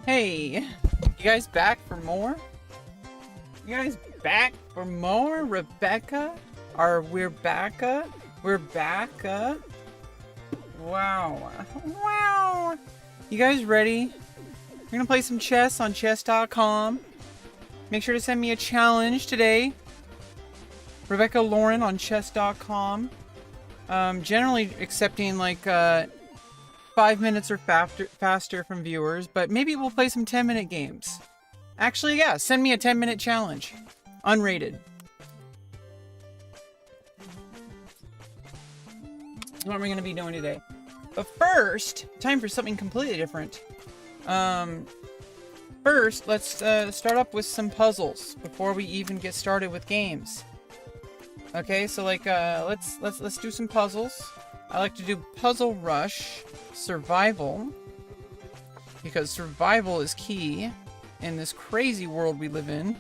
Hey, you guys back for more? You guys back for more? Rebecca? We're back? We're back? Wow. Wow. You guys ready? We're gonna play some chess on chess.com. Make sure to send me a challenge today. rebeccaloran on chess.com. Generally accepting like 5 minutes or faster from viewers, but maybe we'll play some 10-minute games. Actually, yeah, send me a 10-minute challenge. Unrated. That's what we're going to be doing today. But first, time for something completely different. First, let's start up with some puzzles before we even get started with games. Okay, so like let's do some puzzles. I like to do Puzzle Rush Survival because survival is key in this crazy world we live in.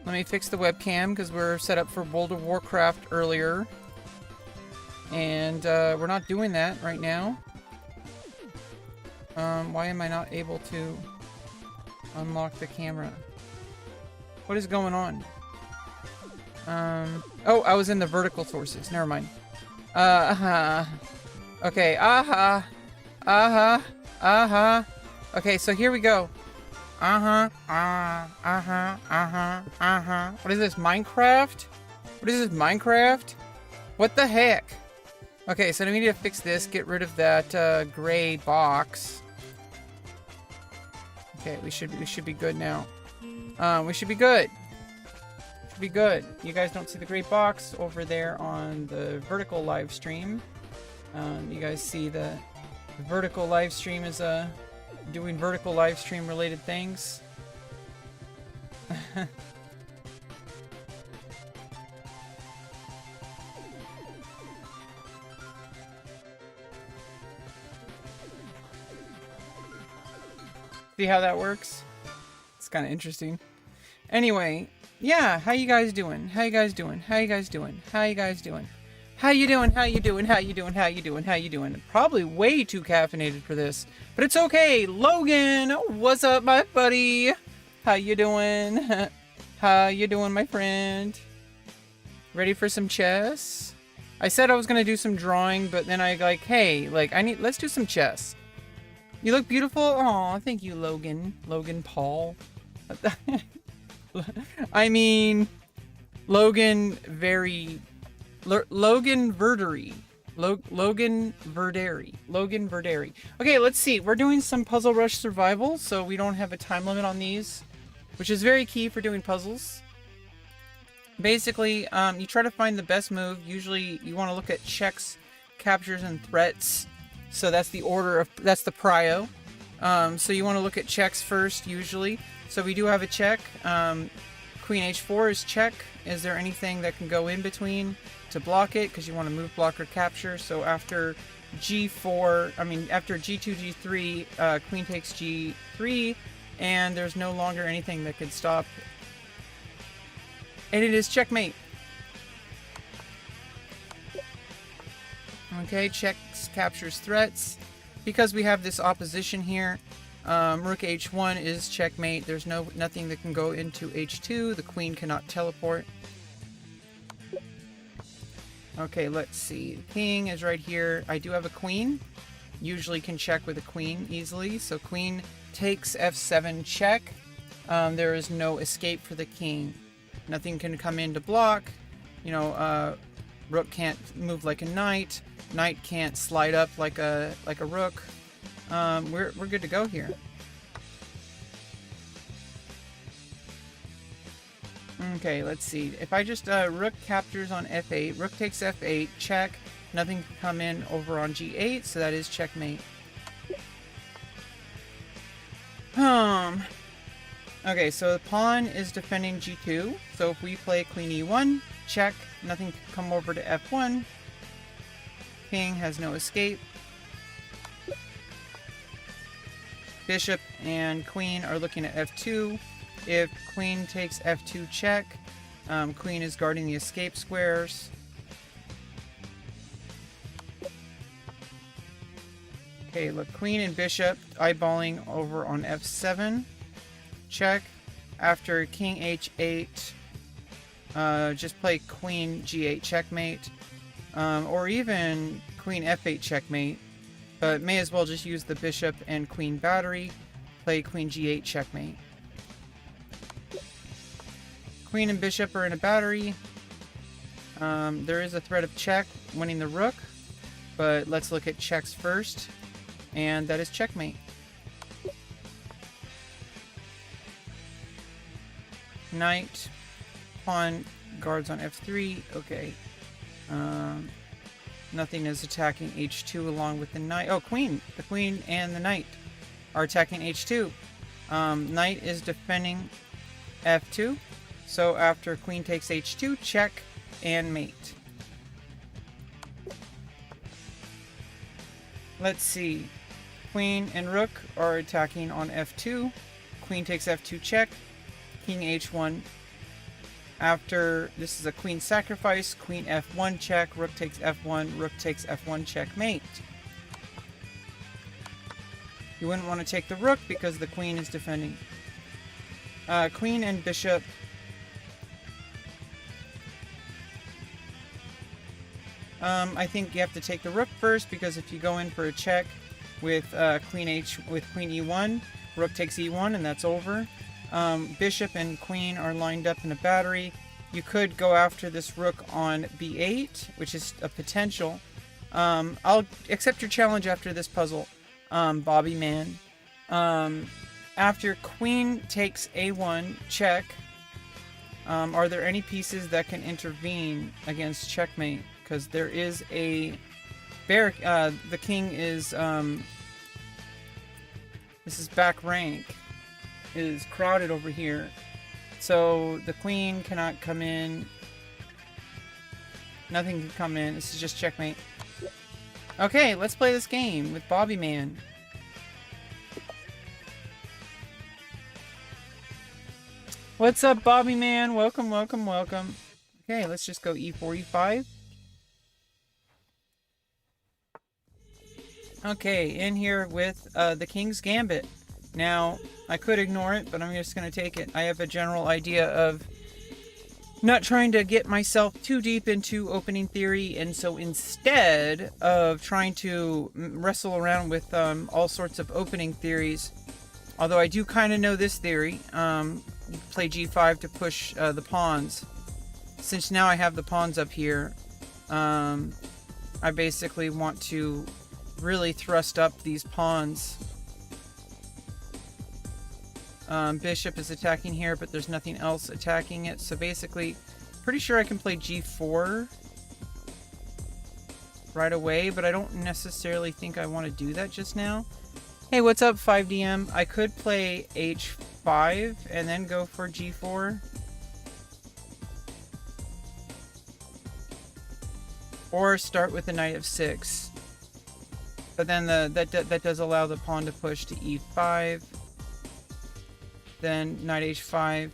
Let me fix the webcam because we're set up for World of Warcraft earlier. And we're not doing that right now. Why am I not able to unlock the camera? What is going on? Oh, I was in the vertical sources. Never mind. Okay, Okay, so here we go. What is this, Minecraft? What is this, Minecraft? What the heck? Okay, so we need to fix this, get rid of that, gray box. Okay, we should be good now. We should be good. Should be good. You guys don't see the gray box over there on the vertical live stream. You guys see the vertical live stream is doing vertical live stream related things. See how that works? It's kind of interesting. Anyway, yeah, how you guys doing? How you guys doing? How you guys doing? How you guys doing? How you doing? How you doing? How you doing? How you doing? How you doing? Probably way too caffeinated for this, but it's okay. Logan, what's up, my buddy? How you doing? How you doing, my friend? Ready for some chess? I said I was gonna do some drawing, but then I like, hey, like let's do some chess. You look beautiful. Aw, thank you, Logan. Logan Paul. I mean, Logan Verderi. Logan Verderi. Okay, let's see. We're doing some Puzzle Rush Survival, so we don't have a time limit on these, which is very key for doing puzzles. Basically, you try to find the best move. Usually, you want to look at checks, captures, and threats. So that's the order of, that's the prio. So you want to look at checks first, usually. So we do have a check. Queen h4 is check. Is there anything that can go in between to block it? Because you want to move, block, or capture. So after after g2, g3, queen takes g3, and there's no longer anything that could stop. And it is checkmate. Okay, checks, captures, threats. Because we have this opposition here, rook h1 is checkmate. There's nothing that can go into h2. The queen cannot teleport. Okay, let's see. The king is right here. I do have a queen. Usually can check with a queen easily. So queen takes f7 check. There is no escape for the king. Nothing can come in to block. You know, rook can't move like a knight. Knight can't slide up like a rook. We're good to go here. Okay, let's see. If I just rook captures on f8, rook takes f8, check. Nothing can come in over on g8, so that is checkmate. Okay, so the pawn is defending g2. So if we play queen e1, check. Nothing can come over to f1. King has no escape. Bishop and queen are looking at f2. If queen takes f2 check, queen is guarding the escape squares. Okay, look, queen and bishop eyeballing over on f7. Check. After king h8, just play queen g8 checkmate. Or even queen f8 checkmate. But may as well just use the bishop and queen battery. Play queen g8 checkmate. Queen and bishop are in a battery. There is a threat of check winning the rook. But let's look at checks first. And that is checkmate. Knight. Pawn guards on f3. Okay. Nothing is attacking h2 along with the knight. Oh, queen. The queen and the knight are attacking h2. Knight is defending f2. So after queen takes h2, check and mate. Let's see. Queen and rook are attacking on f2. Queen takes f2 check. King h1. After this is a queen sacrifice. Queen f1 check. Rook takes f1. Rook takes f1 checkmate. You wouldn't want to take the rook because the queen is defending. Queen and bishop. I think you have to take the rook first because if you go in for a check with queen e1, rook takes e1 and that's over. Bishop and queen are lined up in a battery. You could go after this rook on b8, which is a potential. I'll accept your challenge after this puzzle, Bobby Man. After queen takes a1, check. Are there any pieces that can intervene against checkmate? Because there is a barrack. The king is this is back rank. It is crowded over here, so the queen cannot come in. Nothing can come in. This is just checkmate. Okay, let's play this game with Bobby Man. What's up, Bobby Man? Welcome, welcome, welcome. Okay, let's just go e4, e5. Okay, in here with the King's Gambit. Now, I could ignore it, but I'm just going to take it. I have a general idea of not trying to get myself too deep into opening theory, and so instead of trying to wrestle around with all sorts of opening theories, although I do kind of know this theory, play g5 to push the pawns. Since now I have the pawns up here, I basically want to really thrust up these pawns. Bishop is attacking here, but there's nothing else attacking it. So basically, pretty sure I can play g4 right away, but I don't necessarily think I want to do that just now. Hey, what's up, 5DM? I could play h5 and then go for g4. Or start with the knight f6. But then that does allow the pawn to push to e5. Then knight h5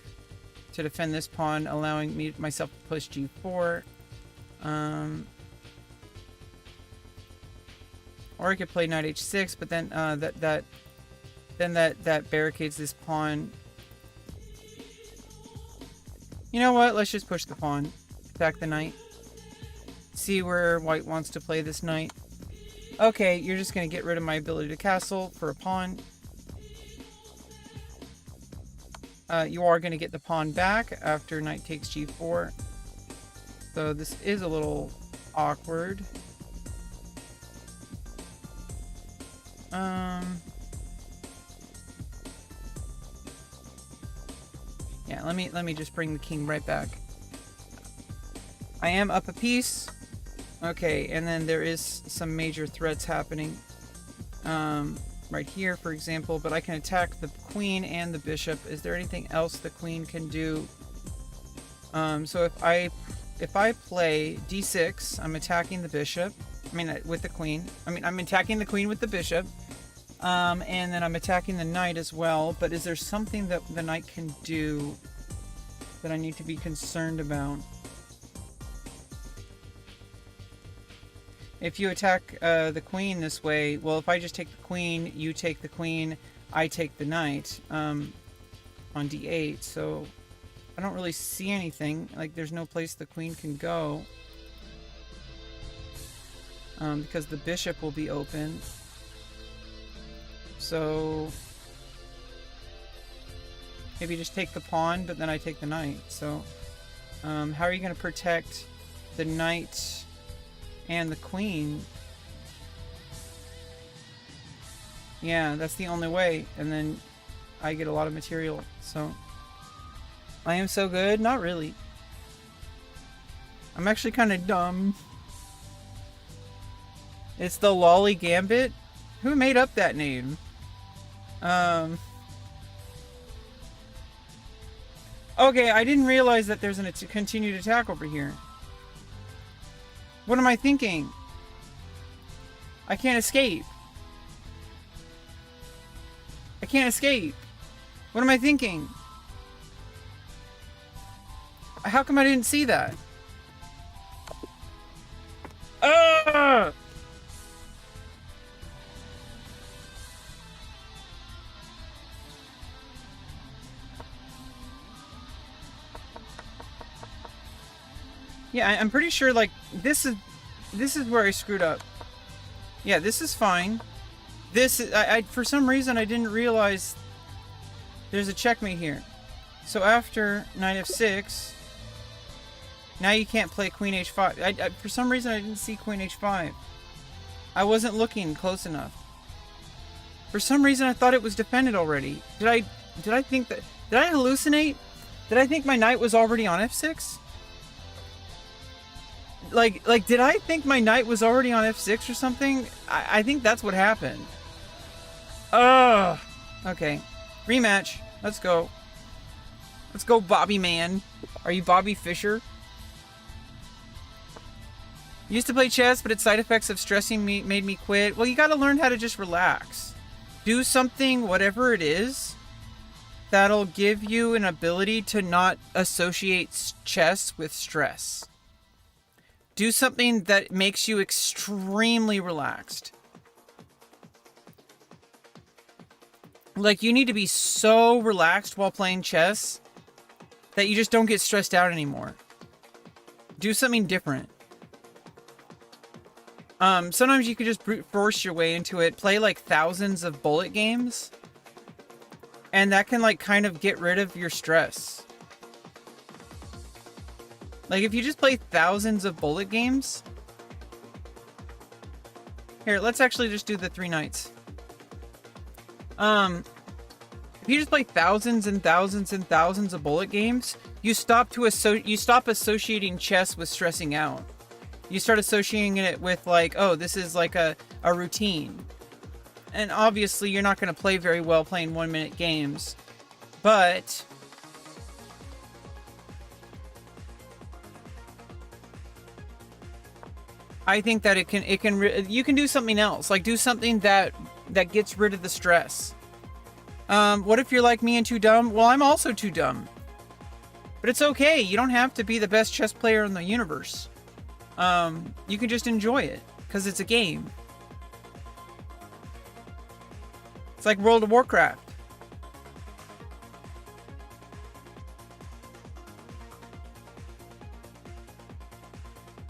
to defend this pawn, allowing myself to push g4. Or I could play knight h6, but then that barricades this pawn. You know what? Let's just push the pawn. Attack the knight. See where white wants to play this knight. Okay, you're just going to get rid of my ability to castle for a pawn. You are going to get the pawn back after knight takes g4. So this is a little awkward. Yeah, let me just bring the king right back. I am up a piece. Okay, and then there is some major threats happening. Right here, for example, but I can attack the queen and the bishop. Is there anything else the queen can do? So if I play d6, I'm attacking the bishop. I mean, with the queen. I mean, I'm attacking the queen with the bishop. And then I'm attacking the knight as well. But is there something that the knight can do that I need to be concerned about? If you attack the queen this way, well, if I just take the queen, you take the queen, I take the knight on d8, so I don't really see anything. Like, there's no place the queen can go because the bishop will be open. So maybe just take the pawn, but then I take the knight. So how are you going to protect the knight and the queen? Yeah, that's the only way. And then I get a lot of material. So I am so good? Not really. I'm actually kind of dumb. It's the Lolly Gambit? Who made up that name? Okay, I didn't realize that there's a continued attack over here. What am I thinking? I can't escape. I can't escape. What am I thinking? How come I didn't see that? Ah! Yeah, I'm pretty sure, like, this is where I screwed up. Yeah, this is fine. This is, I for some reason I didn't realize there's a checkmate here. So after knight f6, now you can't play queen h5. For some reason I didn't see queen h5. I wasn't looking close enough. For some reason I thought it was defended already. Did I think that, did I hallucinate? Did I think my knight was already on f6? Like, did I think my knight was already on f6 or something? I think that's what happened. Ugh. Okay. Rematch. Let's go. Let's go, Bobby man. Are you Bobby Fischer? Used to play chess, but its side effects of stressing me made me quit. Well, you gotta learn how to just relax. Do something, whatever it is, that'll give you an ability to not associate chess with stress. Do something that makes you extremely relaxed. Like, you need to be so relaxed while playing chess that you just don't get stressed out anymore. Do something different. Sometimes you can just brute force your way into it. Play like thousands of bullet games. And that can like kind of get rid of your stress. Like, if you just play thousands of bullet games... Here, let's actually just do the 3 knights. If you just play thousands and thousands and thousands of bullet games, you stop associating chess with stressing out. You start associating it with, like, oh, this is like a routine. And obviously, you're not going to play very well playing 1-minute games. But... I think that you can do something else. Like, do something that gets rid of the stress. What if you're like me and too dumb? Well, I'm also too dumb. But it's okay. You don't have to be the best chess player in the universe. You can just enjoy it, because it's a game. It's like World of Warcraft.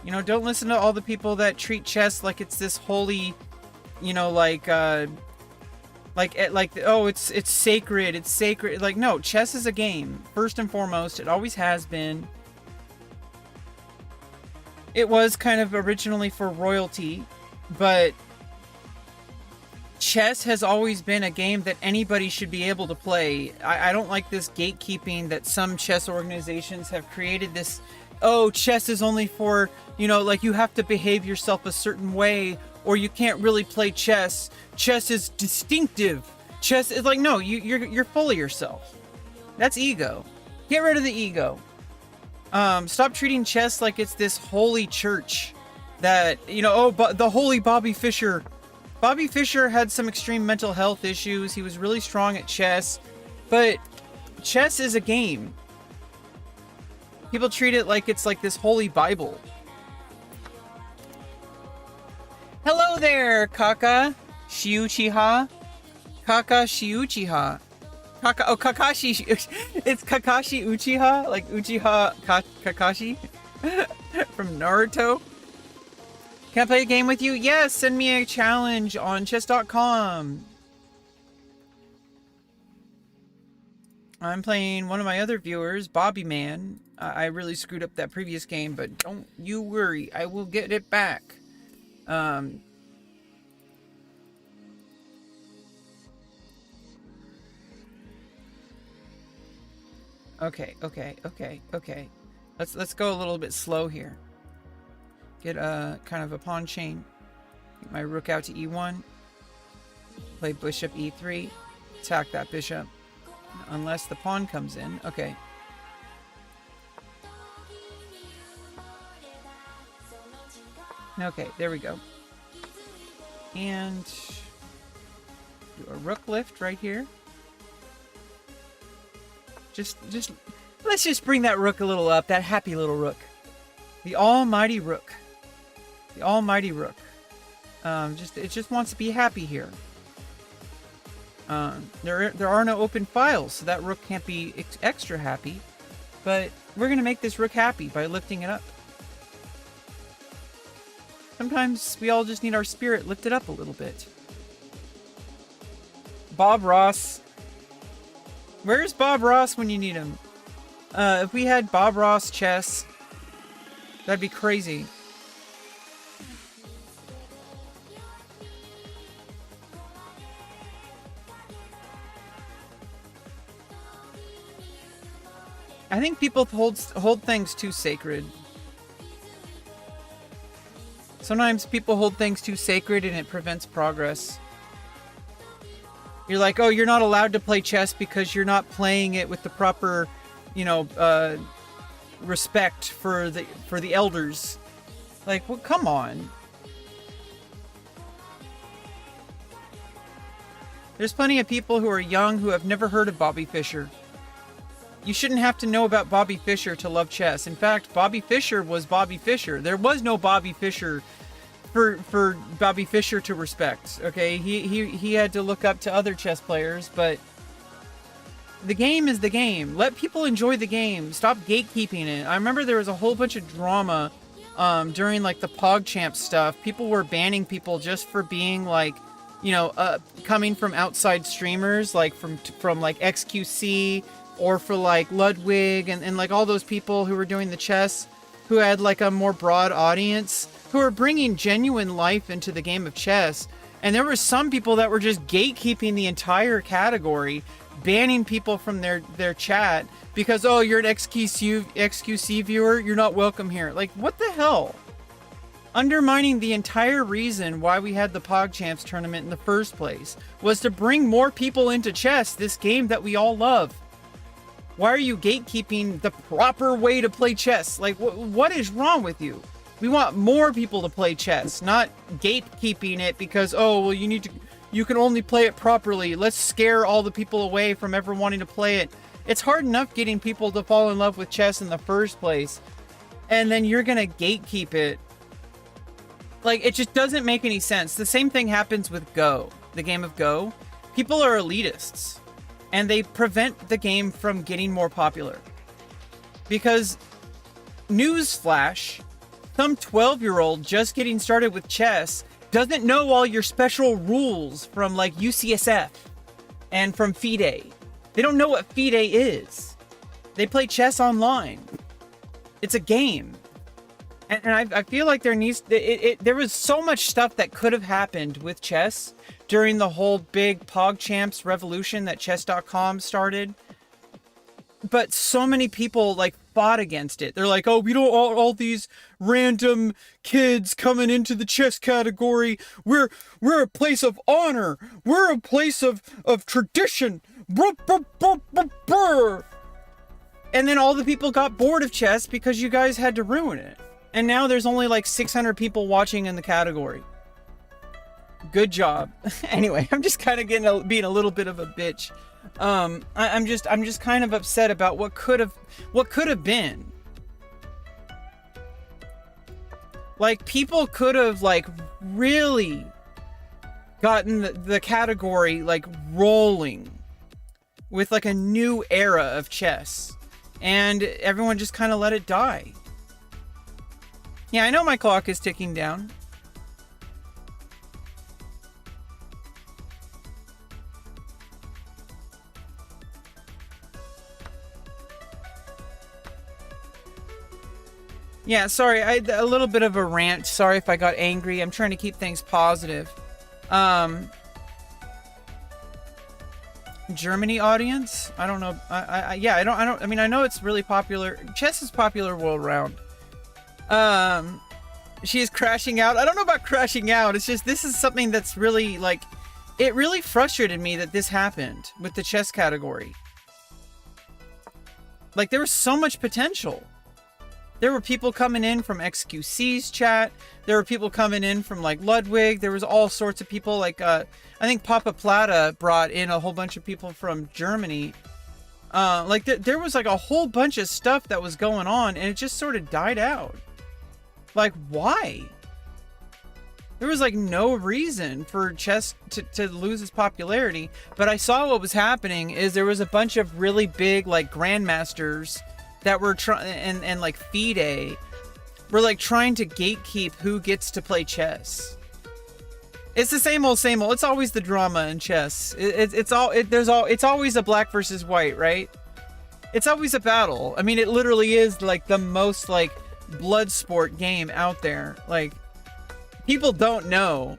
You know, don't listen to all the people that treat chess like it's this holy, you know, oh, it's sacred, it's sacred. Like, no, chess is a game, first and foremost. It always has been. It was kind of originally for royalty, but chess has always been a game that anybody should be able to play. I don't like this gatekeeping that some chess organizations have created. This, oh, chess is only for, you know, like, you have to behave yourself a certain way or you can't really play chess. Chess is distinctive. Chess is like, no, you're full of yourself. That's ego. Get rid of the ego. Stop treating chess like it's this holy church that, you know, oh, but the holy Bobby Fischer. Bobby Fischer had some extreme mental health issues. He was really strong at chess, but chess is a game. People treat it like it's like this holy Bible. Hello there, Kaka Shiuchiha. Kaka Shiuchiha. Kakashi. It's Kakashi Uchiha, like Uchiha Kakashi from Naruto. Can I play a game with you? Yes, send me a challenge on chess.com. I'm playing one of my other viewers, Bobby Man. I really screwed up that previous game, but don't you worry. I will get it back. Okay. Let's go a little bit slow here. Get a kind of a pawn chain. Get my rook out to e1. Play bishop e3. Attack that bishop. Unless the pawn comes in. Okay. Okay, there we go. And do a rook lift right here. Let's just bring that rook a little up. That happy little rook. The almighty rook. The almighty rook. It just wants to be happy here. There are no open files, so that rook can't be extra happy. But we're gonna make this rook happy by lifting it up. Sometimes we all just need our spirit lifted up a little bit. Bob Ross. Where's Bob Ross when you need him? If we had Bob Ross chess, that'd be crazy. I think people hold things too sacred. Sometimes people hold things too sacred and it prevents progress. You're like, oh, you're not allowed to play chess because you're not playing it with the proper, you know, respect for the elders. Like, well, come on. There's plenty of people who are young who have never heard of Bobby Fischer. You shouldn't have to know about Bobby Fischer to love chess. In fact, Bobby Fischer was Bobby Fischer. There was no Bobby Fischer for Bobby Fischer to respect. Okay, he had to look up to other chess players, but the game is the game. Let people enjoy the game. Stop gatekeeping it. I remember there was a whole bunch of drama during like the PogChamp stuff. People were banning people just for being like, you know, coming from outside streamers, like from like XQC, or for like Ludwig and like all those people who were doing the chess, who had like a more broad audience, who are bringing genuine life into the game of chess. And there were some people that were just gatekeeping the entire category, banning people from their chat because, oh, you're an XQC viewer, you're not welcome here. Like, what the hell? Undermining the entire reason why we had the PogChamps tournament in the first place was to bring more people into chess, this game that we all love. Why are you gatekeeping the proper way to play chess? Like, what is wrong with you? We want more people to play chess, not gatekeeping it because, oh, well, you can only play it properly. Let's scare all the people away from ever wanting to play it. It's hard enough getting people to fall in love with chess in the first place, and then you're gonna gatekeep it. Like, it just doesn't make any sense. The same thing happens with Go, the game of Go. People are elitists, and they prevent the game from getting more popular. Because, newsflash, some 12-year-old just getting started with chess doesn't know all your special rules from like UCSF and from FIDE. They don't know what FIDE is. They play chess online. It's a game. And I feel like there was so much stuff that could have happened with chess during the whole big PogChamps revolution that chess.com started. But so many people like fought against it. They're like, oh, we don't all these random kids coming into the chess category. We're a place of honor. We're a place of tradition. And then all the people got bored of chess because you guys had to ruin it. And now there's only like 600 people watching in the category. Good job. Anyway, I'm just kind of being a little bit of a bitch. I'm just kind of upset about what could have been. Like, people could have like really gotten the category like rolling with like a new era of chess, and everyone just kind of let it die. Yeah, I know my clock is ticking down. Yeah, sorry, a little bit of a rant. Sorry if I got angry. I'm trying to keep things positive. Germany audience? I don't know. I mean, I know it's really popular. Chess is popular world round. She is crashing out. I don't know about crashing out. It's just, this is something that's really, like, it really frustrated me that this happened with the chess category. Like, there was so much potential. There were people coming in from XQC's chat. There were people coming in from, like, Ludwig. There was all sorts of people. Like, I think Papa Plata brought in a whole bunch of people from Germany. Like, there was, like, a whole bunch of stuff that was going on, and it just sort of died out. Like, why? There was, like, no reason for chess to lose its popularity. But I saw what was happening is there was a bunch of really big, like, grandmasters that were trying, and like FIDE were like trying to gatekeep who gets to play chess. It's the same old. It's always the drama in chess. It's always a black versus white, right? It's always a battle. I mean, it literally is like the most like blood sport game out there. Like, people don't know.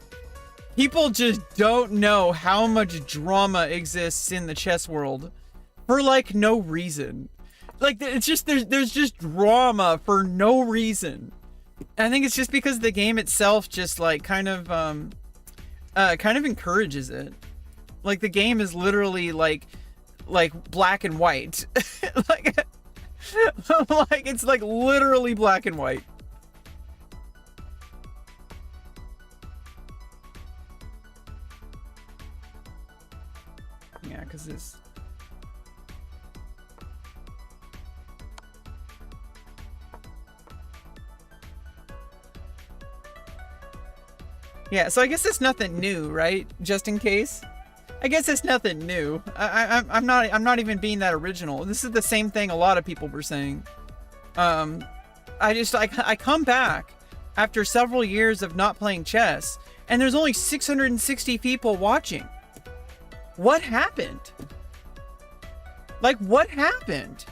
People just don't know how much drama exists in the chess world for like no reason. Like, it's just, there's just drama for no reason. And I think it's just because the game itself just like kind of encourages it. Like, the game is literally like black and white. like it's like literally black and white. Yeah, because this. Yeah, so I guess it's nothing new, right? Just in case. I guess it's nothing new. I'm not even being that original. This is the same thing a lot of people were saying. I come back after several years of not playing chess, and there's only 660 people watching. What happened? Like, what happened?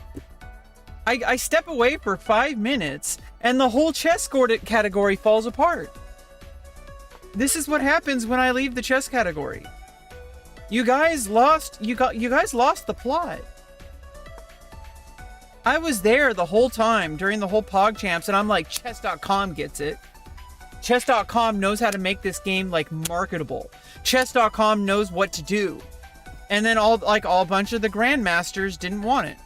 I step away for 5 minutes, and the whole chess category falls apart. This is what happens when I leave the chess category. You guys lost the plot. I was there the whole time during the whole PogChamps, and I'm like, chess.com gets it. Chess.com knows how to make this game like marketable. Chess.com knows what to do. And then all a bunch of the grandmasters didn't want it.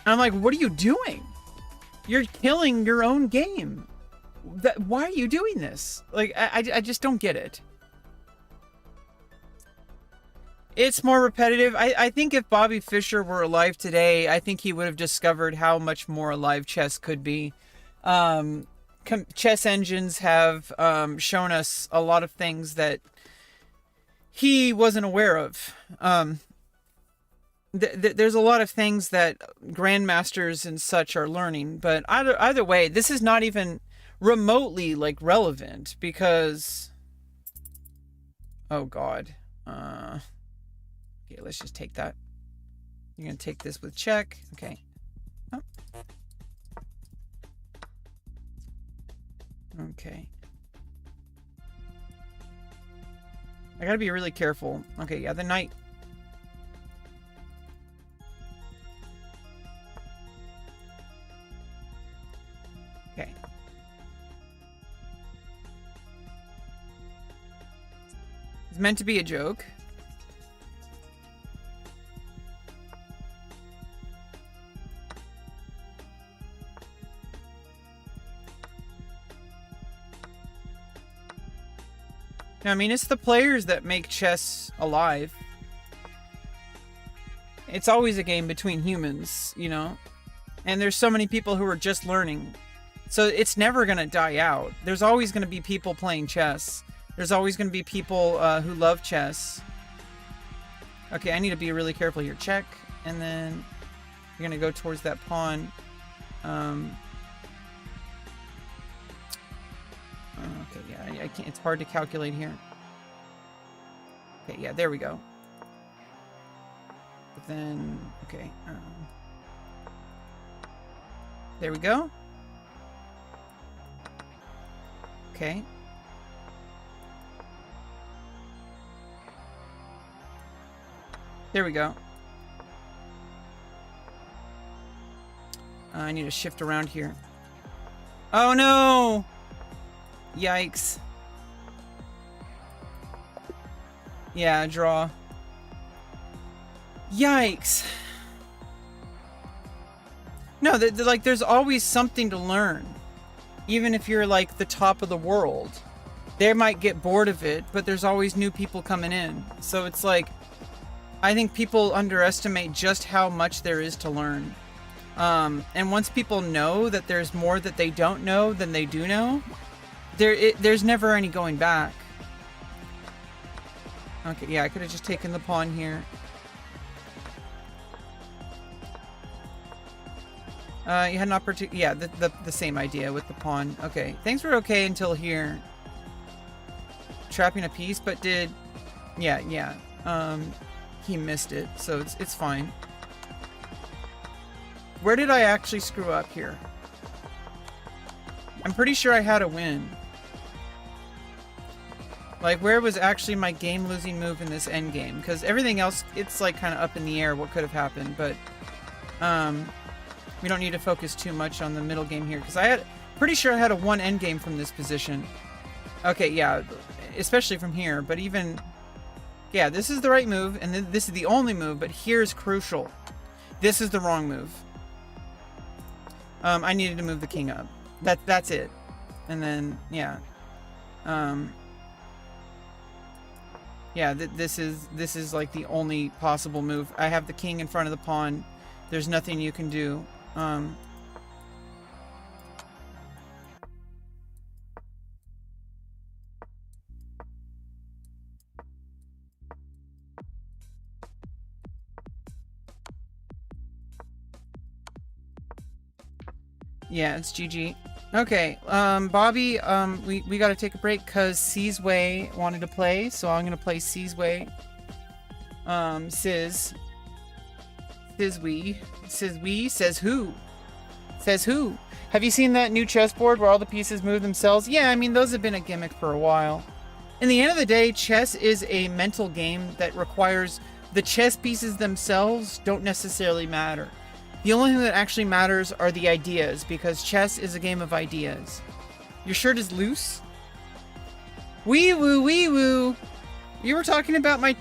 And I'm like, what are you doing? You're killing your own game. Why are you doing this? Like, I just don't get it. It's more repetitive. I think if Bobby Fischer were alive today, I think he would have discovered how much more alive chess could be. Chess engines have shown us a lot of things that he wasn't aware of. There's a lot of things that grandmasters and such are learning, but either way, this is not even remotely like relevant because, oh god, okay, let's just take that. You're gonna take this with check. Okay. Oh. Okay, I gotta be really careful. Okay, yeah, the knight. Okay. It's meant to be a joke. I mean, it's the players that make chess alive. It's always a game between humans, you know? And there's so many people who are just learning. So it's never going to die out. There's always going to be people playing chess. There's always going to be people who love chess. Okay, I need to be really careful here. Check, and then you're going to go towards that pawn. Okay, yeah, I can't. It's hard to calculate here. Okay, yeah, there we go. But then, okay, there we go. Okay. There we go. I need to shift around here. Oh no! Yikes. Yeah, draw. Yikes. No, like, there's always something to learn. Even if you're, like, the top of the world. They might get bored of it, but there's always new people coming in. So it's like, I think people underestimate just how much there is to learn. And once people know that there's more that they don't know than they do know, there's never any going back. Okay, yeah, I could have just taken the pawn here. You had an opportunity. Yeah, the same idea with the pawn. Okay, things were okay until here. Trapping a piece, but did... Yeah. He missed it, so it's fine. Where did I actually screw up here? I'm pretty sure I had a win. Like, where was actually my game-losing move in this endgame? Because everything else, it's like kind of up in the air what could have happened, but we don't need to focus too much on the middle game here, because pretty sure I had a one endgame from this position. Okay, yeah, especially from here, but even... Yeah, this is the right move, and this is the only move, but here's crucial. This is the wrong move. I needed to move the king up. That's it. And then, yeah. Yeah, this is like the only possible move. I have the king in front of the pawn. There's nothing you can do. Yeah, it's GG. Okay, Bobby, we gotta take a break because C's Way wanted to play, so I'm gonna play C's Way. Says who? Says who? Have you seen that new chessboard where all the pieces move themselves? Yeah, I mean, those have been a gimmick for a while. In the end of the day, chess is a mental game that requires the chess pieces themselves don't necessarily matter. The only thing that actually matters are the ideas, because chess is a game of ideas. Your shirt is loose? Wee woo, wee woo. You were talking about my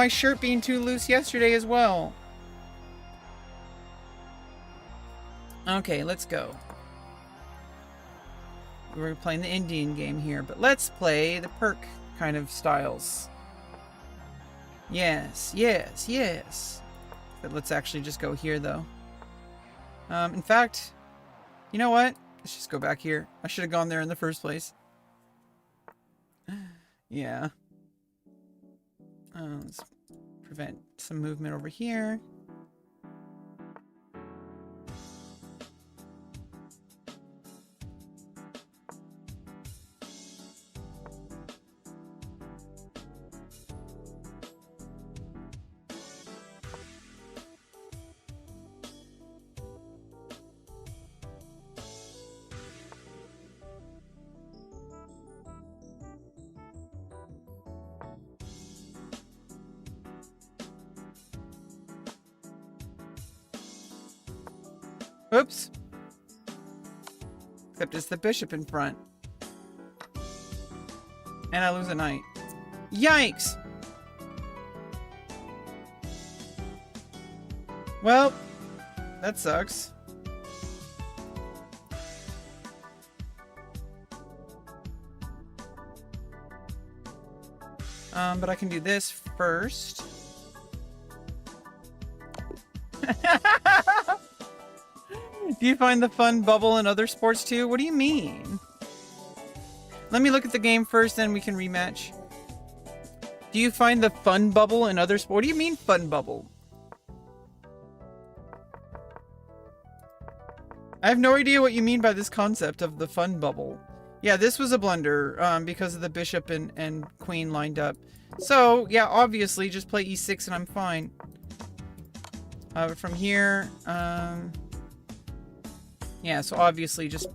shirt being too loose yesterday as well. Okay, let's go. We're playing the Indian game here, but let's play the perk kind of styles. Yes. But let's actually just go here, though. In fact, you know what? Let's just go back here. I should have gone there in the first place. Yeah. Let's prevent some movement over here. Oops. Except it's the bishop in front. And I lose a knight. Yikes! Well, that sucks. But I can do this first. Do you find the fun bubble in other sports too? What do you mean? Let me look at the game first, then we can rematch. Do you find the fun bubble in other sports? What do you mean fun bubble? I have no idea what you mean by this concept of the fun bubble. Yeah, this was a blunder because of the bishop and queen lined up. So, yeah, obviously, just play e6 and I'm fine. From here, yeah, so obviously just,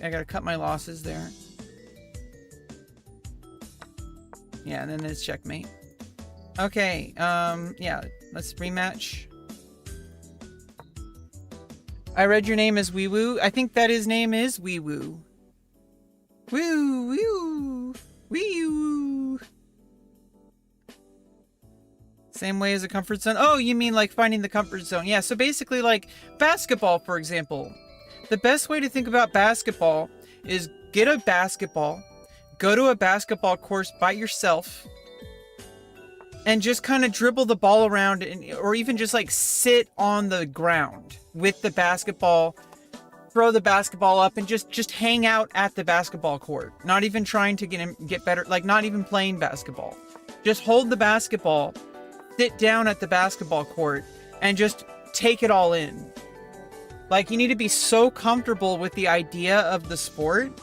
I gotta cut my losses there. Yeah, and then there's checkmate. Okay, yeah, let's rematch. I read your name as Wee Woo. I think that his name is Wee Woo. Woo, woo, wee woo. Same way as a comfort zone. Oh, you mean like finding the comfort zone. Yeah, so basically like basketball, for example. The best way to think about basketball is get a basketball, go to a basketball course by yourself, and just kind of dribble the ball around, or even just like sit on the ground with the basketball, throw the basketball up, and just hang out at the basketball court. Not even trying to get better, like not even playing basketball. Just hold the basketball, sit down at the basketball court, and just take it all in. Like, you need to be so comfortable with the idea of the sport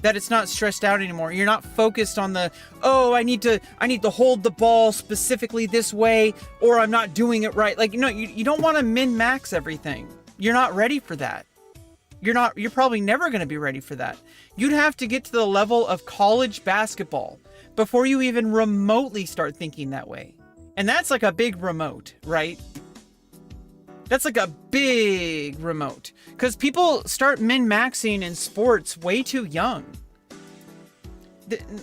that it's not stressed out anymore. You're not focused on the, oh, I need to hold the ball specifically this way, or I'm not doing it right. Like, you don't want to min-max everything. You're not ready for that. You're probably never going to be ready for that. You'd have to get to the level of college basketball before you even remotely start thinking that way. And that's like a big remote, right? That's like a big remote. Because people start min-maxing in sports way too young.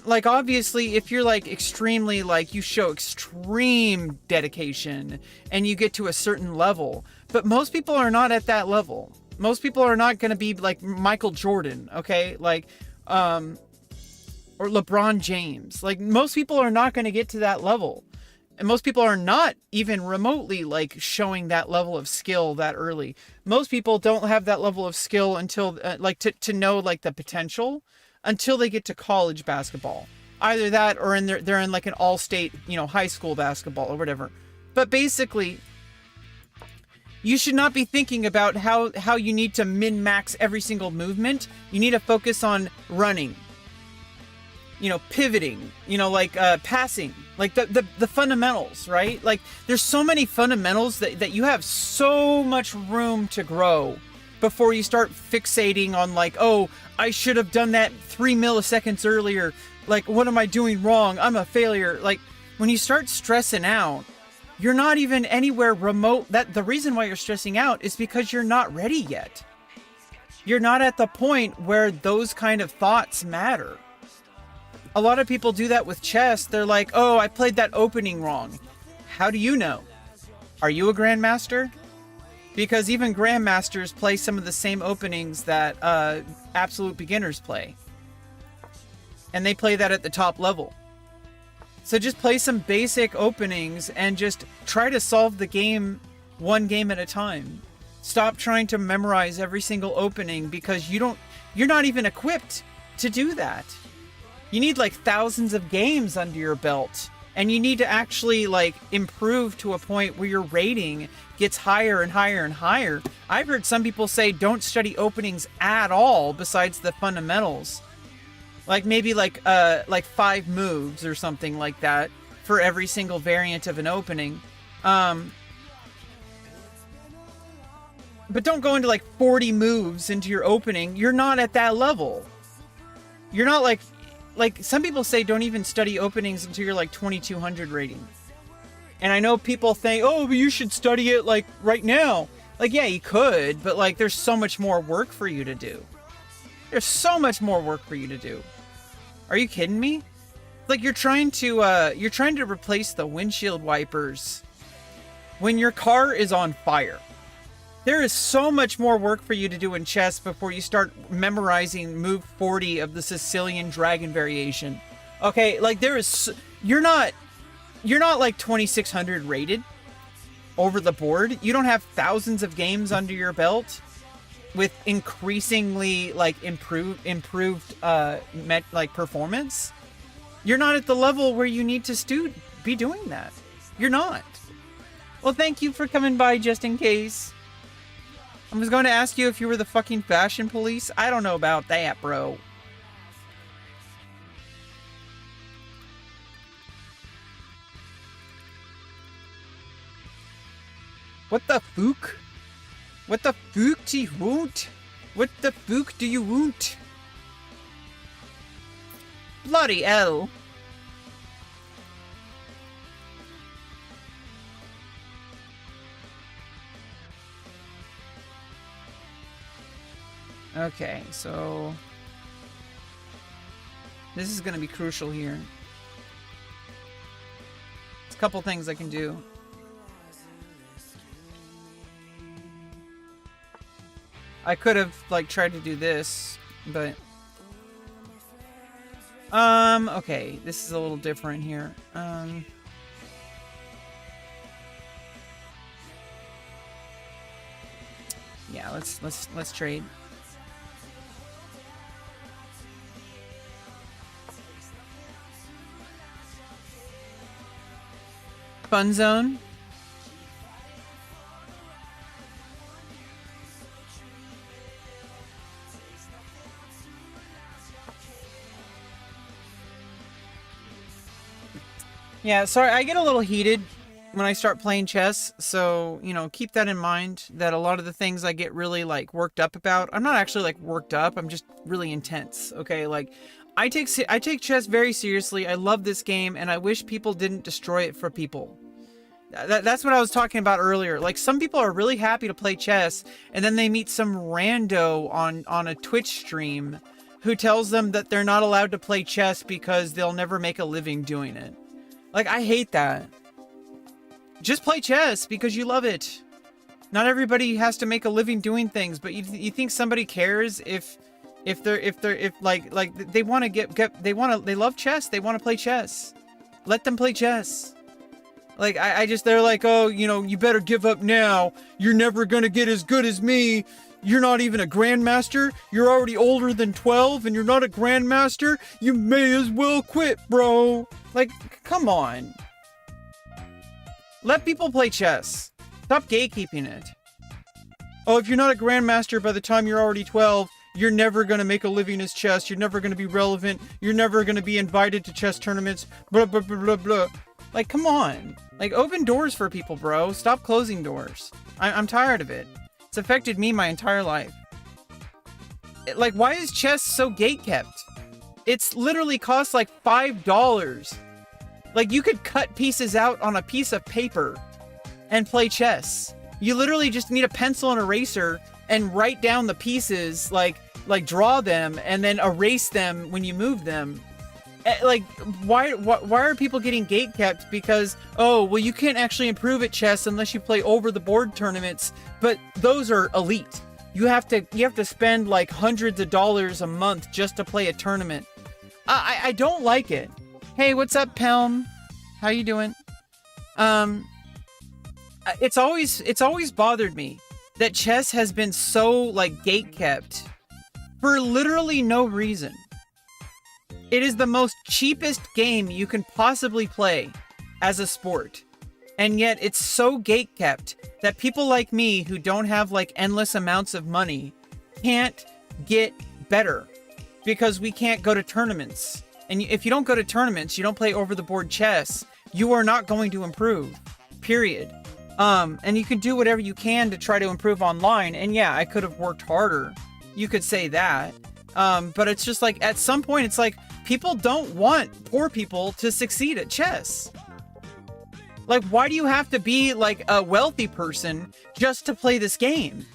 Like, obviously, if you're like extremely, like, you show extreme dedication and you get to a certain level. But most people are not at that level. Most people are not going to be like Michael Jordan, okay? Like, or LeBron James. Like, most people are not going to get to that level. And most people are not even remotely like showing that level of skill that early. Most people don't have that level of skill until like to know like the potential until they get to college basketball. Either that or they're in like an all-state, high school basketball or whatever. But basically, you should not be thinking about how you need to min-max every single movement. You need to focus on running, pivoting, passing, like the fundamentals, right? Like, there's so many fundamentals that you have so much room to grow before you start fixating on like, oh, I should have done that 3 milliseconds earlier. Like, what am I doing wrong? I'm a failure. Like, when you start stressing out, you're not even anywhere remote. The reason why you're stressing out is because you're not ready yet. You're not at the point where those kind of thoughts matter. A lot of people do that with chess. They're like, oh, I played that opening wrong. How do you know? Are you a grandmaster? Because even grandmasters play some of the same openings that absolute beginners play. And they play that at the top level. So just play some basic openings and just try to solve the game one game at a time. Stop trying to memorize every single opening because you're not even equipped to do that. You need like thousands of games under your belt, and you need to actually like improve to a point where your rating gets higher and higher and higher. I've heard some people say don't study openings at all besides the fundamentals. Like maybe like 5 moves or something like that for every single variant of an opening. But don't go into like 40 moves into your opening. You're not at that level. You're not like some people say don't even study openings until you're like 2200 rating. And I know people think, oh, but you should study it like right now. Like, yeah, you could, but like there's so much more work for you to do. There's so much more work for you to do. Are you kidding me? Like, you're trying to replace the windshield wipers when your car is on fire. There is so much more work for you to do in chess before you start memorizing move 40 of the Sicilian dragon variation. Okay, like you're not like 2600 rated over the board. You don't have thousands of games under your belt. with increasingly like improved like performance, you're not at the level where you need to be doing that. You're not. Well, thank you for coming by just in case. I was going to ask you if you were the fucking fashion police. I don't know about that, bro. What the fuck? What the fuck do you want? What the fuck do you want? Bloody hell. Okay, so this is going to be crucial here. There's a couple things I can do. I could have like tried to do this, but okay, this is a little different here. Yeah, let's trade. Fun zone. Yeah, sorry, I get a little heated when I start playing chess, so, you know, keep that in mind, that a lot of the things I get really, like, worked up about, I'm not actually, like, worked up, I'm just really intense, okay? Like, I take chess very seriously, I love this game, and I wish people didn't destroy it for people. That's what I was talking about earlier. Like, some people are really happy to play chess, and then they meet some rando on a Twitch stream who tells them that they're not allowed to play chess because they'll never make a living doing it. Like, I hate that. Just play chess because you love it. Not everybody has to make a living doing things, but you think somebody cares if they want to they love chess, they want to play chess. Let them play chess. Like, they're like, oh, you know, you better give up now. You're never gonna get as good as me. You're not even a grandmaster. You're already older than 12 and you're not a grandmaster. You may as well quit, bro. Like, come on. Let people play chess. Stop gatekeeping it. Oh, if you're not a grandmaster by the time you're already 12, you're never going to make a living as chess. You're never going to be relevant. You're never going to be invited to chess tournaments. Blah, blah, blah, blah, blah. Like, come on. Like, open doors for people, bro. Stop closing doors. I'm tired of it. It's affected me my entire life. Like, why is chess so gatekept? It's literally costs like $5. Like, you could cut pieces out on a piece of paper and play chess. You literally just need a pencil and eraser and write down the pieces, like draw them and then erase them when you move them. Like, why are people getting gatekept? Because, oh, well, you can't actually improve at chess unless you play over the board tournaments, but those are elite. You have to spend like hundreds of dollars a month just to play a tournament. I don't like it. Hey, what's up, Pelm? How you doing? It's always bothered me that chess has been so like gatekept for literally no reason. It is the most cheapest game you can possibly play as a sport. And yet it's so gatekept that people like me who don't have like endless amounts of money can't get better because we can't go to tournaments. And if you don't go to tournaments, you don't play over the board chess, you are not going to improve, period. And you can do whatever you can to try to improve online. And yeah, I could have worked harder. You could say that. But it's just like, at some point, it's like, people don't want poor people to succeed at chess. Like, why do you have to be like a wealthy person just to play this game?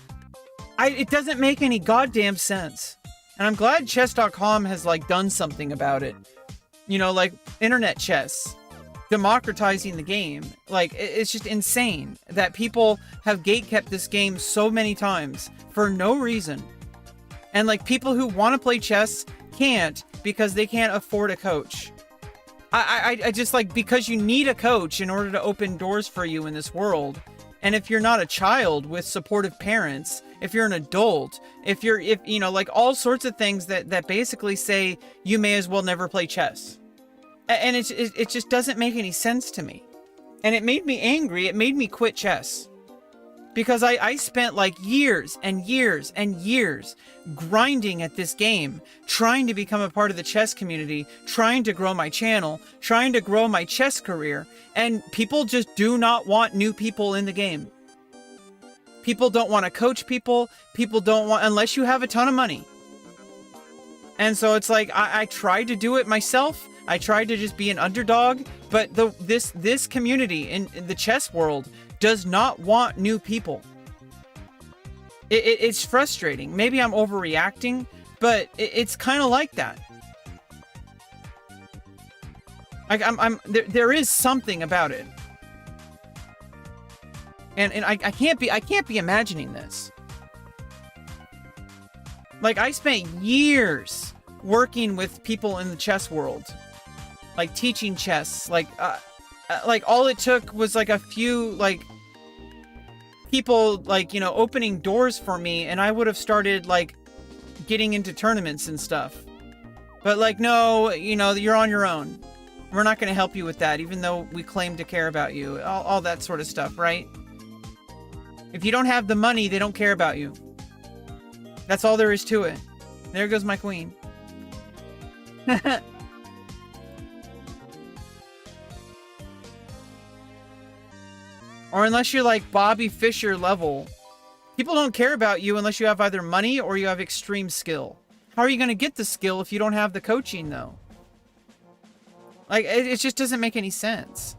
It doesn't make any goddamn sense. And I'm glad chess.com has like done something about it. You know, like internet chess, democratizing the game. Like, it's just insane that people have gatekept this game so many times for no reason. And like, people who want to play chess can't because they can't afford a coach. I just like, because you need a coach in order to open doors for you in this world. And if you're not a child with supportive parents, if you're an adult, if you know, like all sorts of things that basically say you may as well never play chess. And it just doesn't make any sense to me. And it made me angry. It made me quit chess. Because I spent like years and years and years grinding at this game, trying to become a part of the chess community, trying to grow my channel, trying to grow my chess career, and people just do not want new people in the game. People don't want to coach people. People don't want, unless you have a ton of money. And so it's like, I tried to do it myself. I tried to just be an underdog, but this community in the chess world does not want new people. It's frustrating. Maybe I'm overreacting, but it's kind of like that. Like there is something about it, and I can't be imagining this. Like I spent years working with people in the chess world, like teaching chess, like all it took was like a few like people like, you know, opening doors for me, and I would have started like getting into tournaments and stuff. But like, no, you know, you're on your own. We're not going to help you with that, even though we claim to care about you. All that sort of stuff, right? If you don't have the money, they don't care about you. That's all there is to it. There goes my queen. Or unless you're like Bobby Fischer level, people don't care about you unless you have either money or you have extreme skill. How are you going to get the skill if you don't have the coaching, though? Like, it just doesn't make any sense.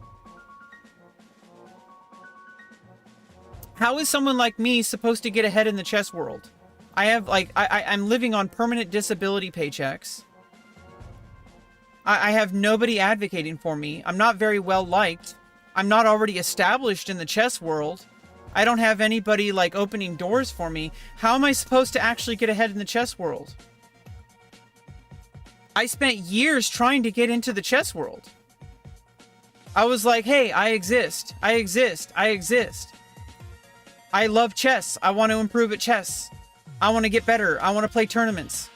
How is someone like me supposed to get ahead in the chess world? I have, like, I'm living on permanent disability paychecks. I have nobody advocating for me. I'm not very well liked. I'm not already established in the chess world. I don't have anybody like opening doors for me. How am I supposed to actually get ahead in the chess world? I spent years trying to get into the chess world. I was like, hey, I exist. I exist. I exist. I love chess. I want to improve at chess. I want to get better. I want to play tournaments.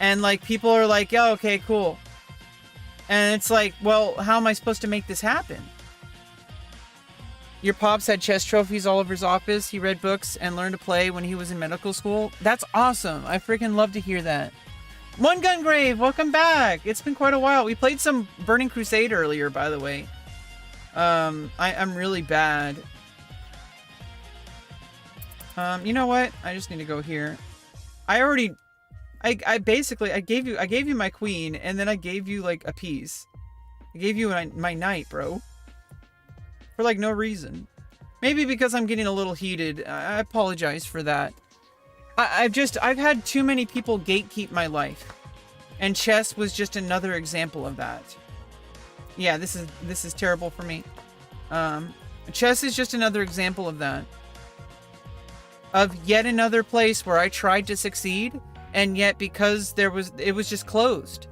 And like people are like, yeah, okay, cool. And it's like, well, how am I supposed to make this happen? Your pops had chess trophies all over his office. He read books and learned to play when he was in medical school. That's awesome. I freaking love to hear that. One Gun Grave, welcome back. It's been quite a while. We played some Burning Crusade earlier, by the way. I'm really bad. You know what? I just need to go here. I basically gave you my queen, and then I gave you like a piece. I gave you my knight, bro. For like no reason. Maybe because I'm getting a little heated. I apologize for that. I've had too many people gatekeep my life. And chess was just another example of that. Yeah, this is terrible for me. Chess is just another example of that. Of yet another place where I tried to succeed, and yet because it was just closed.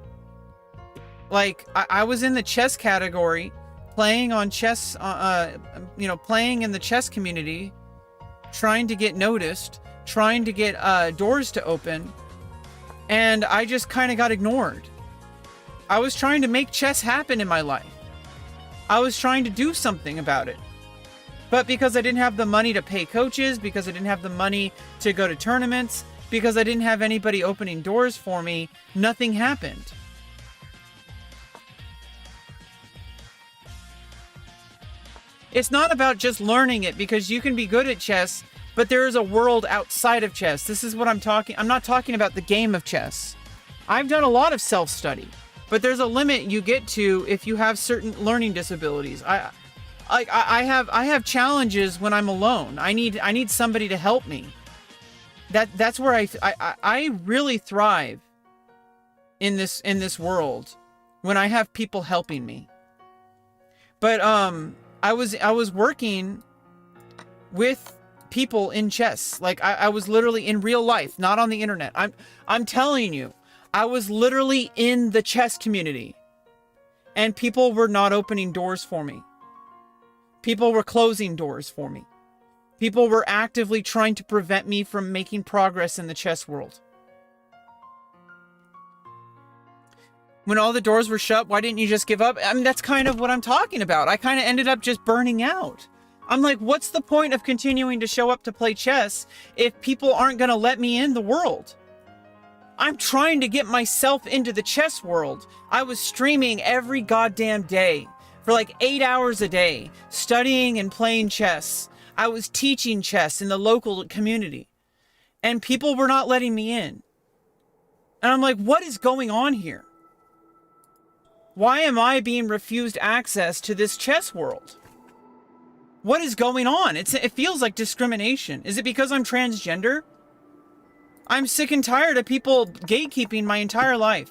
Like, I was in the chess category, playing on chess, playing in the chess community, trying to get noticed, trying to get doors to open, and I just kind of got ignored. I was trying to make chess happen in my life. I was trying to do something about it. But because I didn't have the money to pay coaches, because I didn't have the money to go to tournaments, because I didn't have anybody opening doors for me, nothing happened. It's not about just learning it, because you can be good at chess, but there is a world outside of chess. This is what I'm not talking about the game of chess. I've done a lot of self-study, but there's a limit you get to if you have certain learning disabilities. I have challenges when I'm alone. I need somebody to help me. That's where I really thrive in this world, when I have people helping me. But I was working with people in chess. Like I was literally in real life, not on the internet. I'm telling you, I was literally in the chess community, and people were not opening doors for me. People were closing doors for me. People were actively trying to prevent me from making progress in the chess world. When all the doors were shut, why didn't you just give up? I mean, that's kind of what I'm talking about. I kind of ended up just burning out. I'm like, what's the point of continuing to show up to play chess if people aren't going to let me in the world? I'm trying to get myself into the chess world. I was streaming every goddamn day for like 8 hours a day, studying and playing chess. I was teaching chess in the local community, and people were not letting me in. And I'm like, what is going on here? Why am I being refused access to this chess world? What is going on? It feels like discrimination. Is it because I'm transgender? I'm sick and tired of people gatekeeping my entire life.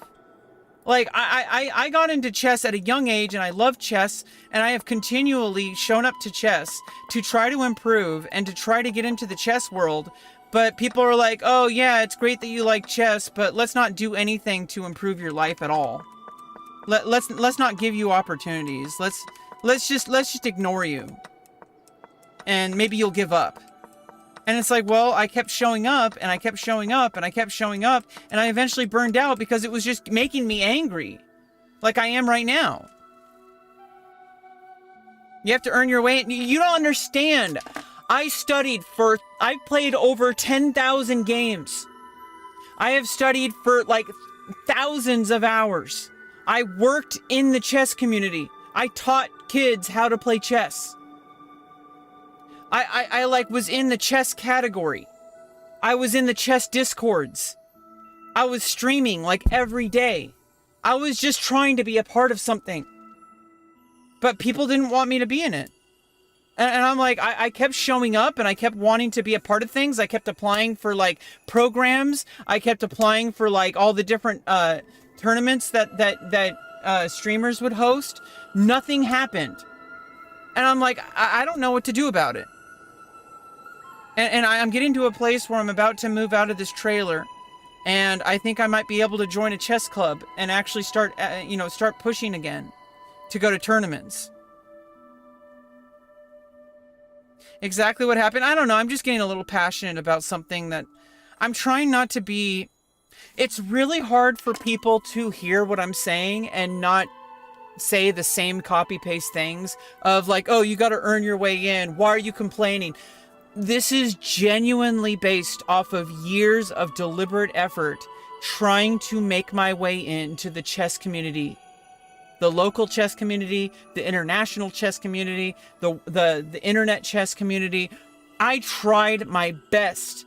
Like, I got into chess at a young age, and I love chess, and I have continually shown up to chess to try to improve and to try to get into the chess world. But people are like, oh yeah, it's great that you like chess, but let's not do anything to improve your life at all. Let's not give you opportunities. Let's just ignore you. And maybe you'll give up. And it's like, well, I kept showing up, and I kept showing up, and I kept showing up, and I eventually burned out because it was just making me angry. Like I am right now. You have to earn your way. You don't understand. I played over 10,000 games. I have studied for like thousands of hours. I worked in the chess community. I taught kids how to play chess. I like was in the chess category. I was in the chess discords. I was streaming like every day. I was just trying to be a part of something. But people didn't want me to be in it. And I'm like, I kept showing up, and I kept wanting to be a part of things. I kept applying for like programs. I kept applying for like all the different tournaments that streamers would host. Nothing happened. And I'm like, I don't know what to do about it. And I'm getting to a place where I'm about to move out of this trailer, and I think I might be able to join a chess club and actually start pushing again to go to tournaments. Exactly what happened? I don't know. I'm just getting a little passionate about something that I'm trying not to be. It's really hard for people to hear what I'm saying and not say the same copy-paste things of like, oh, you got to earn your way in. Why are you complaining? This is genuinely based off of years of deliberate effort trying to make my way into the chess community. The local chess community, the international chess community, the internet chess community. I tried my best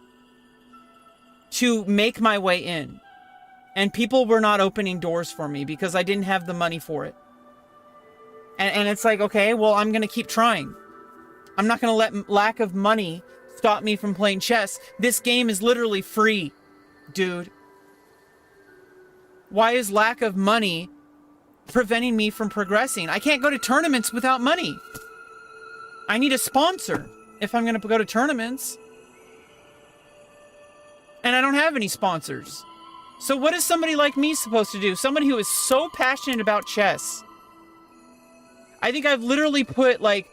to make my way in. And people were not opening doors for me because I didn't have the money for it. And it's like, okay, well, I'm going to keep trying. I'm not going to let lack of money stop me from playing chess. This game is literally free, dude. Why is lack of money preventing me from progressing? I can't go to tournaments without money. I need a sponsor if I'm going to go to tournaments. And I don't have any sponsors. So what is somebody like me supposed to do? Somebody who is so passionate about chess. I think I've literally put like,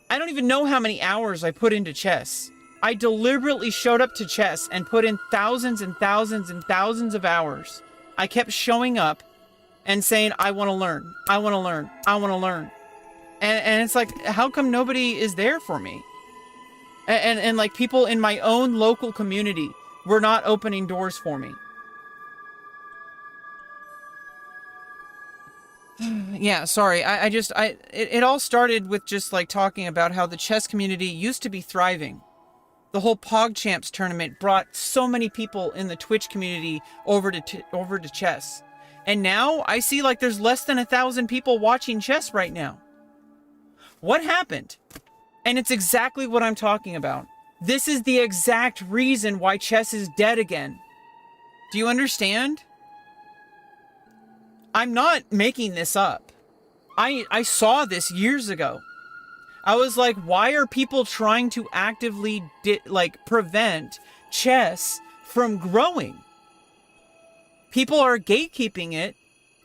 I don't even know how many hours I put into chess. I deliberately showed up to chess and put in thousands and thousands and thousands of hours. I kept showing up and saying, I want to learn. I want to learn. I want to learn. And it's like, how come nobody is there for me? And like people in my own local community were not opening doors for me. Yeah, sorry. It all started with just like talking about how the chess community used to be thriving. The whole PogChamps tournament brought so many people in the Twitch community over to chess. And now I see like there's less than 1,000 people watching chess right now. What happened? And it's exactly what I'm talking about. This is the exact reason why chess is dead again. Do you understand? I'm not making this up. I saw this years ago. I was like, why are people trying to actively prevent chess from growing? People are gatekeeping it.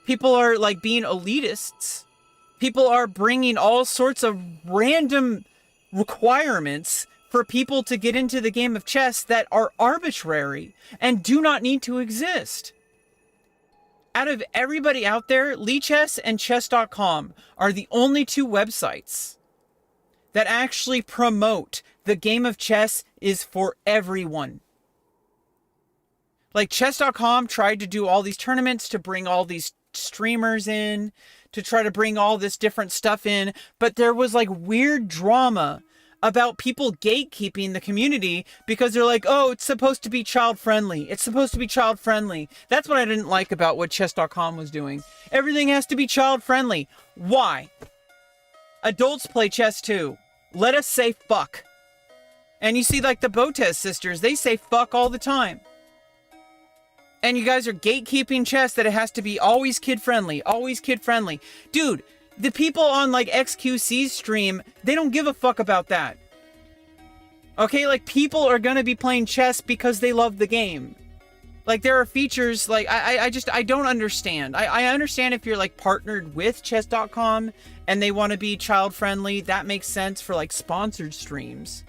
People are like being elitists. People are bringing all sorts of random requirements for people to get into the game of chess that are arbitrary and do not need to exist. Out of everybody out there, Lichess and chess.com are the only two websites that actually promote the game of chess is for everyone. Like, chess.com tried to do all these tournaments to bring all these streamers in, to try to bring all this different stuff in, but there was like weird drama about people gatekeeping the community because they're like, oh, it's supposed to be child friendly. It's supposed to be child friendly. That's what I didn't like about what chess.com was doing. Everything has to be child friendly. Why? Adults play chess too. Let us say fuck. And you see, like, the Botez sisters, they say fuck all the time. And you guys are gatekeeping chess that it has to be always kid friendly, always kid friendly. Dude, the people on like XQC's stream, they don't give a fuck about that. Okay, like, people are gonna be playing chess because they love the game. Like, there are features, like, I don't understand. I understand if you're like partnered with chess.com and they want to be child friendly, that makes sense for like sponsored streams.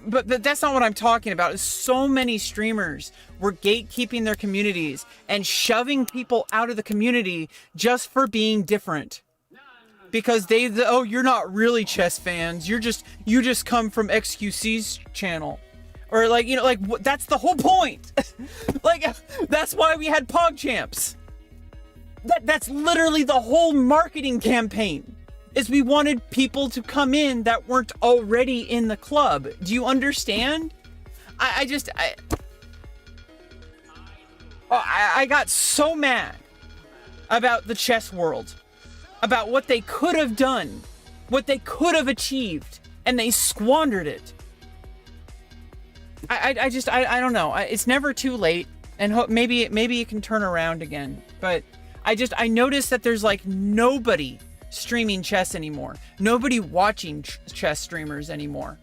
But that's not what I'm talking about. Is so many streamers were gatekeeping their communities and shoving people out of the community just for being different. Because oh, you're not really chess fans. You just come from XQC's channel. Or like, you know, like, that's the whole point. Like, that's why we had PogChamps. That's literally the whole marketing campaign. Is we wanted people to come in that weren't already in the club. Do you understand? I got so mad about the chess world, about what they could have done, what they could have achieved, and they squandered it. I don't know. It's never too late, and maybe it can turn around again. But I noticed that there's like nobody streaming chess anymore. Nobody watching chess streamers anymore.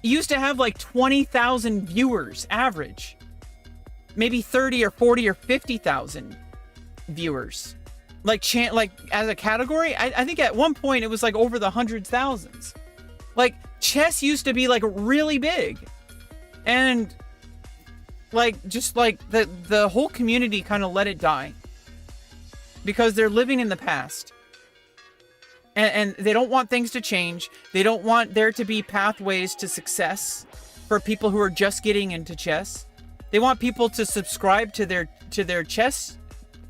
You used to have like 20,000 viewers average. Maybe 30 or 40 or 50,000 viewers. Like as a category, I think at one point it was like over the hundreds thousands. Like, chess used to be like really big. And like, just like the whole community kind of let it die. Because they're living in the past. And they don't want things to change. They don't want there to be pathways to success for people who are just getting into chess. They want people to subscribe to their chess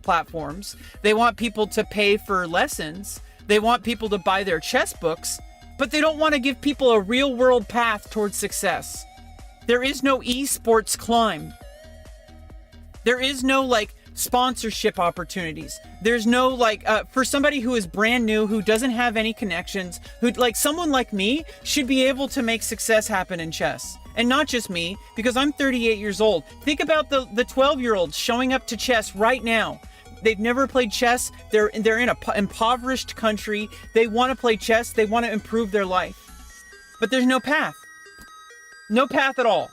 platforms. They want people to pay for lessons. They want people to buy their chess books, but they don't want to give people a real world path towards success. There is no esports climb. There is no like sponsorship opportunities. There's no like for somebody who is brand new, who doesn't have any connections, who like someone like me should be able to make success happen in chess. And not just me, because I'm 38 years old. Think about the 12-year-olds showing up to chess right now. They've never played chess. They're in a impoverished country. They want to play chess. They want to improve their life. But there's no path. No path at all.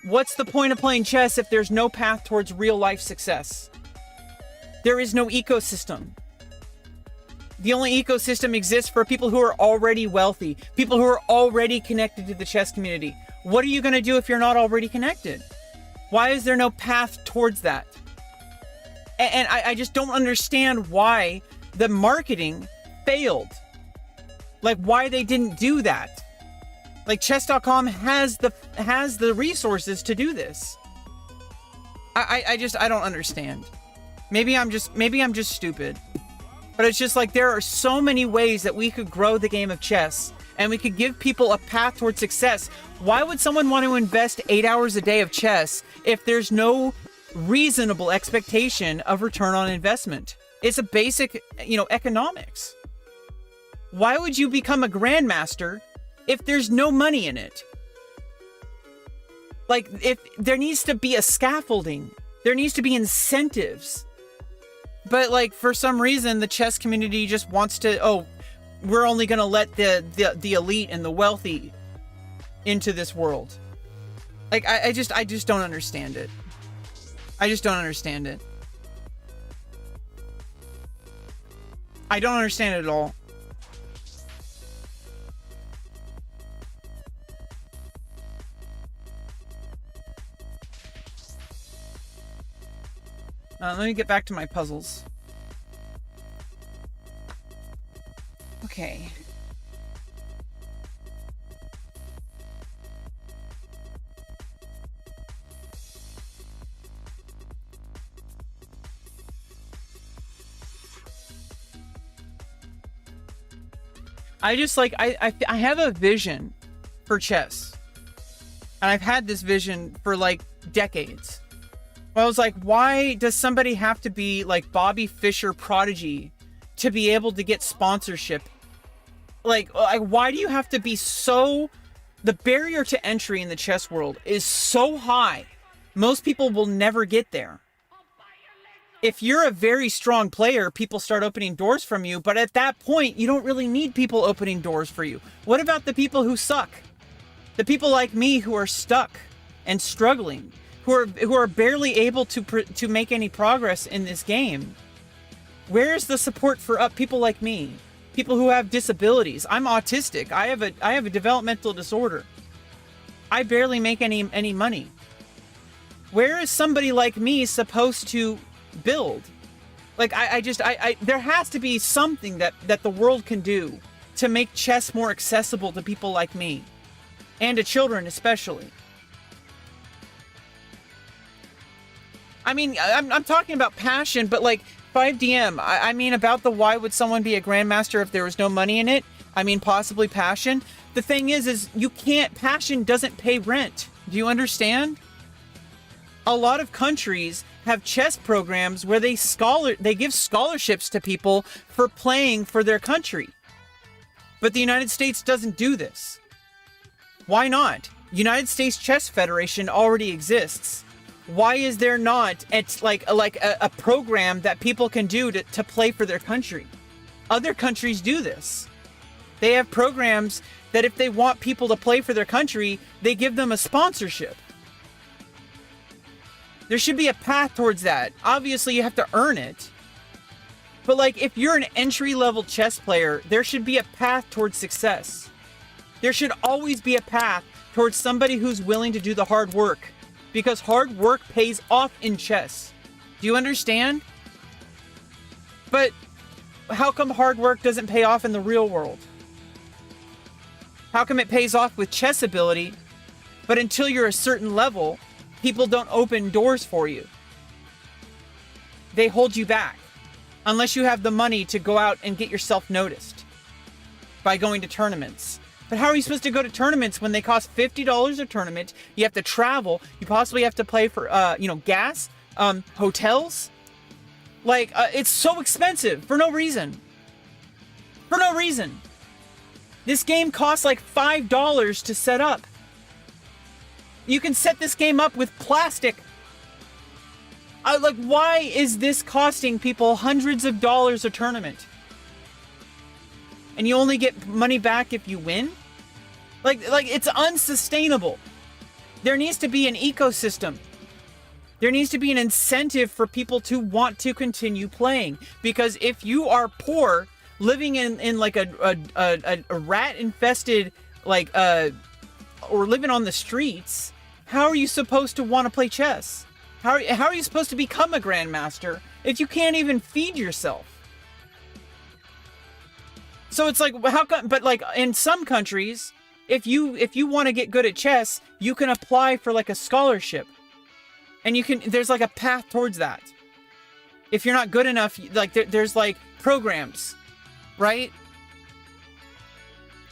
What's the point of playing chess if there's no path towards real life success? There is no ecosystem. The only ecosystem exists for people who are already wealthy, people who are already connected to the chess community. What are you going to do if you're not already connected? Why is there no path towards that? And I just don't understand why the marketing failed. Like, why they didn't do that. Like, chess.com has the resources to do this. I don't understand. Maybe I'm just stupid. But it's just like, there are so many ways that we could grow the game of chess and we could give people a path towards success. Why would someone want to invest 8 hours a day of chess if there's no reasonable expectation of return on investment? It's a basic, economics. Why would you become a grandmaster if there's no money in it? Like, if there needs to be a scaffolding, there needs to be incentives. But like, for some reason, the chess community just wants to, we're only going to let the elite and the wealthy into this world. Like, I just don't understand it. I just don't understand it. I don't understand it at all. Let me get back to my puzzles. Okay. I just like, I have a vision for chess. And I've had this vision for like decades. I was like, why does somebody have to be like Bobby Fischer prodigy to be able to get sponsorship? Like, why do you have to be so... The barrier to entry in the chess world is so high. Most people will never get there. If you're a very strong player, people start opening doors from you. But at that point, you don't really need people opening doors for you. What about the people who suck? The people like me who are stuck and struggling, who are barely able to make any progress in this game. Where is the support for people like me? People who have disabilities. I'm autistic. I have a developmental disorder. I barely make any money. Where is somebody like me supposed to build? Like, there has to be something that the world can do to make chess more accessible to people like me. And to children especially. I mean, I'm talking about passion, but like 5DM, I mean about the why would someone be a grandmaster if there was no money in it? I mean, possibly passion. The thing is you can't, passion doesn't pay rent. Do you understand? A lot of countries have chess programs where they give scholarships to people for playing for their country. But the United States doesn't do this. Why not? United States Chess Federation already exists. Why is there not a program that people can do to play for their country? Other countries do this. They have programs that if they want people to play for their country, they give them a sponsorship. There should be a path towards that. Obviously, you have to earn it. But like, if you're an entry-level chess player, there should be a path towards success. There should always be a path towards somebody who's willing to do the hard work. Because hard work pays off in chess. Do you understand? But how come hard work doesn't pay off in the real world? How come it pays off with chess ability, but until you're a certain level, people don't open doors for you? They hold you back. Unless you have the money to go out and get yourself noticed by going to tournaments. But how are you supposed to go to tournaments when they cost $50 a tournament? You have to travel. You possibly have to pay for, gas, hotels. Like, it's so expensive for no reason. For no reason. This game costs like $5 to set up. You can set this game up with plastic. Why is this costing people hundreds of dollars a tournament? And you only get money back if you win? Like it's unsustainable. There needs to be an ecosystem. There needs to be an incentive for people to want to continue playing. Because if you are poor, living in like a rat-infested, or living on the streets, how are you supposed to want to play chess? How are you supposed to become a grandmaster if you can't even feed yourself? So it's like, how come? But like in some countries, if you want to get good at chess, you can apply for like a scholarship, and there's like a path towards that. If you're not good enough, like there's like programs, right?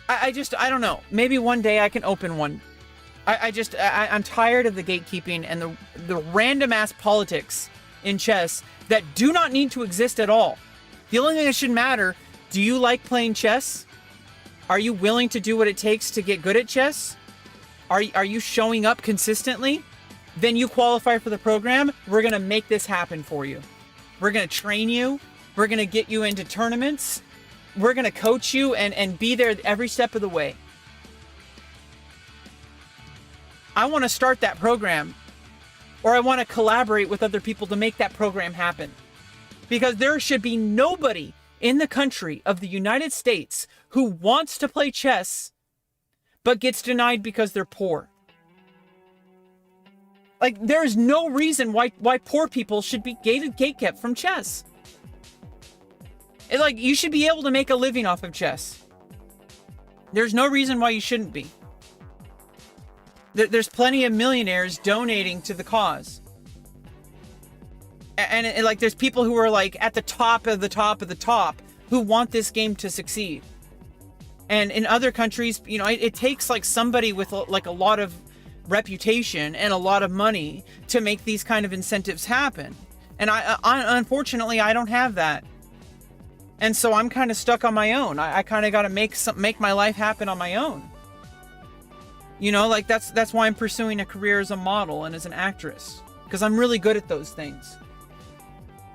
I don't know. Maybe one day I can open one. I'm tired of the gatekeeping and the random ass politics in chess that do not need to exist at all. The only thing that should matter: do you like playing chess? Are you willing to do what it takes to get good at chess? Are you showing up consistently? Then you qualify for the program. We're going to make this happen for you. We're going to train you. We're going to get you into tournaments. We're going to coach you and be there every step of the way. I want to start that program, or I want to collaborate with other people to make that program happen. Because there should be nobody in the country of the United States who wants to play chess but gets denied because they're poor. Like, there is no reason why poor people should be gatekept from chess. Like, you should be able to make a living off of chess. There's no reason why you shouldn't be. There's plenty of millionaires donating to the cause. And like, there's people who are like at the top of the top of the top who want this game to succeed. And in other countries, you know, it takes like somebody with like a lot of reputation and a lot of money to make these kind of incentives happen. And I unfortunately, I don't have that. And so I'm kind of stuck on my own. I kind of got to make my life happen on my own. You know, like that's why I'm pursuing a career as a model and as an actress, because I'm really good at those things.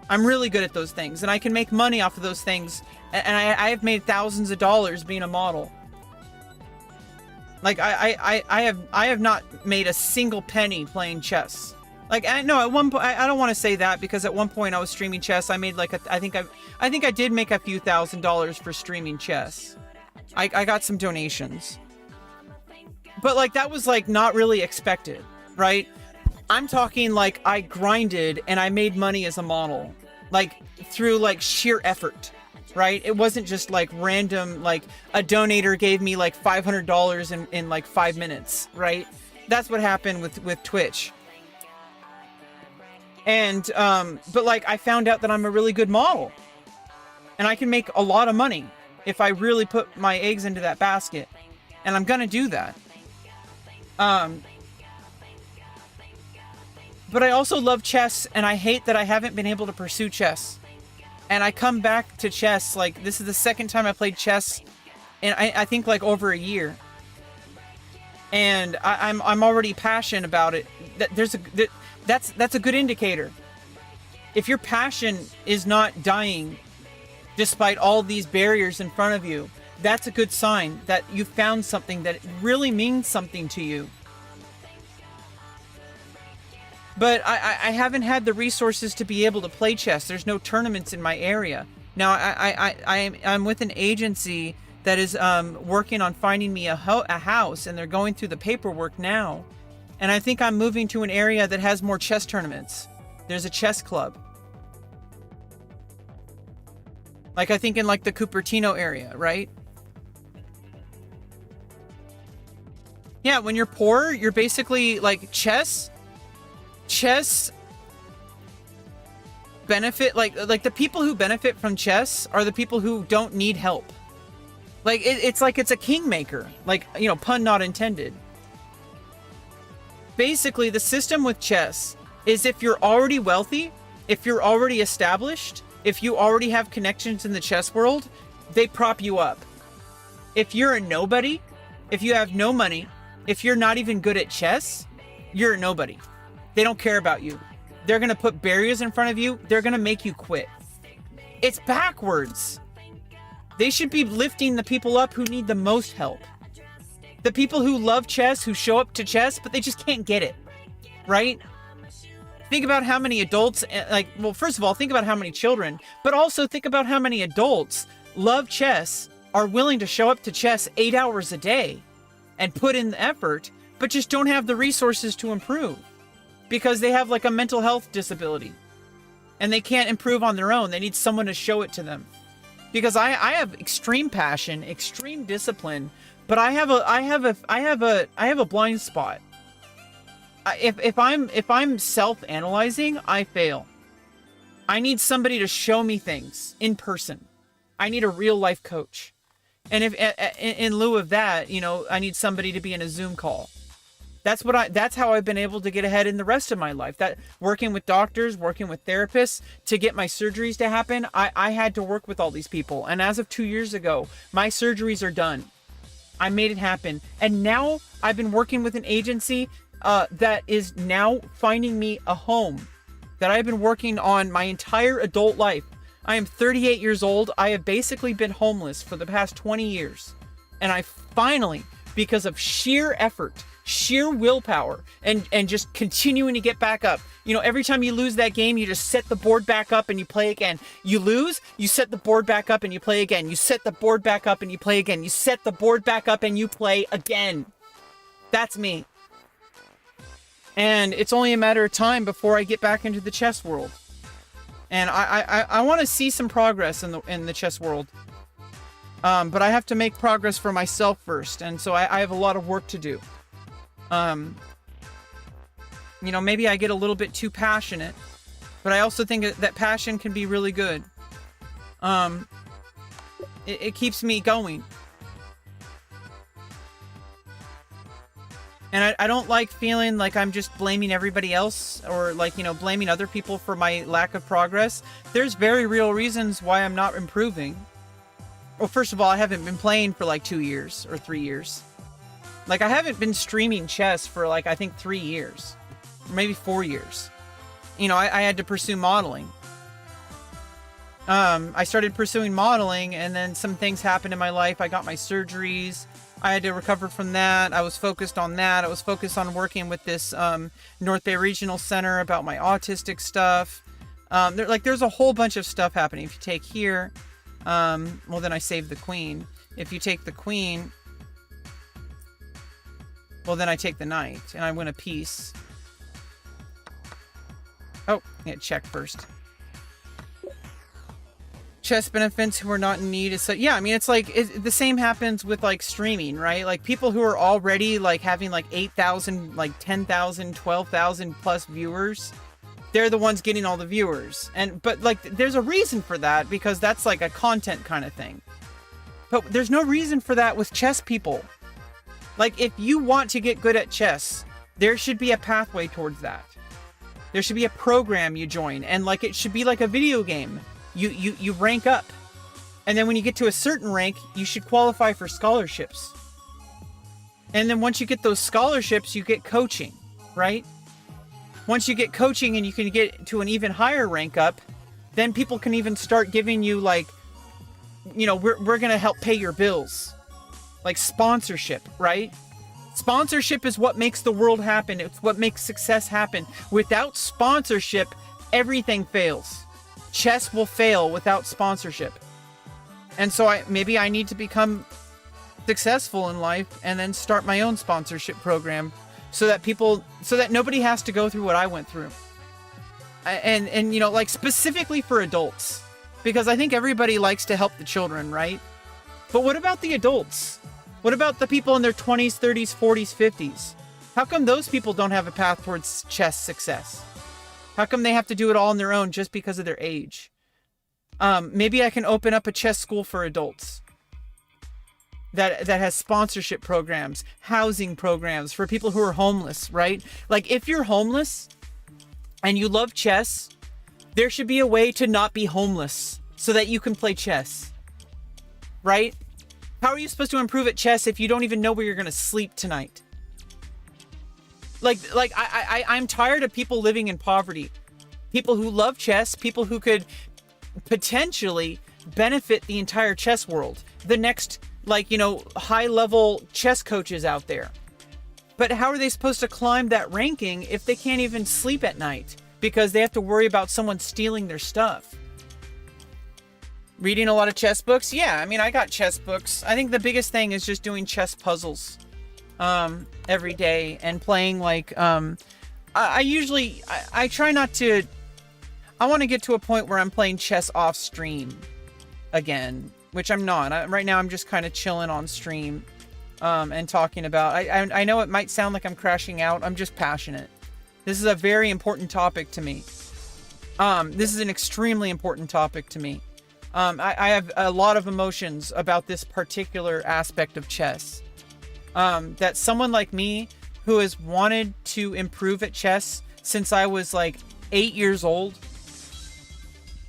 I'm really good at those things, and I can make money off of those things. And I have made thousands of dollars being a model. Like I have not made a single penny playing chess. Like, no, at one point, I don't want to say that, because at one point I was streaming chess. I made like I think I did make a few $1,000s for streaming chess. I got some donations. But like, that was like not really expected, right? I'm talking like I grinded and I made money as a model, like through like sheer effort, right? It wasn't just like random, like a donator gave me like $500 in like 5 minutes, right? That's what happened with Twitch. And, but like, I found out that I'm a really good model and I can make a lot of money if I really put my eggs into that basket. And I'm gonna do that. But I also love chess, and I hate that I haven't been able to pursue chess. And I come back to chess, like, this is the second time I played chess in, I think, like, over a year. And I'm already passionate about it. That's a good indicator. If your passion is not dying despite all these barriers in front of you, that's a good sign that you found something that really means something to you. But I haven't had the resources to be able to play chess. There's no tournaments in my area. Now, I'm with an agency that is working on finding me a house, and they're going through the paperwork now. And I think I'm moving to an area that has more chess tournaments. There's a chess club. Like, I think in like the Cupertino area, right? Yeah, when you're poor, you're basically like chess benefit, like the people who benefit from chess are the people who don't need help. Like, it's like it's a kingmaker, like, you know, pun not intended. Basically, the system with chess is if you're already wealthy, if you're already established, if you already have connections in the chess world, they prop you up. If you're a nobody, if you have no money, if you're not even good at chess, you're a nobody. They don't care about you. They're going to put barriers in front of you. They're going to make you quit. It's backwards. They should be lifting the people up who need the most help. The people who love chess, who show up to chess, but they just can't get it. Right? Think about how many adults, like, well, first of all, think about how many children, but also think about how many adults love chess, are willing to show up to chess 8 hours a day and put in the effort, but just don't have the resources to improve because they have like a mental health disability and they can't improve on their own. They need someone to show it to them. Because I have extreme passion, extreme discipline, but I have a blind spot. If I'm self-analyzing, I fail. I need somebody to show me things in person. I need a real life coach. And if in lieu of that, you know, I need somebody to be in a Zoom call. That's how I've been able to get ahead in the rest of my life. That working with doctors, working with therapists to get my surgeries to happen, I had to work with all these people. And as of 2 years ago, my surgeries are done. I made it happen. And now I've been working with an agency that is now finding me a home that I've been working on my entire adult life. I am 38 years old. I have basically been homeless for the past 20 years. And I finally, because of sheer effort, sheer willpower, and just continuing to get back up. You know, every time you lose that game, you just set the board back up and you play again. You lose, you set the board back up and you play again. You set the board back up and you play again. You set the board back up and you play again. That's me. And it's only a matter of time before I get back into the chess world. And I want to see some progress in the chess world. But I have to make progress for myself first. And so I have a lot of work to do. You know, maybe I get a little bit too passionate, but I also think that passion can be really good. It keeps me going. And I don't like feeling like I'm just blaming everybody else or like, you know, blaming other people for my lack of progress. There's very real reasons why I'm not improving. Well, first of all, I haven't been playing for like 2 years or 3 years. Like I haven't been streaming chess for like, I think 3 years, or maybe 4 years. You know, I had to pursue modeling. I started pursuing modeling and then some things happened in my life. I got my surgeries. I had to recover from that. I was focused on that. I was focused on working with this North Bay Regional Center about my autistic stuff. There's a whole bunch of stuff happening. If you take here, well, then I save the queen. If you take the queen, well, then I take the knight and I win a piece. Oh, yeah, check first. Chess benefits who are not in need is so, yeah, I mean, it's like the same happens with like streaming, right? Like people who are already like having like 8,000, like 10,000, 12,000 plus viewers, they're the ones getting all the viewers. But like there's a reason for that because that's like a content kind of thing. But there's no reason for that with chess people. Like if you want to get good at chess, there should be a pathway towards that. There should be a program you join, and like it should be like a video game. You rank up, and then when you get to a certain rank, you should qualify for scholarships. And then once you get those scholarships, you get coaching, right? Once you get coaching and you can get to an even higher rank up, then people can even start giving you like, you know, we're gonna help pay your bills, like sponsorship, right? Sponsorship is what makes the world happen. It's what makes success happen. Without sponsorship, everything fails. Chess will fail without sponsorship. And so maybe I need to become successful in life and then start my own sponsorship program so that nobody has to go through what I went through. And you know, like specifically for adults, because I think everybody likes to help the children, right? But what about the adults? What about the people in their 20s, 30s, 40s, 50s? How come those people don't have a path towards chess success? How come they have to do it all on their own just because of their age? Maybe I can open up a chess school for adults that has sponsorship programs, housing programs for people who are homeless, right? Like if you're homeless and you love chess, there should be a way to not be homeless so that you can play chess, right? How are you supposed to improve at chess if you don't even know where you're going to sleep tonight? I'm tired of people living in poverty. People who love chess, people who could potentially benefit the entire chess world. The next, like, you know, high-level chess coaches out there. But how are they supposed to climb that ranking if they can't even sleep at night? Because they have to worry about someone stealing their stuff. Reading a lot of chess books? Yeah, I mean, I got chess books. I think the biggest thing is just doing chess puzzles. Every day and playing like, I try not to, I want to get to a point where I'm playing chess off stream again, which I'm not. Right now I'm just kind of chilling on stream, and talking about, I know it might sound like I'm crashing out. I'm just passionate. This is a very important topic to me. This is an extremely important topic to me. I have a lot of emotions about this particular aspect of chess. That someone like me who has wanted to improve at chess since I was like 8 years old,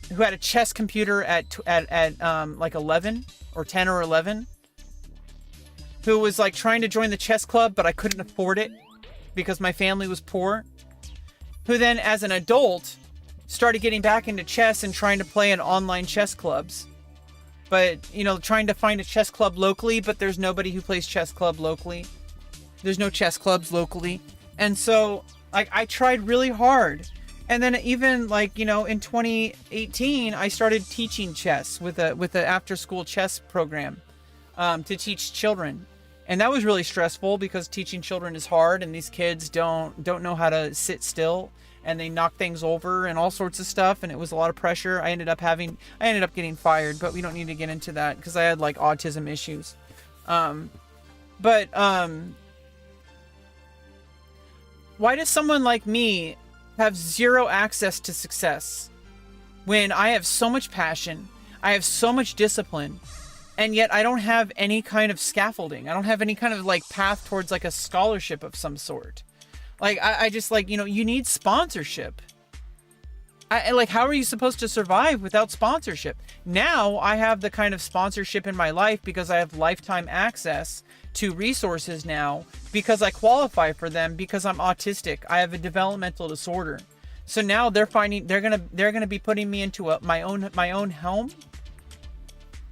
who had a chess computer at like 11 or 10 or 11, who was like trying to join the chess club, but I couldn't afford it because my family was poor, who then as an adult started getting back into chess and trying to play in online chess clubs. But, you know, trying to find a chess club locally, but there's nobody who plays chess club locally. There's no chess clubs locally. And so, like, I tried really hard. And then even, like, you know, in 2018, I started teaching chess with a after-school chess program to teach children. And that was really stressful because teaching children is hard, and these kids don't know how to sit still, and they knock things over and all sorts of stuff, and it was a lot of pressure. I ended up getting fired, but we don't need to get into that because I had like autism issues. Why does someone like me have zero access to success when I have so much passion, I have so much discipline, and yet I don't have any kind of scaffolding? I don't have any kind of like path towards like a scholarship of some sort. Like I just like, you know, you need sponsorship. Like, how are you supposed to survive without sponsorship? Now I have the kind of sponsorship in my life because I have lifetime access to resources now, because I qualify for them, because I'm autistic. I have a developmental disorder. So now they're gonna be putting me into my own home.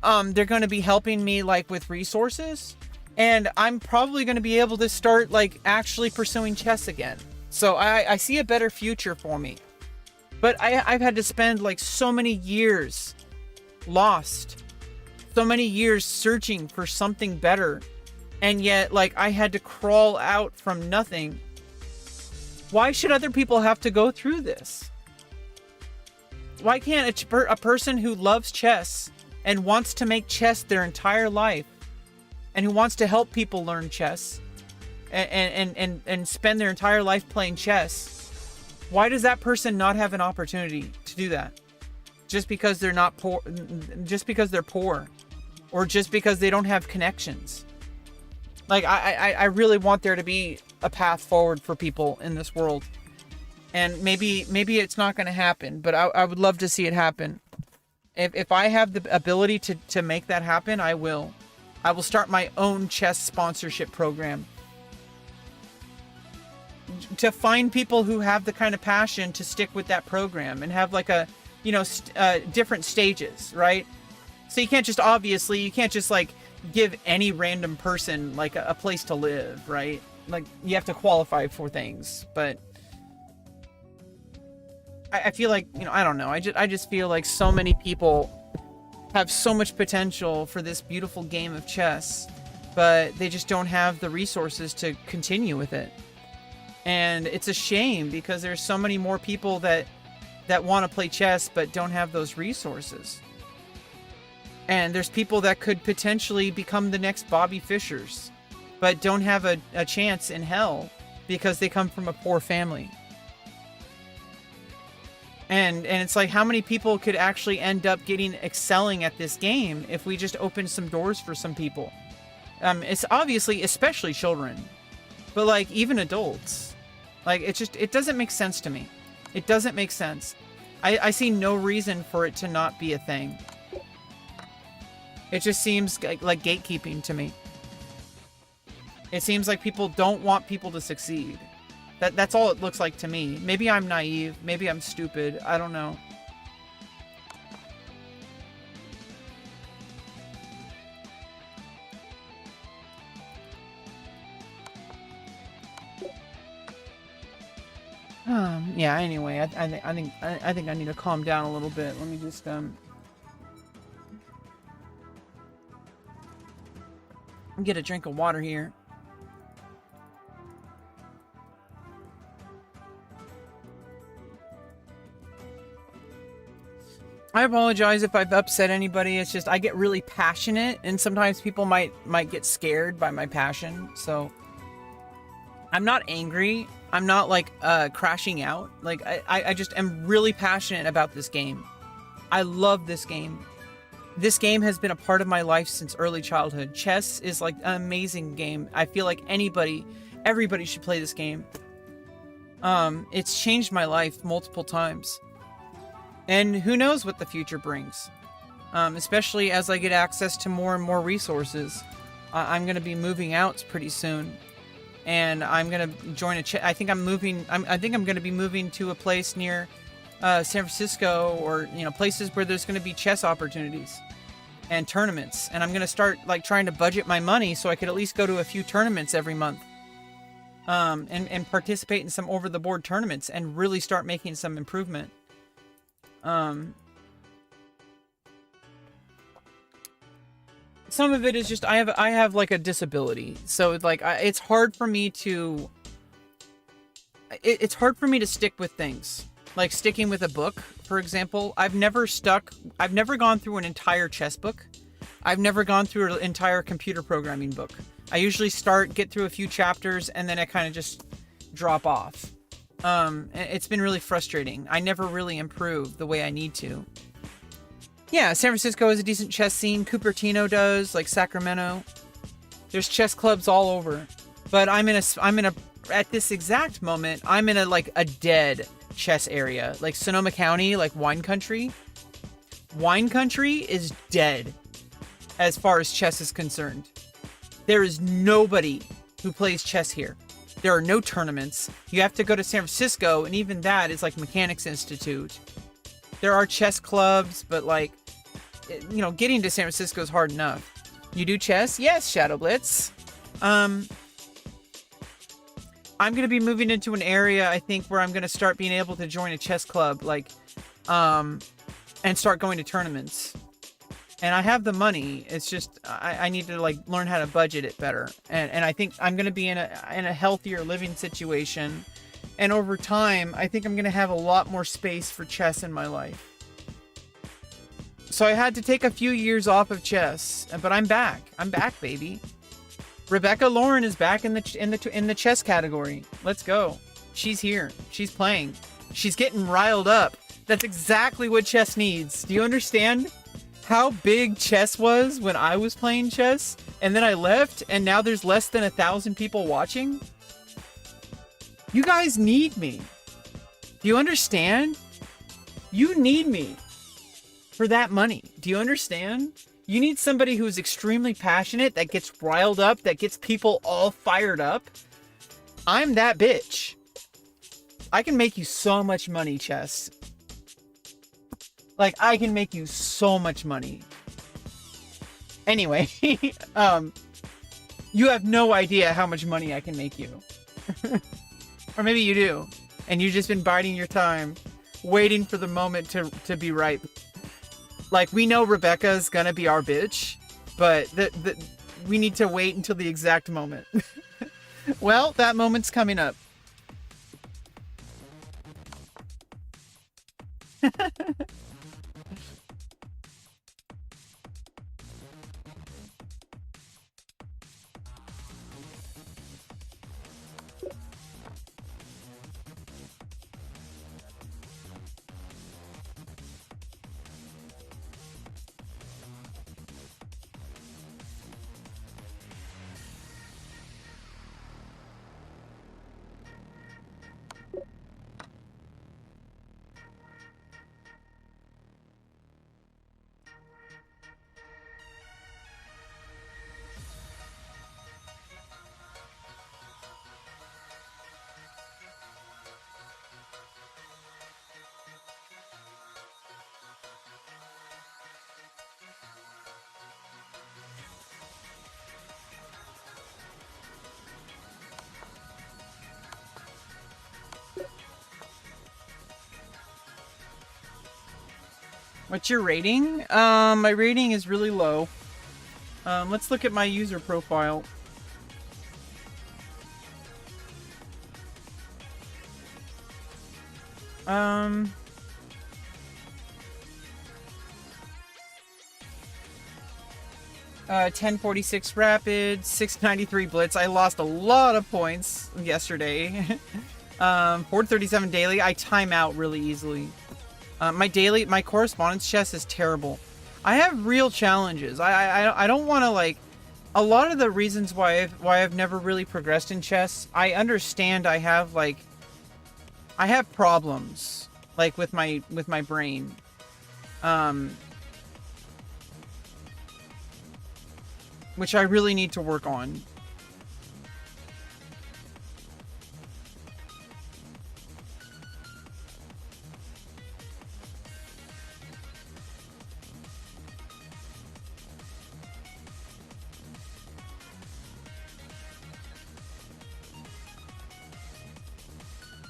They're gonna be helping me like with resources, and I'm probably gonna be able to start like actually pursuing chess again. So I see a better future for me. But I've had to spend like so many years lost, so many years searching for something better, and yet like I had to crawl out from nothing. Why should other people have to go through this? Why can't a person who loves chess and wants to make chess their entire life, and who wants to help people learn chess and spend their entire life playing chess, why does that person not have an opportunity to do that? Just because they're not poor, just because they're poor, or just because they don't have connections? Like, I really want there to be a path forward for people in this world. And maybe it's not going to happen, but I would love to see it happen. If I have the ability to make that happen, I will. I will start my own chess sponsorship program to find people who have the kind of passion to stick with that program and have like a, you know, different stages, right? So you can't just like give any random person like a place to live, right? Like, you have to qualify for things. But I feel like, you know, I don't know. I just feel like so many people have so much potential for this beautiful game of chess, but they just don't have the resources to continue with it. And it's a shame because there's so many more people that want to play chess but don't have those resources. And there's people that could potentially become the next Bobby Fishers, but don't have a chance in hell because they come from a poor family. And it's like, how many people could actually end up excelling at this game if we just opened some doors for some people? It's obviously, especially children, but like even adults. Like, it doesn't make sense to me. It doesn't make sense. I see no reason for it to not be a thing. It just seems like gatekeeping to me. It seems like people don't want people to succeed. That's all it looks like to me. Maybe I'm naive. Maybe I'm stupid. I don't know. Yeah, anyway, I think I need to calm down a little bit. Let me just get a drink of water here. I apologize if I've upset anybody. It's just I get really passionate, and sometimes people might get scared by my passion. So I'm not angry. I'm not like crashing out. Like I just am really passionate about this game. I love this game. This game has been a part of my life since early childhood. Chess is like an amazing game. I feel like everybody should play this game. It's changed my life multiple times. And who knows what the future brings. Especially as I get access to more and more resources. I'm going to be moving out pretty soon. And I'm going to join I think I'm going to be moving to a place near San Francisco, or, you know, places where there's going to be chess opportunities and tournaments. And I'm going to start like trying to budget my money so I could at least go to a few tournaments every month. And participate in some over-the-board tournaments and really start making some improvement. some of it is just I have like a disability, so like it's hard for me to stick with things. Like sticking with a book, for example. I've never gone through an entire chess book. I've never gone through an entire computer programming book. I usually get through a few chapters, and then I kind of just drop off. It's been really frustrating. I never really improve the way I need to. Yeah, San Francisco has a decent chess scene. Cupertino does, like Sacramento. There's chess clubs all over. But at this exact moment, I'm in a dead chess area. Like Sonoma County, like wine country. Wine country is dead as far as chess is concerned. There is nobody who plays chess here. There are no tournaments. You have to go to San Francisco, and even that is like Mechanics Institute. There are chess clubs, but like, getting to San Francisco is hard enough. You do chess? Yes, Shadow Blitz. I'm going to be moving into an area, I think, where I'm going to start being able to join a chess club, and start going to tournaments. And I have the money. It's just, I need to learn how to budget it better. And I think I'm going to be in a healthier living situation. And over time, I think I'm going to have a lot more space for chess in my life. So I had to take a few years off of chess, but I'm back. I'm back, baby. rebeccaloran is back in the chess category. Let's go. She's here. She's playing. She's getting riled up. That's exactly what chess needs. Do you understand how big chess was when I was playing chess? And then I left, and now there's less than 1,000 people watching? You guys need me. Do you understand? You need me for that money. Do you understand? You need somebody who's extremely passionate, that gets riled up, that gets people all fired up. I'm that bitch. I can make you so much money, chess. Like, I can make you so much money. Anyway, you have no idea how much money I can make you. Or maybe you do. And you've just been biding your time, waiting for the moment to be ripe. Like, we know Rebecca's gonna be our bitch, but we need to wait until the exact moment. Well, that moment's coming up. What's your rating? My rating is really low. Let's look at my user profile. 1046 rapid, 693 blitz. I lost a lot of points yesterday. 437 daily. I time out really easily. My correspondence chess is terrible. I have real challenges. I don't want to a lot of the reasons why I've never really progressed in chess. I understand I have problems with my brain. Which I really need to work on.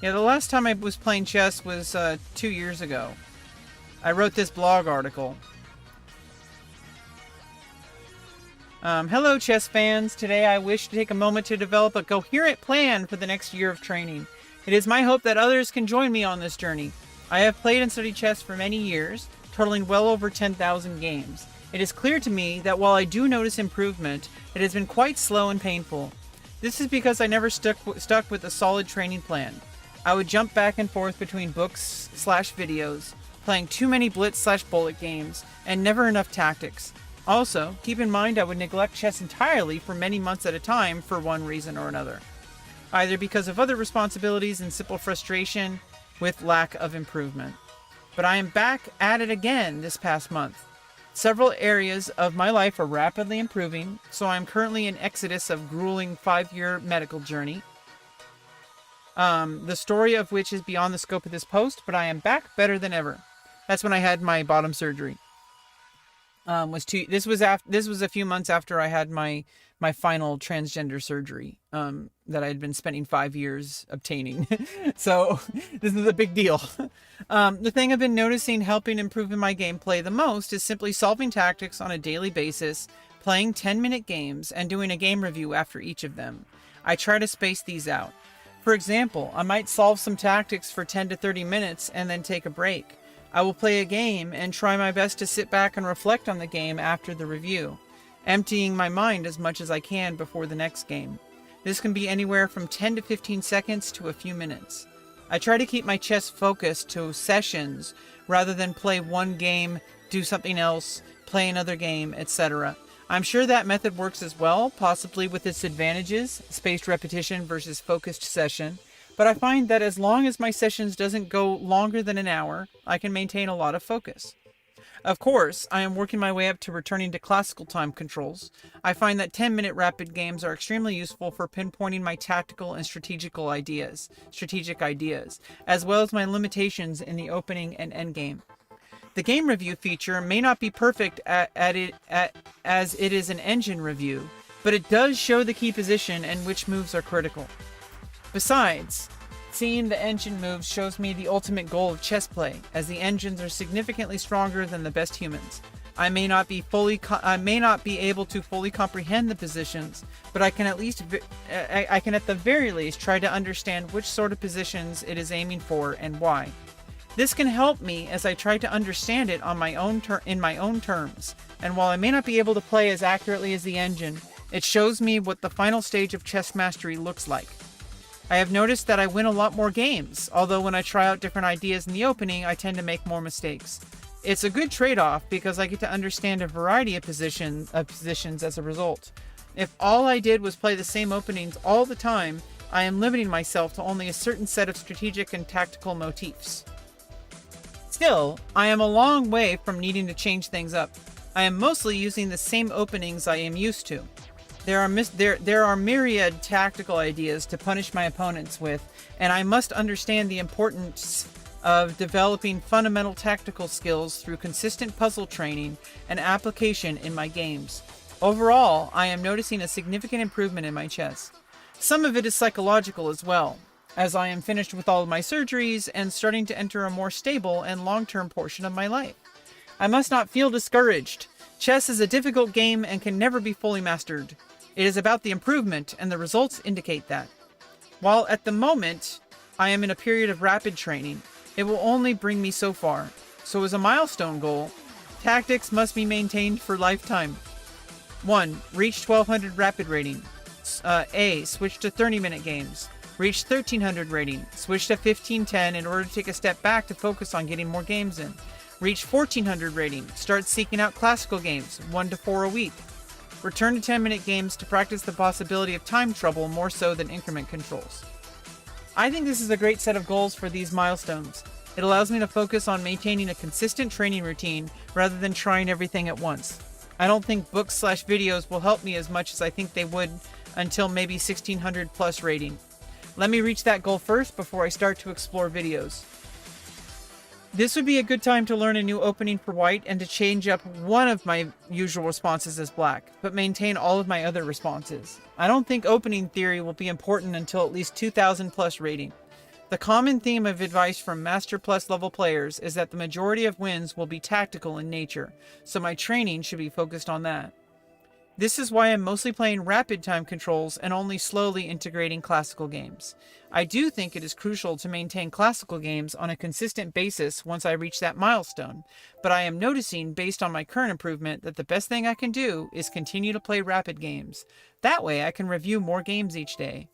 Yeah, the last time I was playing chess was 2 years ago. I wrote this blog article. Hello, chess fans. Today I wish to take a moment to develop a coherent plan for the next year of training. It is my hope that others can join me on this journey. I have played and studied chess for many years, totaling well over 10,000 games. It is clear to me that while I do notice improvement, it has been quite slow and painful. This is because I never stuck with a solid training plan. I would jump back and forth between books/videos, playing too many Blitz/bullet games, and never enough tactics. Also, keep in mind I would neglect chess entirely for many months at a time for one reason or another. Either because of other responsibilities and simple frustration with lack of improvement. But I am back at it again this past month. Several areas of my life are rapidly improving, so I am currently in exodus of grueling 5-year medical journey. The story of which is beyond the scope of this post, but I am back better than ever. That's when I had my bottom surgery. This was a few months after I had my final transgender surgery that I had been spending 5 years obtaining. So this is a big deal. The thing I've been noticing helping improve in my gameplay the most is simply solving tactics on a daily basis, playing 10-minute games, and doing a game review after each of them. I try to space these out. For example, I might solve some tactics for 10 to 30 minutes and then take a break. I will play a game and try my best to sit back and reflect on the game after the review, emptying my mind as much as I can before the next game. This can be anywhere from 10 to 15 seconds to a few minutes. I try to keep my chess focused to sessions rather than play one game, do something else, play another game, etc. I'm sure that method works as well, possibly with its advantages, spaced repetition versus focused session. But I find that as long as my sessions doesn't go longer than an hour, I can maintain a lot of focus. Of course, I am working my way up to returning to classical time controls. I find that 10-minute rapid games are extremely useful for pinpointing my tactical and strategic ideas, as well as my limitations in the opening and endgame. The game review feature may not be perfect as it is an engine review, but it does show the key position and which moves are critical. Besides, seeing the engine moves shows me the ultimate goal of chess play, as the engines are significantly stronger than the best humans. I may not be able to fully comprehend the positions, but I can at the very least try to understand which sort of positions it is aiming for and why. This can help me as I try to understand it on in my own terms, and while I may not be able to play as accurately as the engine, it shows me what the final stage of chess mastery looks like. I have noticed that I win a lot more games, although when I try out different ideas in the opening, I tend to make more mistakes. It's a good trade-off because I get to understand a variety of positions as a result. If all I did was play the same openings all the time, I am limiting myself to only a certain set of strategic and tactical motifs. Still, I am a long way from needing to change things up. I am mostly using the same openings I am used to. There are myriad tactical ideas to punish my opponents with, and I must understand the importance of developing fundamental tactical skills through consistent puzzle training and application in my games. Overall, I am noticing a significant improvement in my chess. Some of it is psychological as well, as I am finished with all of my surgeries and starting to enter a more stable and long-term portion of my life. I must not feel discouraged. Chess is a difficult game and can never be fully mastered. It is about the improvement, and the results indicate that. While at the moment, I am in a period of rapid training, it will only bring me so far. So as a milestone goal, tactics must be maintained for lifetime. 1. Reach 1200 rapid rating. Switch to 30-minute games. Reach 1300 rating. Switch to 1510 in order to take a step back to focus on getting more games in. Reach 1400 rating. Start seeking out classical games, 1 to 4 a week. Return to 10-minute games to practice the possibility of time trouble more so than increment controls. I think this is a great set of goals for these milestones. It allows me to focus on maintaining a consistent training routine rather than trying everything at once. I don't think books/videos will help me as much as I think they would until maybe 1600 plus rating. Let me reach that goal first before I start to explore videos. This would be a good time to learn a new opening for white and to change up one of my usual responses as black, but maintain all of my other responses. I don't think opening theory will be important until at least 2000 plus rating. The common theme of advice from Master Plus level players is that the majority of wins will be tactical in nature, so my training should be focused on that. This is why I'm mostly playing rapid time controls and only slowly integrating classical games. I do think it is crucial to maintain classical games on a consistent basis once I reach that milestone, but I am noticing, based on my current improvement, that the best thing I can do is continue to play rapid games. That way I can review more games each day.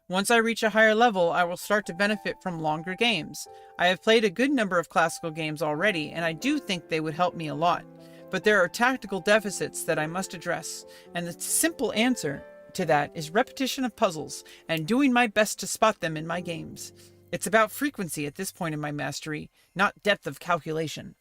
Once I reach a higher level, I will start to benefit from longer games. I have played a good number of classical games already, and I do think they would help me a lot. But there are tactical deficits that I must address, and the simple answer to that is repetition of puzzles and doing my best to spot them in my games. It's about frequency at this point in my mastery, not depth of calculation.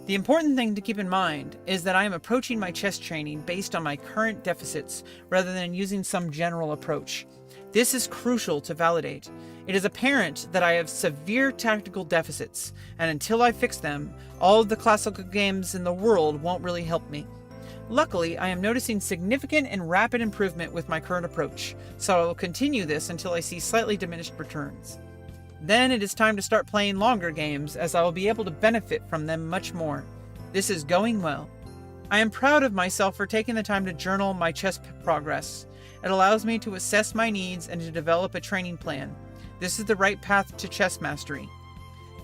The important thing to keep in mind is that I am approaching my chess training based on my current deficits rather than using some general approach. This is crucial to validate. It is apparent that I have severe tactical deficits, and until I fix them, all of the classical games in the world won't really help me. Luckily, I am noticing significant and rapid improvement with my current approach, so I will continue this until I see slightly diminished returns. Then it is time to start playing longer games, as I will be able to benefit from them much more. This is going well. I am proud of myself for taking the time to journal my chess progress. It allows me to assess my needs and to develop a training plan. This is the right path to chess mastery.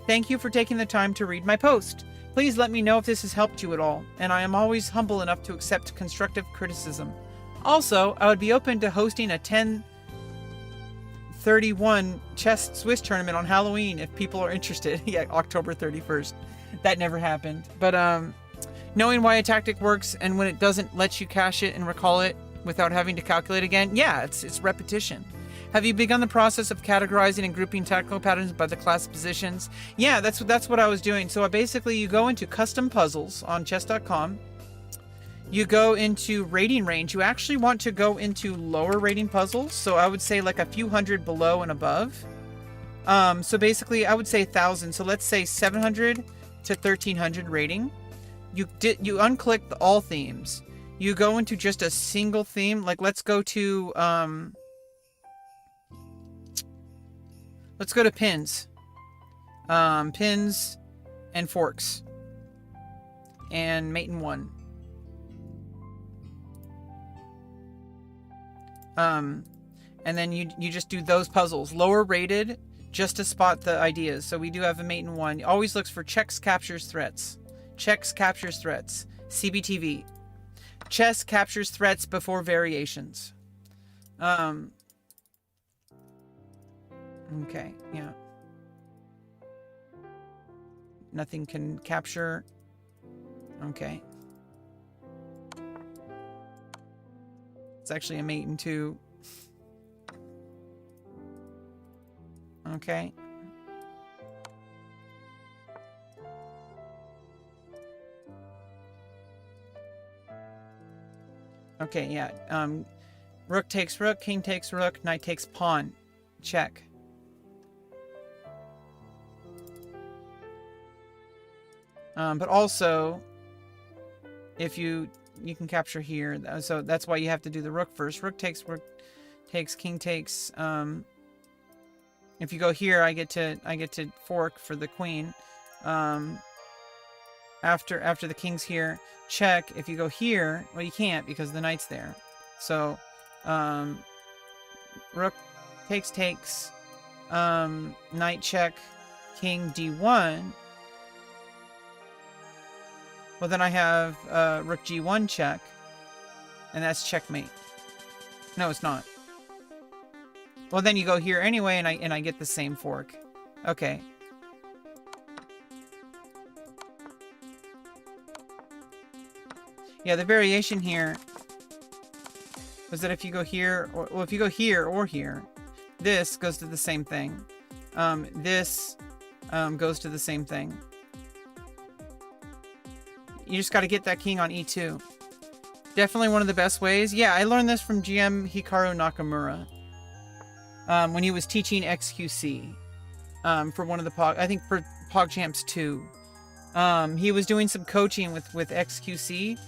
Thank you for taking the time to read my post. Please let me know if this has helped you at all, and I am always humble enough to accept constructive criticism. Also, I would be open to hosting a 1031 chess Swiss tournament on Halloween if people are interested. Yeah, October 31st. That never happened. But knowing why a tactic works and when it doesn't let you cache it and recall it without having to calculate again, yeah, it's repetition. Have you begun the process of categorizing and grouping tactical patterns by the class positions? Yeah, that's what I was doing. So basically you go into custom puzzles on chess.com. You go into rating range. You actually want to go into lower rating puzzles. So I would say like a few hundred below and above. So basically I would say 1,000. So let's say 700 to 1,300 rating. You unclick the all themes. You go into just a single theme. Like let's go to pins. Pins and forks. And mate in one. And then you just do those puzzles. Lower rated, just to spot the ideas. So we do have a mate in one. Always looks for checks, captures, threats. Checks, captures, threats. CBTV. Chess captures threats before variations. Okay, yeah. Nothing can capture. Okay. It's actually a mate in two. Okay. Okay, yeah. Rook takes rook, king takes rook, knight takes pawn. Check. But also, if you can capture here, so that's why you have to do the rook first. Rook takes, king takes. If you go here, I get to fork for the queen. After the king's here, check. If you go here, well, you can't because the knight's there. So, rook takes, knight check, king d1. Well, then I have rook g1 check, and that's checkmate. No, it's not. Well, then you go here anyway, and I get the same fork. Okay. Yeah, the variation here was that if you go here, or if you go here or here, this goes to the same thing. This goes to the same thing. You just got to get that king on e2. Definitely one of the best ways. Yeah, I learned this from GM Hikaru Nakamura when he was teaching XQC for one of the POG, I think for PogChamps 2. He was doing some coaching with XQC,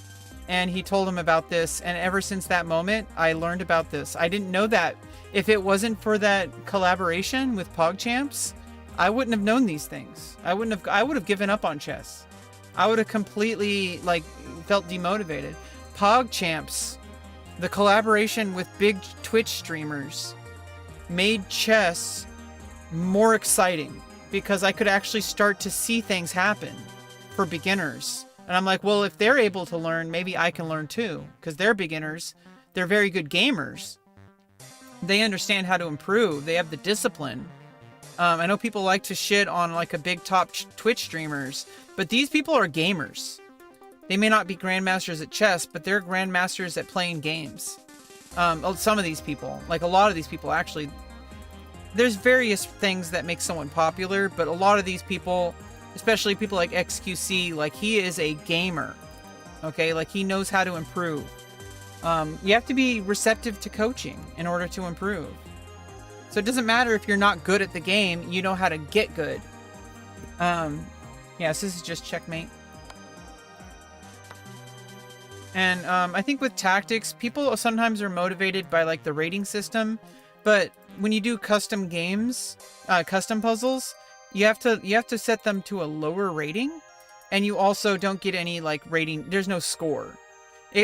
and he told him about this, and ever since that moment, I learned about this. I didn't know that. If it wasn't for that collaboration with PogChamps, I wouldn't have known these things. I would have given up on chess. I would have completely, like, felt demotivated. PogChamps, the collaboration with big Twitch streamers, made chess more exciting because I could actually start to see things happen for beginners. And I'm like, well, if they're able to learn, maybe I can learn too, because they're beginners. They're very good gamers. They understand how to improve. They have the discipline. I know people like to shit on like a big top Twitch streamers, but these people are gamers. They may not be grandmasters at chess, but they're grandmasters at playing games. Some of these people, like a lot of these people actually, there's various things that make someone popular, but a lot of these people, especially people like XQC, like he is a gamer. Okay, like he knows how to improve. You have to be receptive to coaching in order to improve. So it doesn't matter if you're not good at the game, you know how to get good. Yes, this is just checkmate. And I think with tactics, people sometimes are motivated by like the rating system, but when you do custom games, custom puzzles, you have to set them to a lower rating, and you also don't get any like rating. There's no score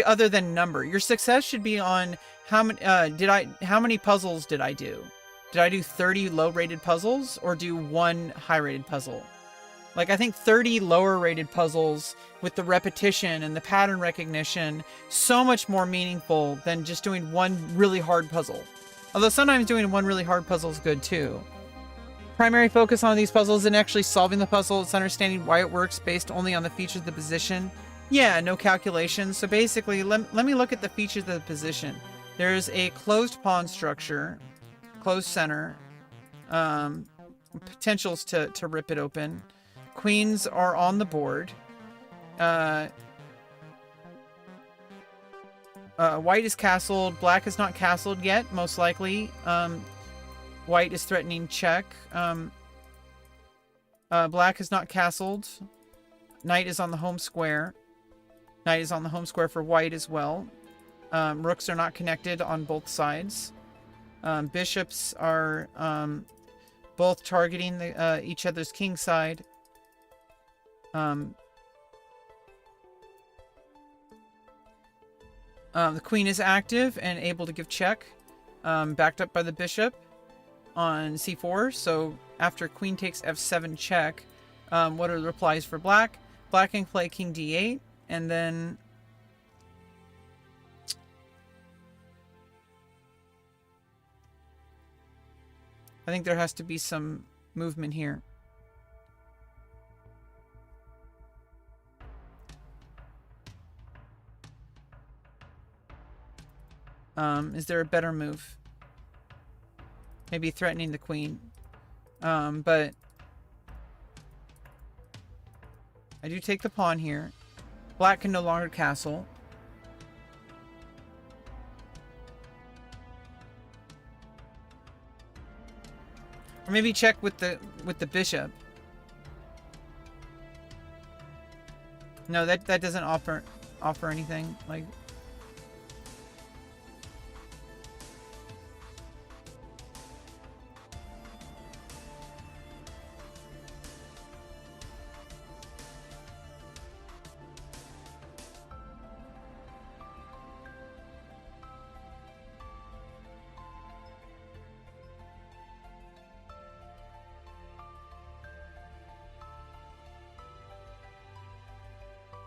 other than number. Your success should be on how many puzzles did I do? Did I do 30 low-rated puzzles or do 1 high-rated puzzle? Like, I think 30 lower-rated puzzles with the repetition and the pattern recognition, so much more meaningful than just doing 1 really hard puzzle. Although sometimes doing 1 really hard puzzle is good, too. Primary focus on these puzzles isn't actually solving the puzzle, it's understanding why it works based only on the features of the position. Yeah, no calculations. So basically, let me look at the features of the position. There's a closed pawn structure, closed center, potentials to rip it open. Queens are on the board. White is castled. Black is not castled yet, most likely. White is threatening check. Black is not castled. Knight is on the home square. Knight is on the home square for white as well. Rooks are not connected on both sides. Bishops are both targeting the, each other's king side. The queen is active and able to give check, backed up by the bishop on c4. So after queen takes f7 check, what are the replies for black? Black can play king d8, and then I think there has to be some movement here. Is there a better move? Maybe threatening the queen. But I do take the pawn here. Black can no longer castle. Or maybe check with the bishop. No, that doesn't offer anything. Like,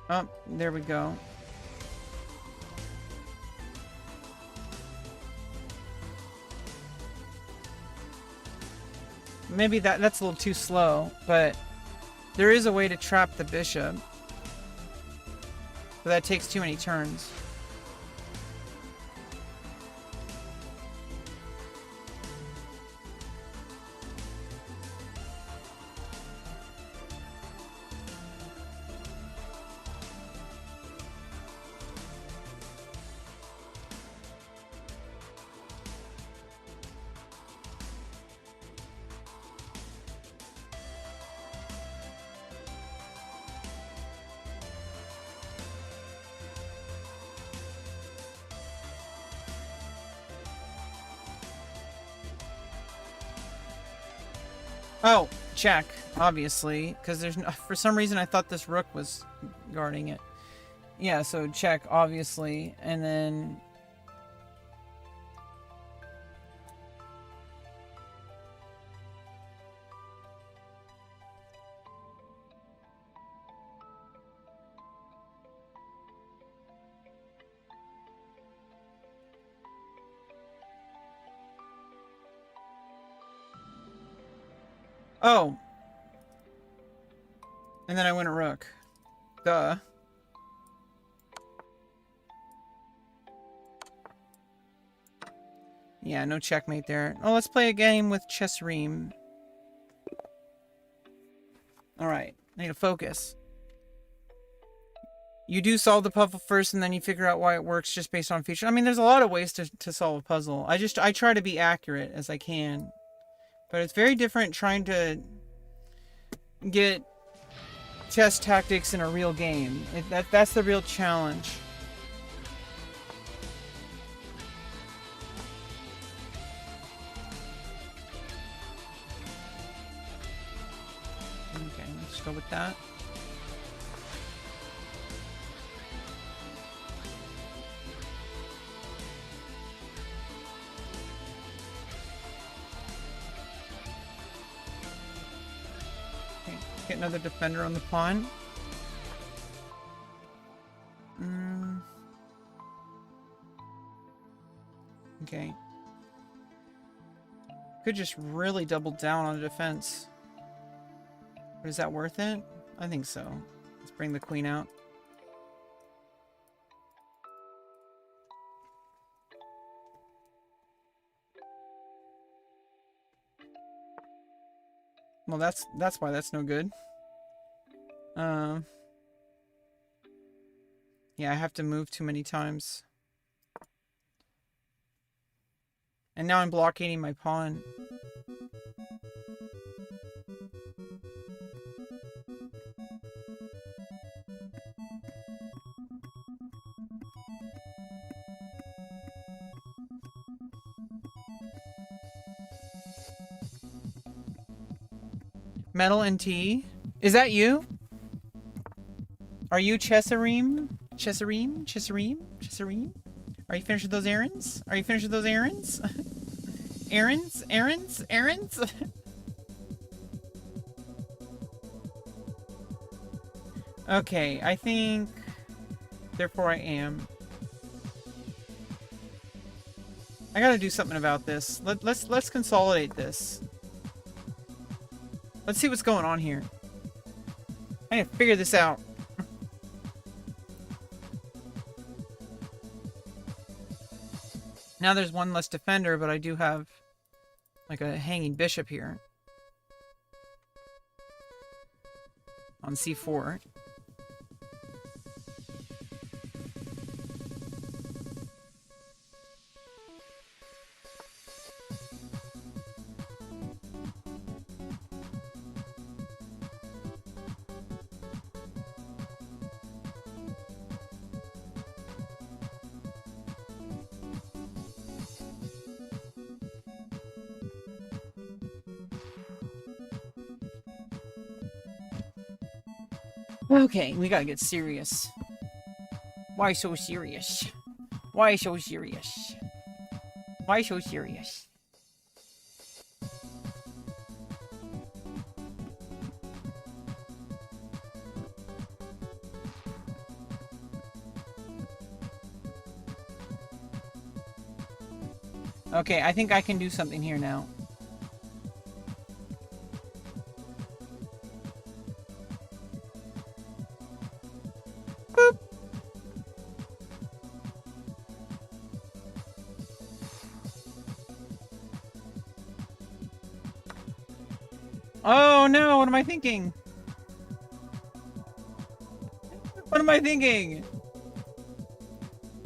oh, there we go. Maybe that's a little too slow, but there is a way to trap the bishop. But that takes too many turns. Oh, check, obviously, because there's no, for some reason I thought this rook was guarding it. Yeah, so check, obviously, and then... Oh! And then I went a rook. Duh. Yeah, no checkmate there. Oh, let's play a game with Chess-Reem. Alright, I need to focus. You do solve the puzzle first, and then you figure out why it works just based on feature. I mean, there's a lot of ways to solve a puzzle. I try to be accurate as I can. But it's very different trying to get chess tactics in a real game. That's the real challenge. Okay, let's go with that. Okay, get another defender on the pawn. Okay. Could just really double down on defense. But is that worth it? I think so. Let's bring the queen out. Well, that's why that's no good. Yeah, I have to move too many times. And now I'm blockading my pawn. Metal NT? Is that you? Are you Chess-Reem? Chess-Reem? Chess-Reem? Chess-Reem? Are you finished with those errands? Are you finished with those errands? Errands? Errands? Errands? Okay, I think... Therefore I am. I gotta do something about this. Let's consolidate this. Let's see what's going on here. I need to figure this out. Now there's one less defender, but I do have like a hanging bishop here. On c4. Okay, we gotta get serious. Why so serious? Why so serious? Why so serious? Okay, I think I can do something here now. Boop. Oh no, what am I thinking? What am I thinking?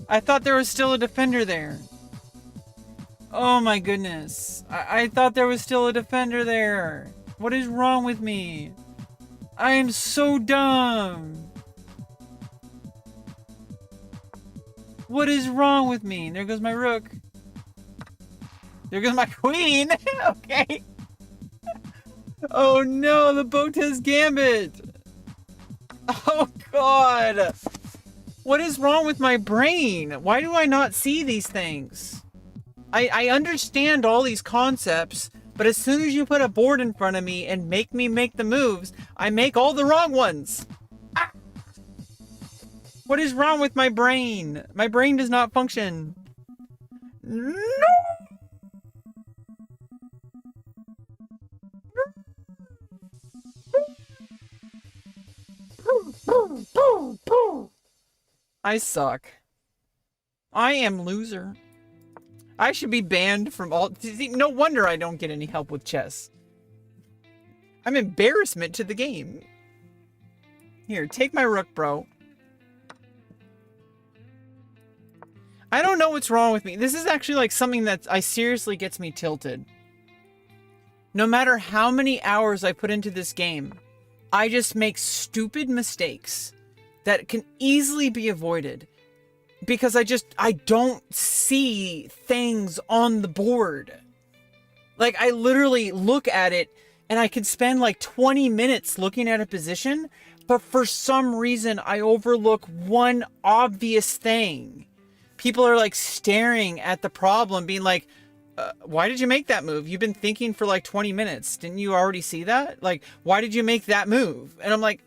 I thought there was still a defender there. Oh my goodness. I thought there was still a defender there. What is wrong with me? I am so dumb. What is wrong with me? There goes my rook. There goes my queen. Okay. Oh no, the Botez Gambit. Oh god. What is wrong with my brain? Why do I not see these things? I understand all these concepts, but as soon as you put a board in front of me and make me make the moves, I make all the wrong ones. Ah! What is wrong with my brain? My brain does not function. No! I suck. I am loser. I should be banned from all... No wonder I don't get any help with chess. I'm embarrassment to the game. Here, take my rook, bro. I don't know what's wrong with me. This is actually like something that seriously gets me tilted. No matter how many hours I put into this game, I just make stupid mistakes that can easily be avoided. Because I don't see things on the board. Like, I literally look at it and I could spend like 20 minutes looking at a position, but for some reason I overlook one obvious thing. People are like staring at the problem being like, why did you make that move? You've been thinking for like 20 minutes. Didn't you already see that? Like, why did you make that move? And I'm like,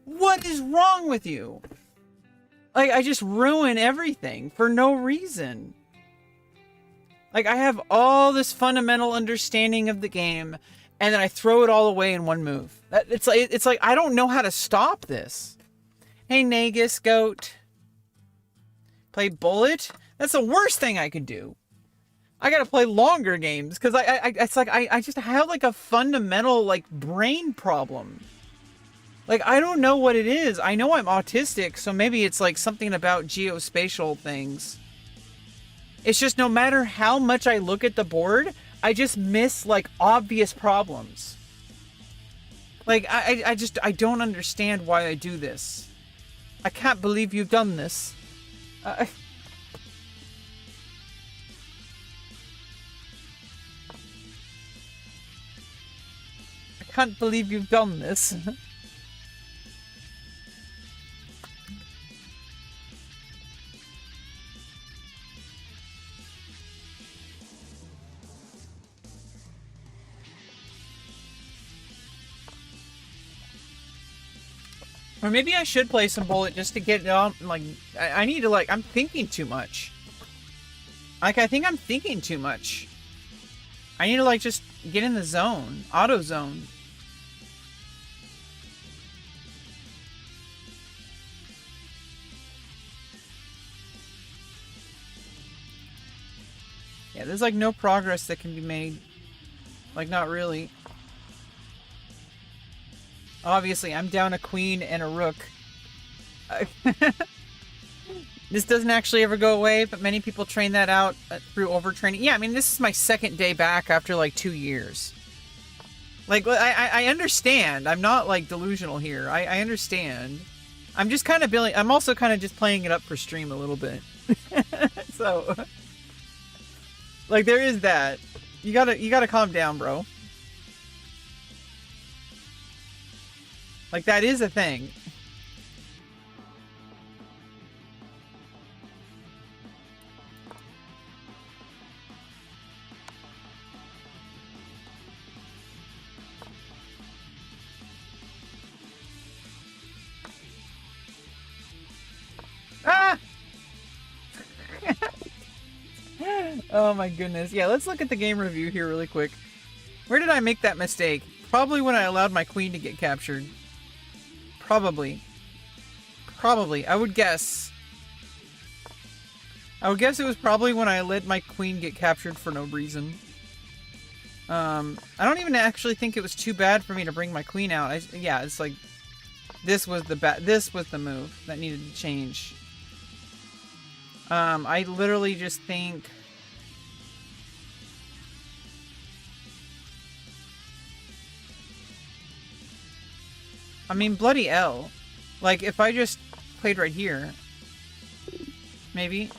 what is wrong with you? Like, I just ruin everything for no reason. Like, I have all this fundamental understanding of the game, and then I throw it all away in one move. It's like I don't know how to stop this. Hey, Nagus, goat. Play bullet? That's the worst thing I could do. I gotta play longer games, because it's like I just have, like, a fundamental, like, brain problem. Like, I don't know what it is. I know I'm autistic, so maybe it's like something about geospatial things. It's just no matter how much I look at the board, I just miss, like, obvious problems. Like, I don't understand why I do this. I can't believe you've done this. I can't believe you've done this. Or maybe I should play some bullet just to get it on, like, I need to, like, I'm thinking too much. Like, I think I'm thinking too much. I need to, like, just get in the zone. Auto zone. Yeah, there's, like, no progress that can be made. Like, not really. Obviously, I'm down a queen and a rook. This doesn't actually ever go away, but many people train that out through overtraining. Yeah, I mean, this is my second day back after, like, 2 years. Like, I understand. I'm not, like, delusional here. I understand. I'm just kind of building... I'm also kind of just playing it up for stream a little bit. So... Like, there is that. You gotta calm down, bro. Like, that is a thing. Ah! Oh my goodness. Yeah, let's look at the game review here really quick. Where did I make that mistake? Probably when I allowed my queen to get captured. Probably. I would guess. I would guess it was probably when I let my queen get captured for no reason. I don't even actually think it was too bad for me to bring my queen out. Yeah, it's like this was the move that needed to change. I literally just think I mean, bloody L. Like, if I just played right here, maybe.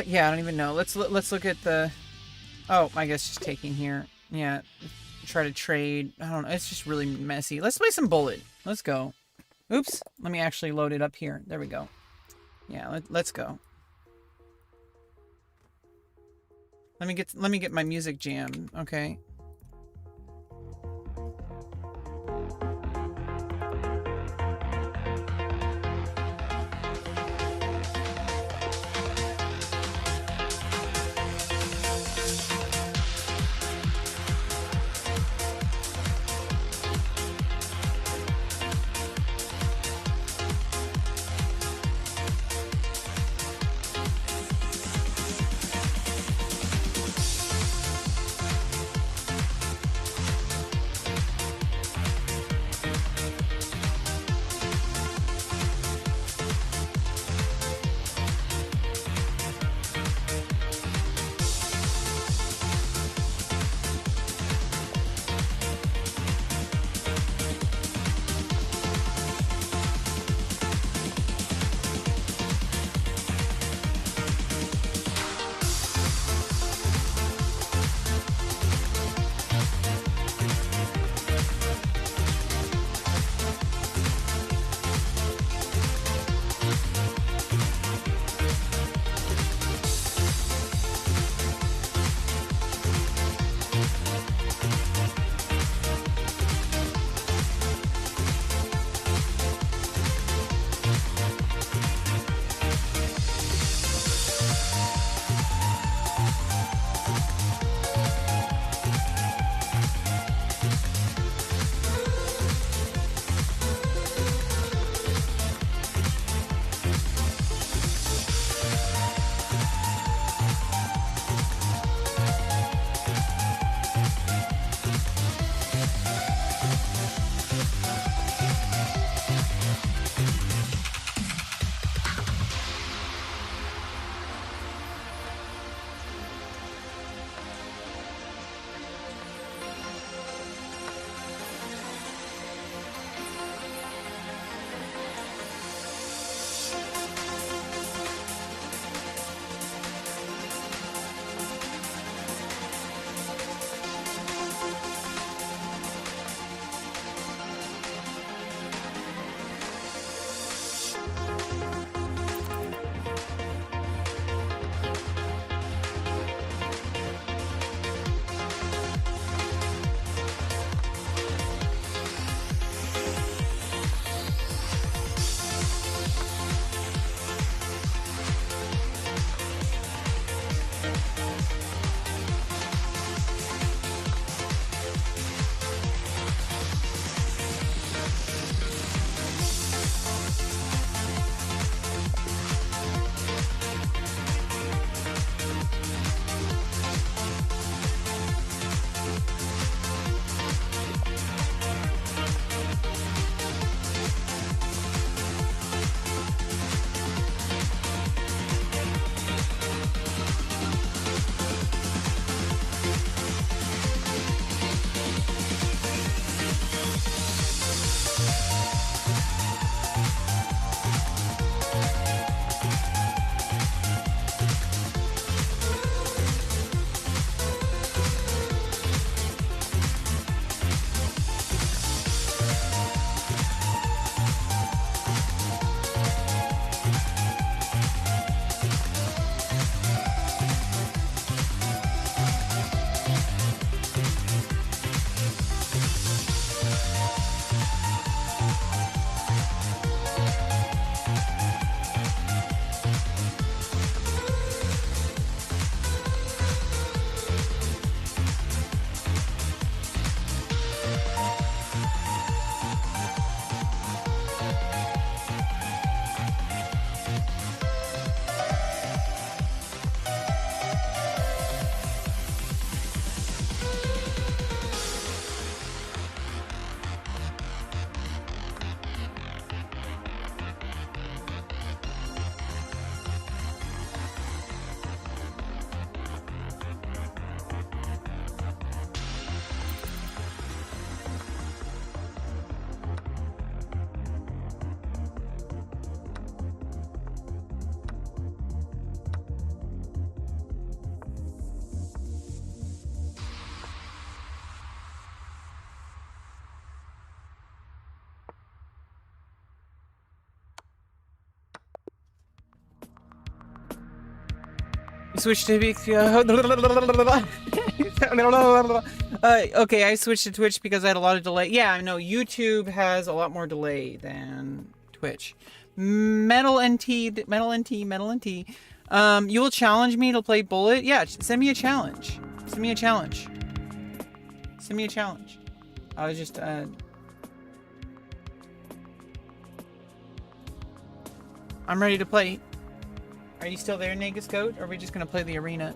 Yeah, I don't even know. Let's look at the... Oh, I guess just taking here. Yeah. Try to trade. I don't know. It's just really messy. Let's play some bullet. Let's go. Oops. Let me actually load it up here. There we go. Yeah, let's go. Let me get my music jam, okay? switched to okay, I switched to Twitch because I had a lot of delay. Yeah, I know YouTube has a lot more delay than Twitch. Metal NT. You will challenge me to play Bullet? Yeah, send me a challenge. Send me a challenge. Send me a challenge. I was just, I'm ready to play. Are you still there, Nagus Goat? Or are we just gonna play the arena?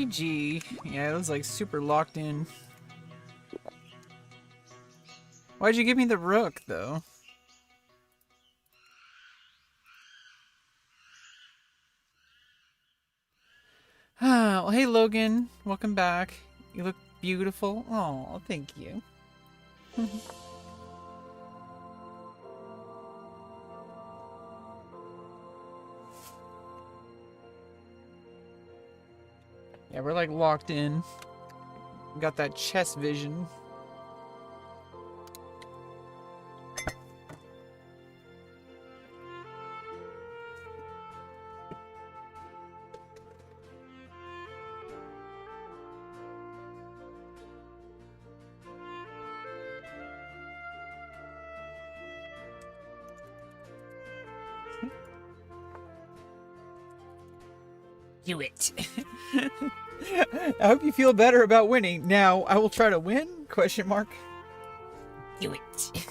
GG. Yeah, it was like super locked in. Why'd you give me the rook, though? Well, hey, Logan. Welcome back. You look beautiful. Oh, thank you. Yeah, we're like locked in. We got that chess vision. Do it. I hope you feel better about winning. Now, I will try to win? Question mark. Do it.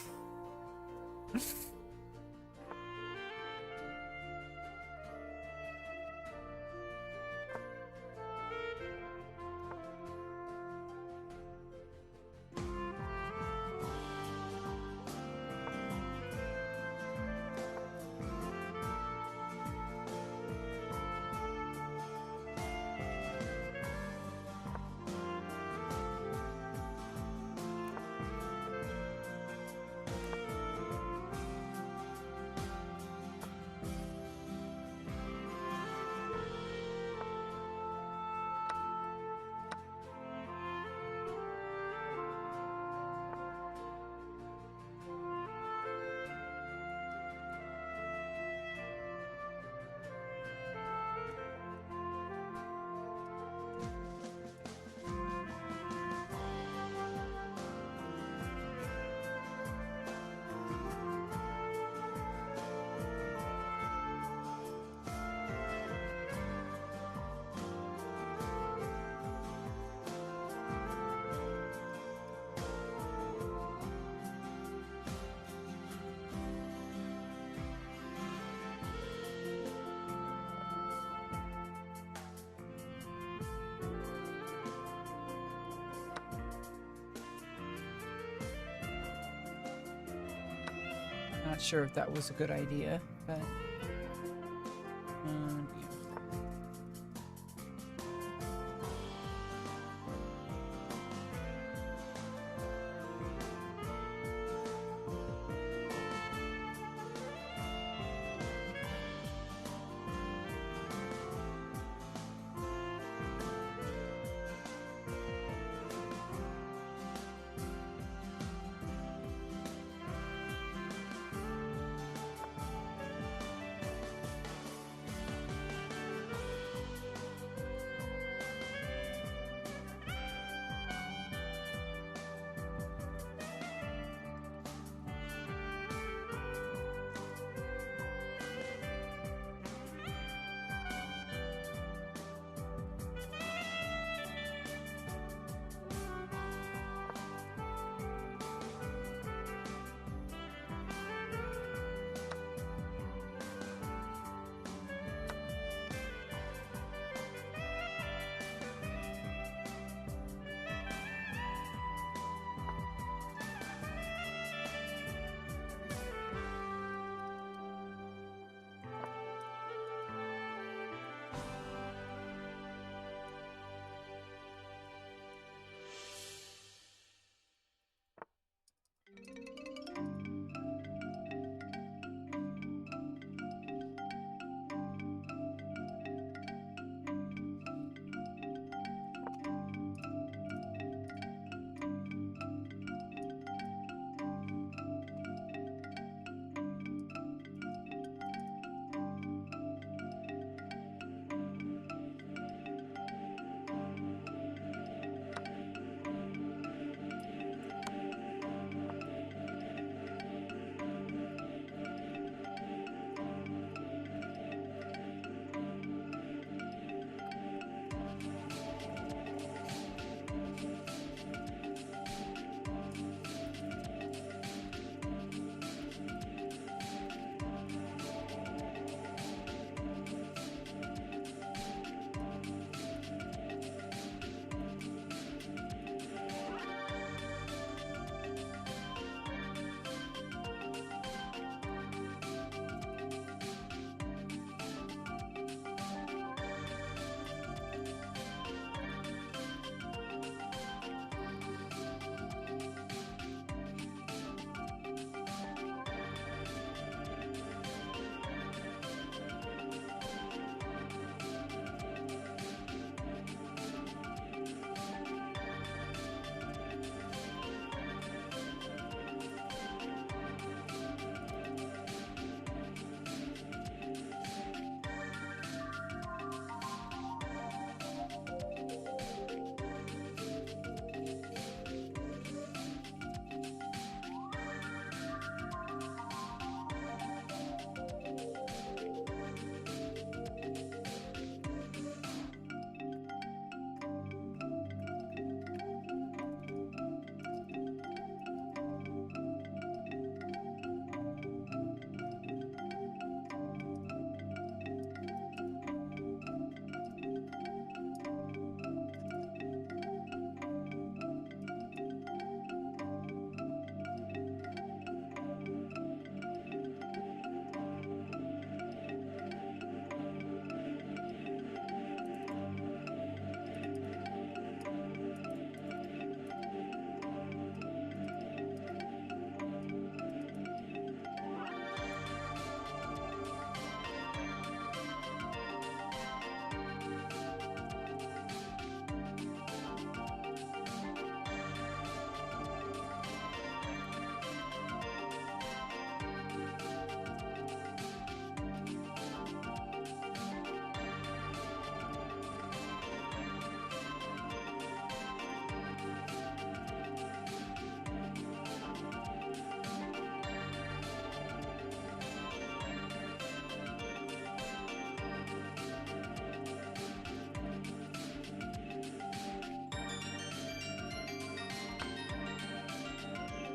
Not sure if that was a good idea, but yeah.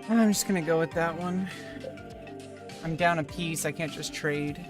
I'm just gonna go with that one. I'm down a piece, I can't just trade.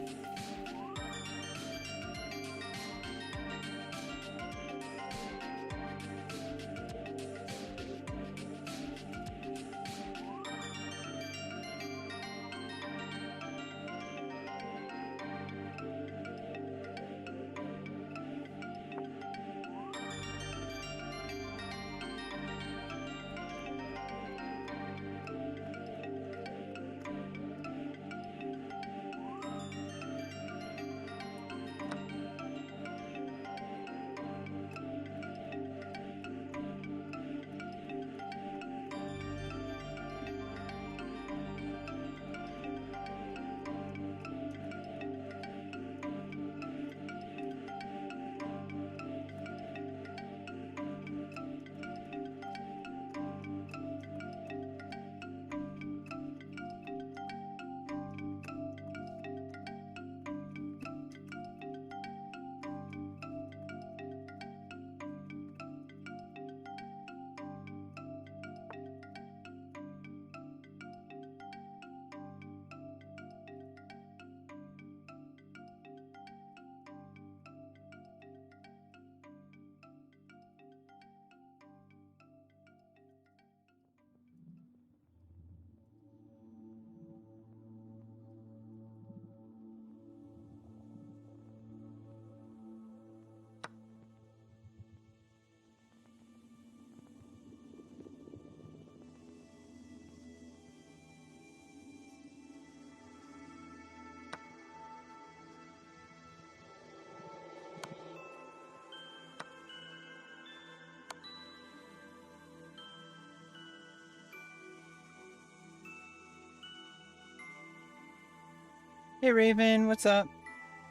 Hey Raven, what's up?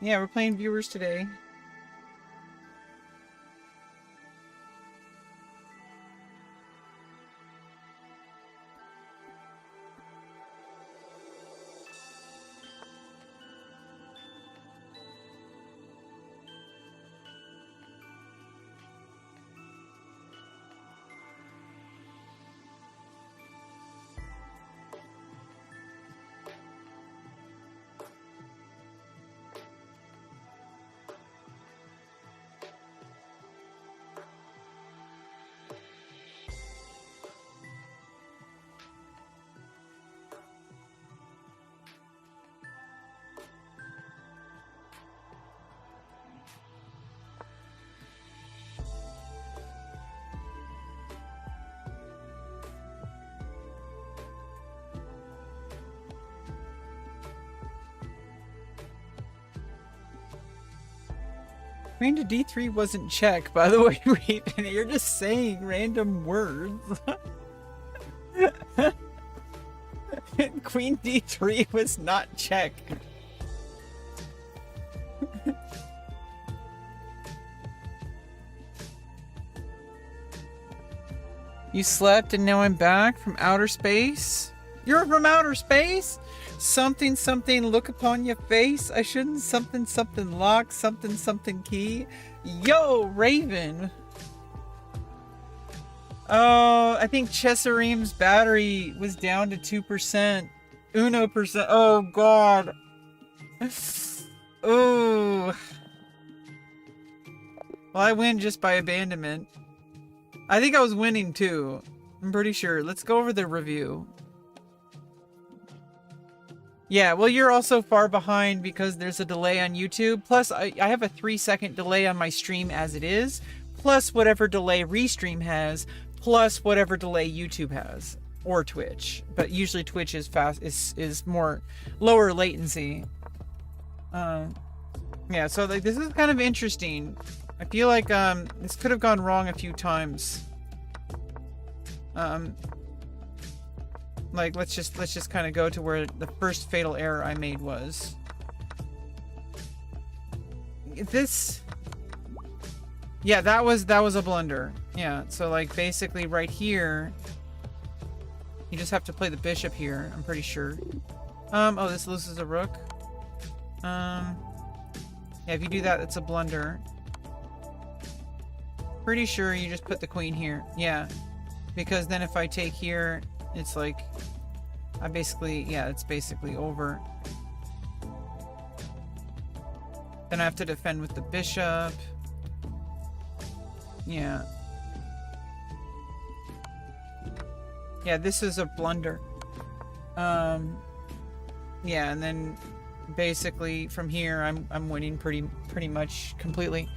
Yeah, we're playing viewers today. Queen to D3 wasn't check, by the way, Raven. You're just saying random words. Queen D3 was not check. You slept and now I'm back from outer space? You're from outer space? Something something look upon your face. I shouldn't something something lock something something key. Yo, Raven. Oh, I think Chesareem's battery was down to 2%. 1%. Oh god. Oh. Well, I win just by abandonment. I think I was winning too. I'm pretty sure. Let's go over the review. Yeah, well, you're also far behind because there's a delay on YouTube. Plus, I have a 3-second delay on my stream as it is. Plus, whatever delay Restream has. Plus, whatever delay YouTube has. Or Twitch. But usually Twitch is fast, is more lower latency. Yeah, so like this is kind of interesting. I feel like this could have gone wrong a few times. Like let's just kind of go to where the first fatal error I made was. This, yeah, that was a blunder. Yeah, so like basically right here, you just have to play the bishop here. I'm pretty sure. Oh, this loses a rook. Yeah, if you do that, it's a blunder. Pretty sure you just put the queen here. Yeah, because then if I take here, it's like I basically, yeah, it's basically over. Then I have to defend with the bishop. Yeah. Yeah, this is a blunder. Yeah, and then basically from here I'm winning pretty much completely.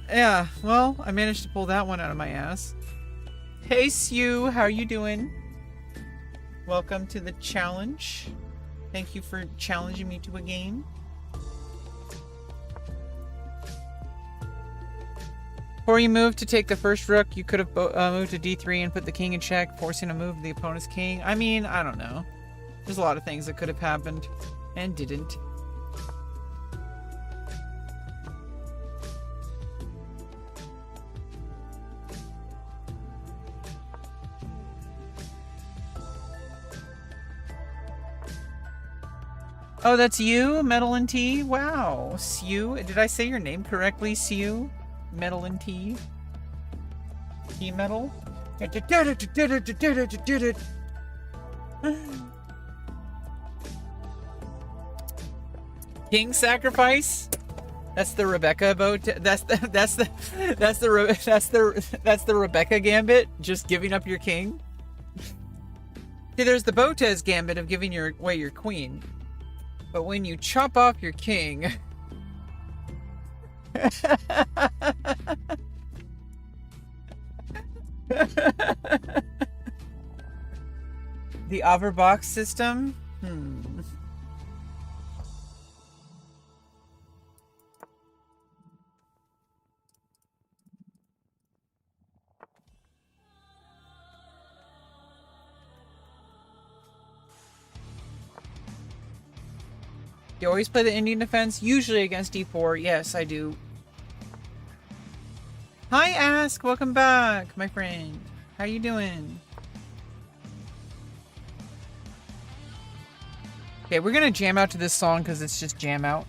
Yeah, well, I managed to pull that one out of my ass. Hey Sue, how are you doing? Welcome to the challenge. Thank you for challenging me to a game. Before you move to take the first rook, you could have moved to d3 and put the king in check, forcing a move of the opponent's king. I mean, I don't know. There's a lot of things that could have happened and didn't. Oh, that's you, Metal and T? Wow, Sue. Did I say your name correctly, Sue? Metal and T? T metal? King sacrifice? That's the Rebecca boat. That's the Rebecca gambit. Just giving up your king. See, there's the Botez gambit of giving away your queen. But when you chop off your king... The Overbox system? You always play the Indian defense? Usually against d4. Yes, I do. Hi, Ask. Welcome back, my friend. How you doing? Okay, we're gonna jam out to this song because it's just jam out.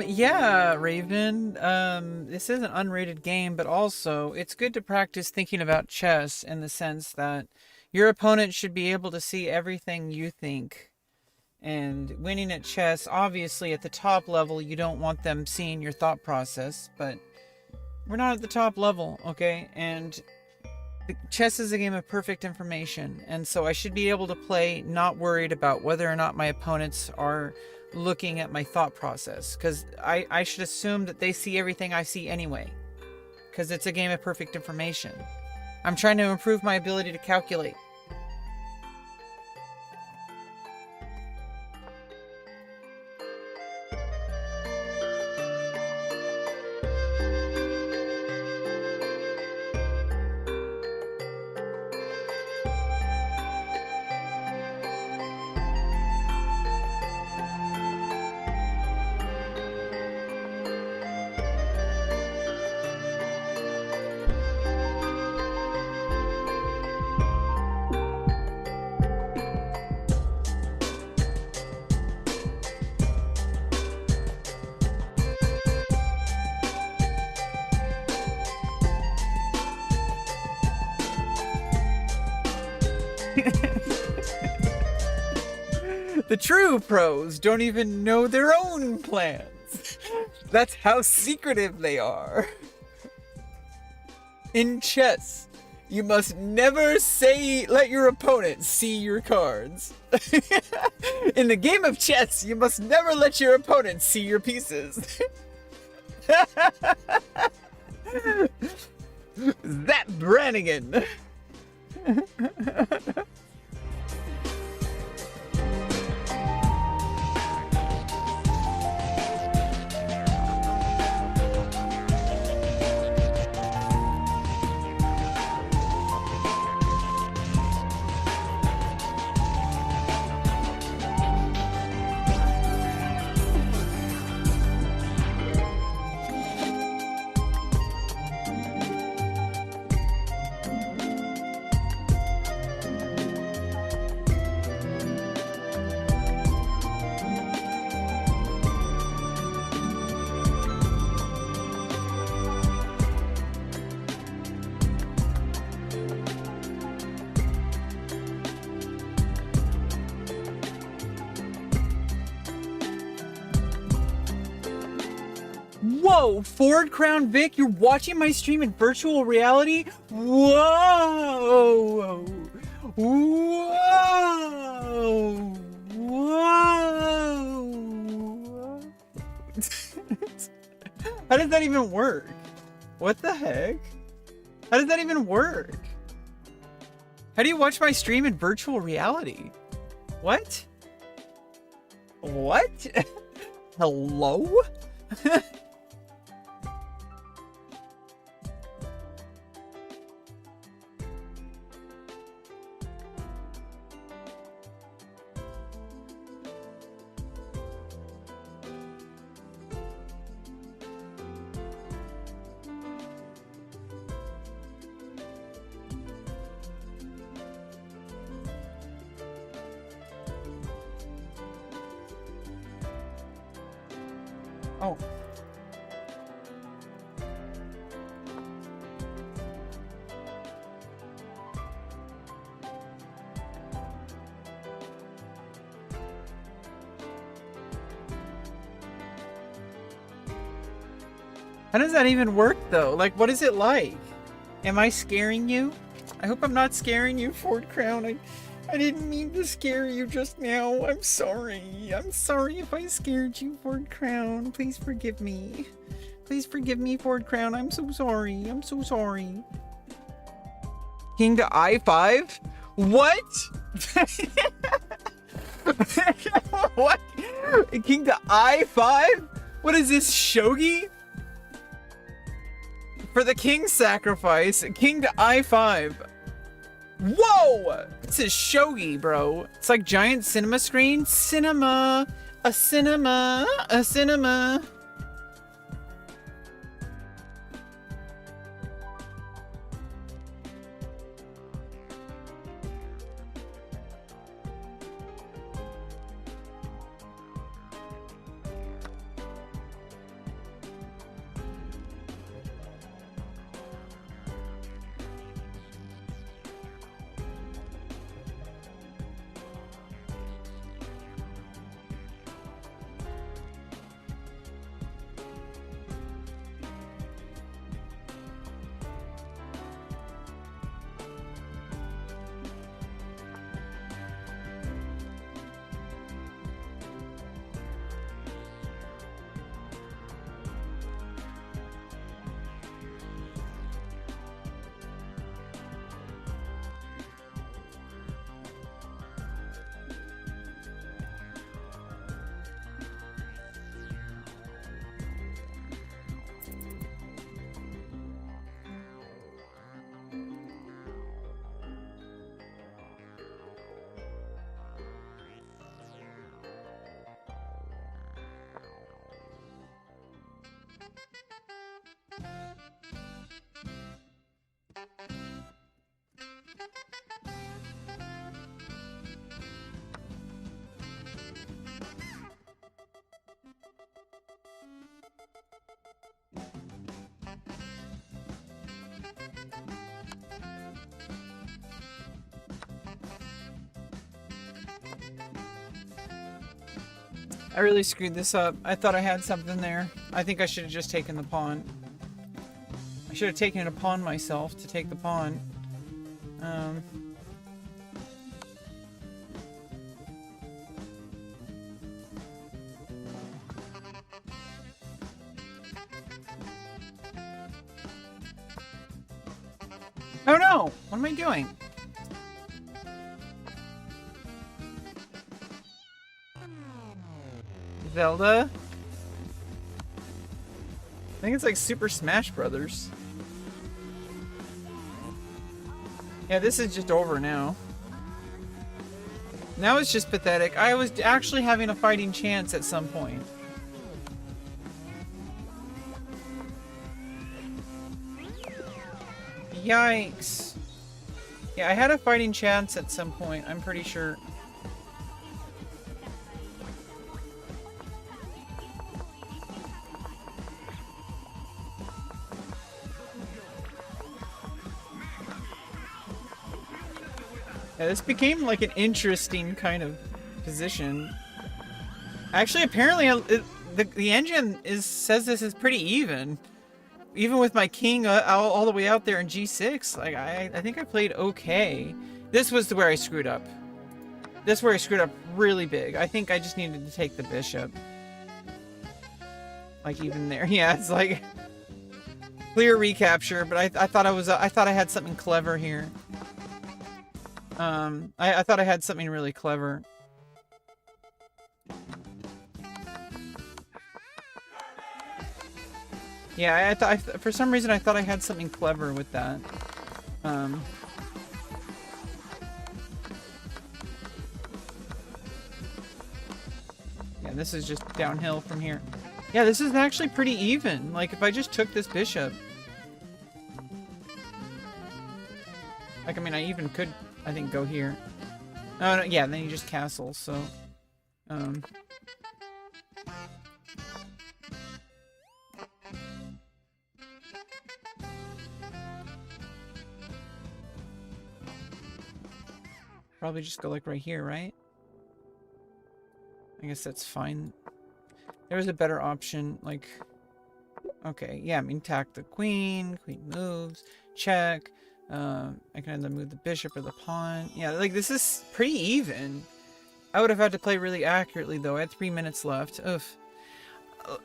Yeah, Raven. This is an unrated game, but also it's good to practice thinking about chess in the sense that your opponent should be able to see everything you think. And winning at chess, obviously at the top level, you don't want them seeing your thought process, but we're not at the top level, okay? And chess is a game of perfect information, and so I should be able to play not worried about whether or not my opponents are looking at my thought process, because I should assume that they see everything I see anyway, because it's a game of perfect information. I'm trying to improve my ability to calculate. The true pros don't even know their own plans. That's how secretive they are. In chess, you must never let your opponent see your cards. In the game of chess, you must never let your opponent see your pieces. That Brannigan. Whoa, Ford Crown Vic, you're watching my stream in virtual reality? Whoa! Whoa! Whoa! How does that even work? What the heck? How does that even work? How do you watch my stream in virtual reality? What? What? Hello? Oh. How does that even work though? Like, what is it like? Am I scaring you? I hope I'm not scaring you, Ford Crown. I didn't mean to scare you just now. I'm sorry. I'm sorry if I scared you, Ford Crown. Please forgive me. Please forgive me, Ford Crown. I'm so sorry. I'm so sorry. King to I5? What? What? King to I5? What is this, shogi? For the king sacrifice, king to I5. Whoa! This is shogi, bro. It's like giant cinema screen. Cinema. A cinema. A cinema. I really screwed this up. I thought I had something there. I think I should have just taken the pawn. I should have taken it upon myself to take the pawn. Oh no! What am I doing? Zelda? I think it's like Super Smash Brothers. Yeah, this is just over now. Now it's just pathetic. I was actually having a fighting chance at some point. Yikes. Yeah, I had a fighting chance at some point, I'm pretty sure. Yeah, this became like an interesting kind of position. Actually, apparently, the engine says this is pretty even. Even with my king all the way out there in G6, like I think I played okay. This was where I screwed up. This is where I screwed up really big. I think I just needed to take the bishop. Like even there, yeah, it's like clear recapture. But I thought I thought I had something clever here. I thought I had something really clever. Yeah, I thought for some reason I thought I had something clever with that. Yeah, this is just downhill from here. Yeah, this is actually pretty even. Like if I just took this bishop. Like I mean I even could I think go here. Oh no, yeah, then you just castle, so probably just go like right here, right? I guess that's fine. There was a better option, like okay, yeah, I mean attack the queen moves, check. I can either move the bishop or the pawn. Yeah, like this is pretty even. I would have had to play really accurately though. I had 3 minutes left. Oof.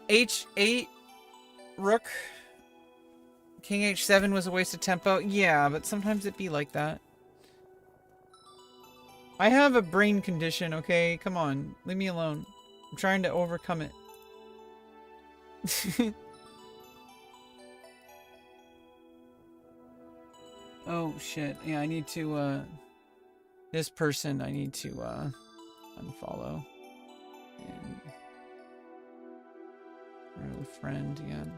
H8 rook. King H7 was a waste of tempo. Yeah, but sometimes it be like that. I have a brain condition, okay? Come on, leave me alone. I'm trying to overcome it. Oh shit, yeah, I need to, this person I need to, unfollow. And... our friend again.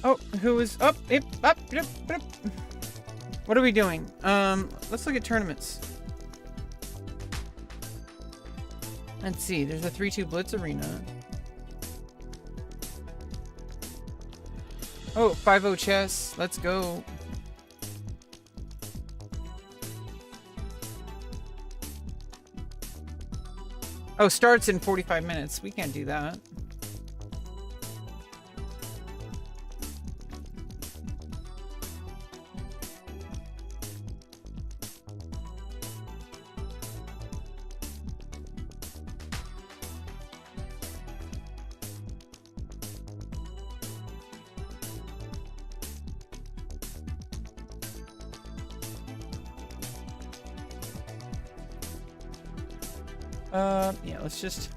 Oh, who is up? Up. What are we doing? Let's look at tournaments. Let's see. There's a 3-2 Blitz arena. Oh, 5-0 chess. Let's go. Oh, starts in 45 minutes. We can't do that. Yeah, let's just...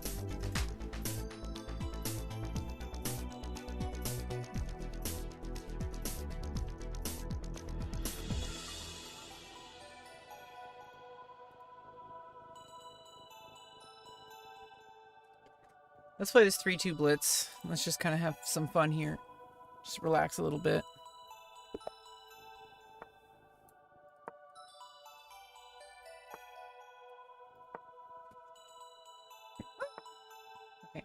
Let's play this 3-2 Blitz. Let's just kind of have some fun here. Just relax a little bit. Okay.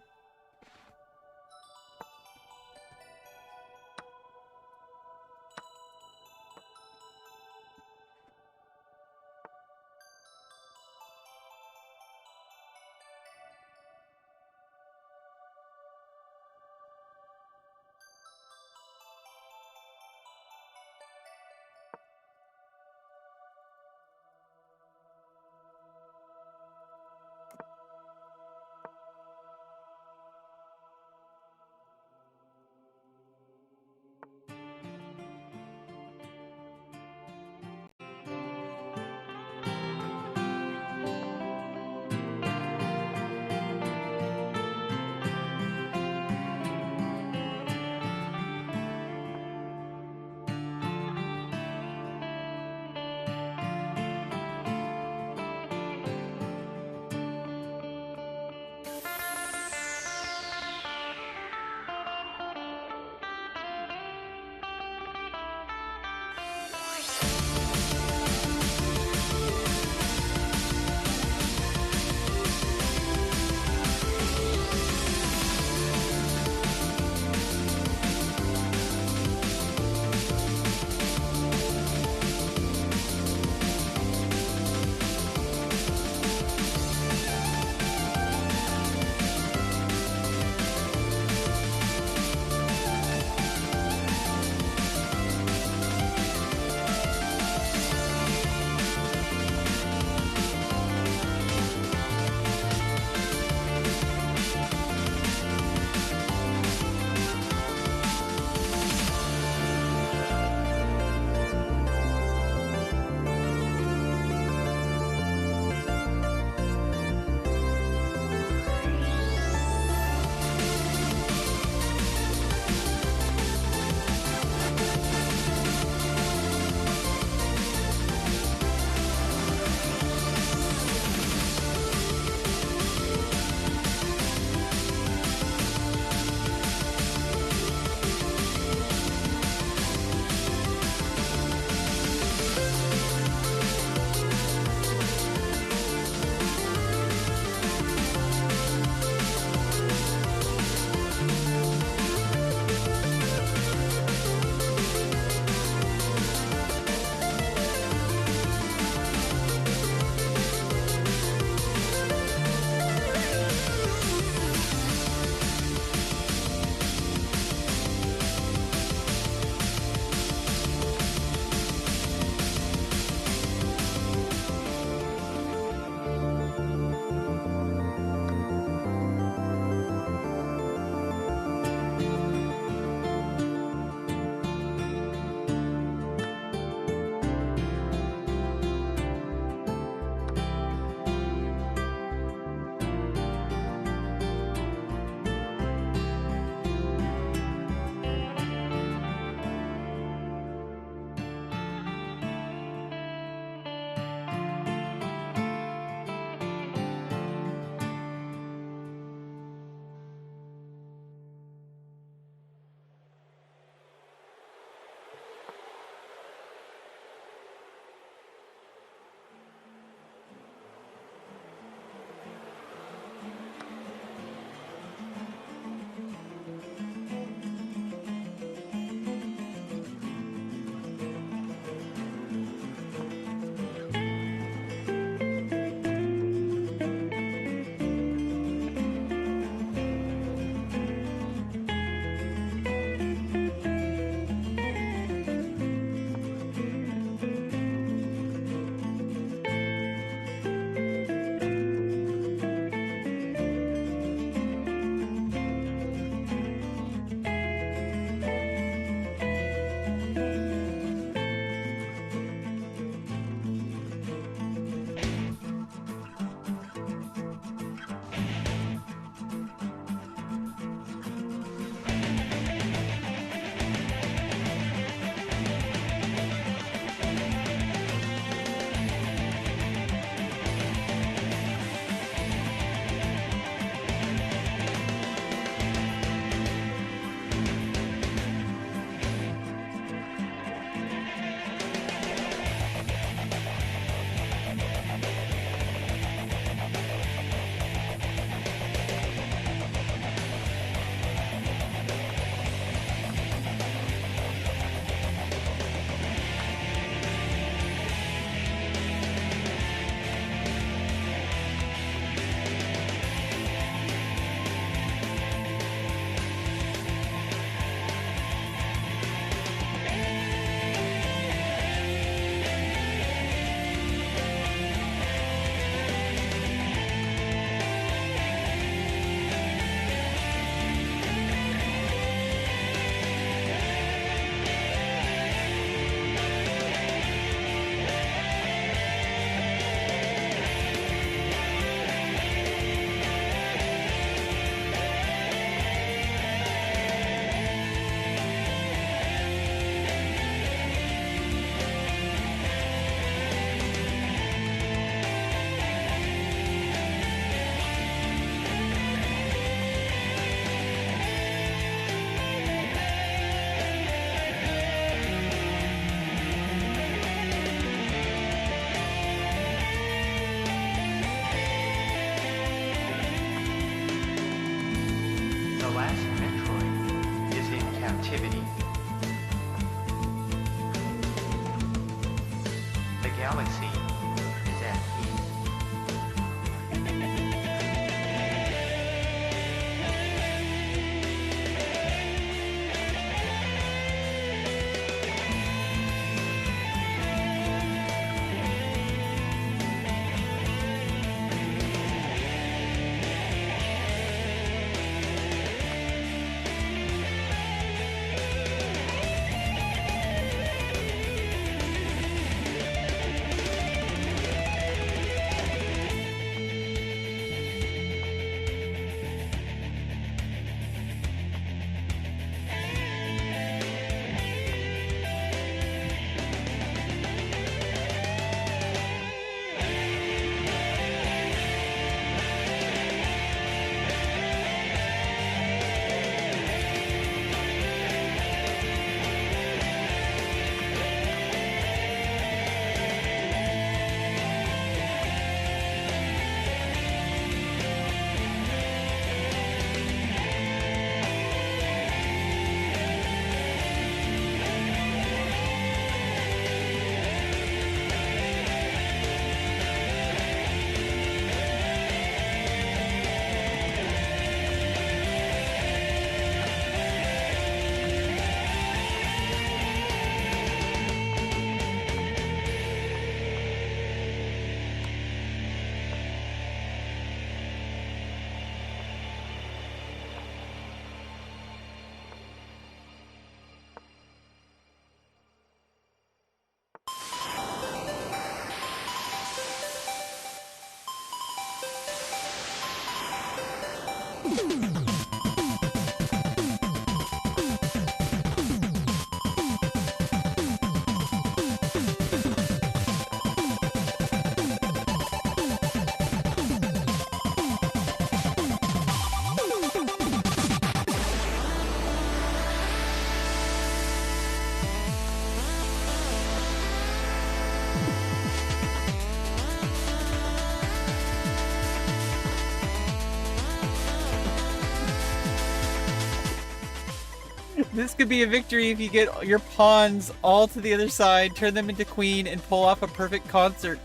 This could be a victory if you get your pawns all to the other side, turn them into queen, and pull off a perfect concert.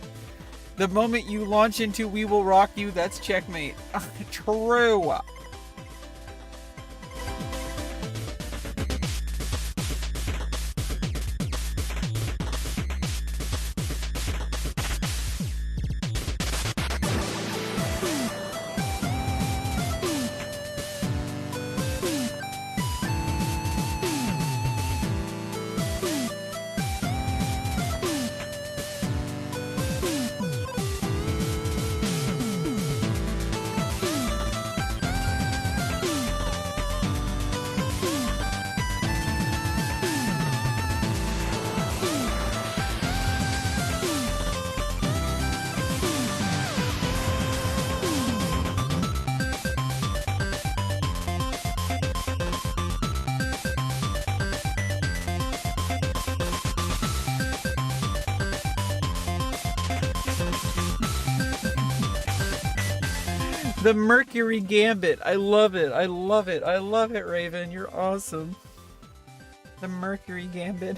The moment you launch into "We Will Rock You," that's checkmate. True. The Mercury Gambit. I love it. I love it. I love it, Raven. You're awesome. The Mercury Gambit.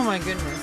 Oh my goodness.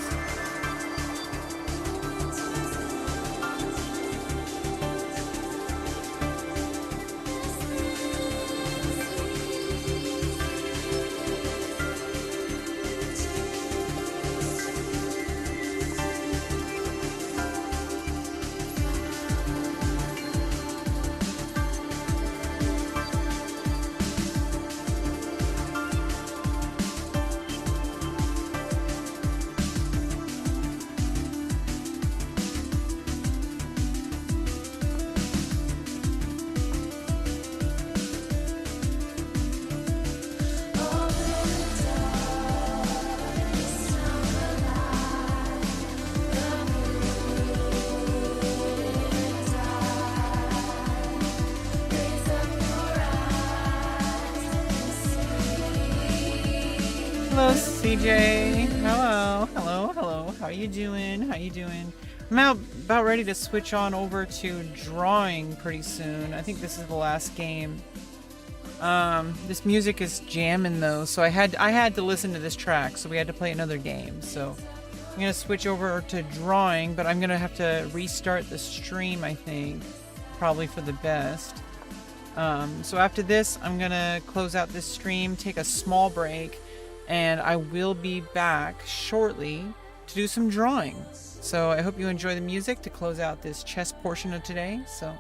Hello, CJ. Hello, hello, hello. How you doing? How you doing? I'm about ready to switch on over to drawing pretty soon. I think this is the last game. This music is jamming though, so I had to listen to this track, so we had to play another game. So I'm gonna switch over to drawing, but I'm gonna have to restart the stream, I think, probably for the best. So after this, I'm gonna close out this stream, take a small break, and I will be back shortly to do some drawing. So I hope you enjoy the music to close out this chess portion of today. So.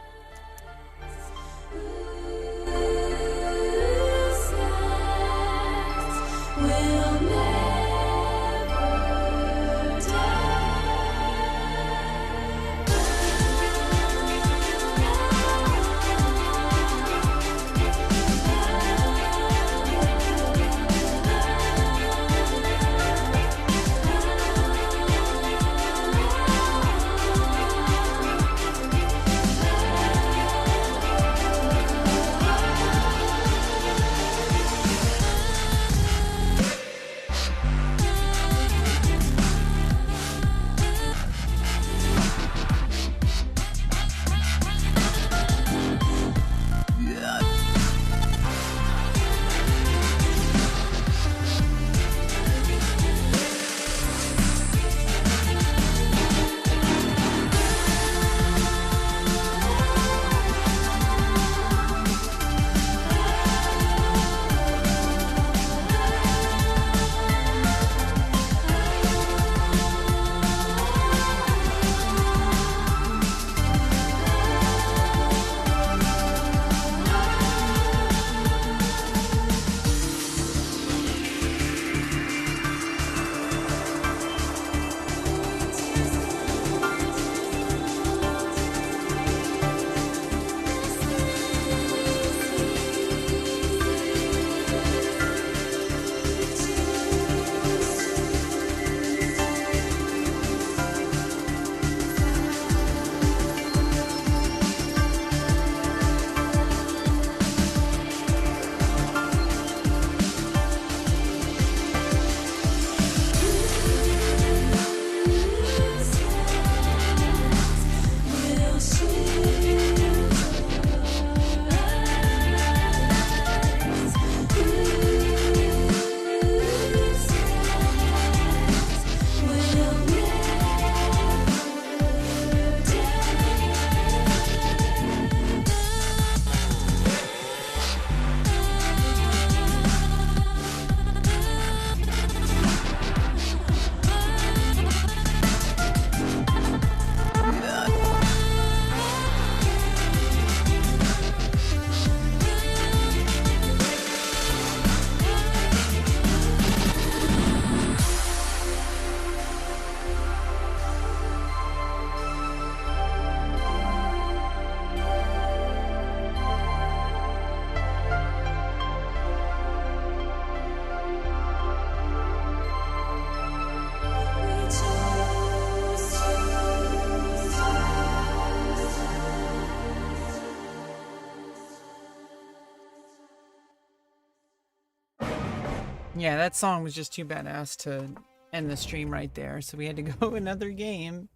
Yeah, that song was just too badass to end the stream right there, so we had to go another game.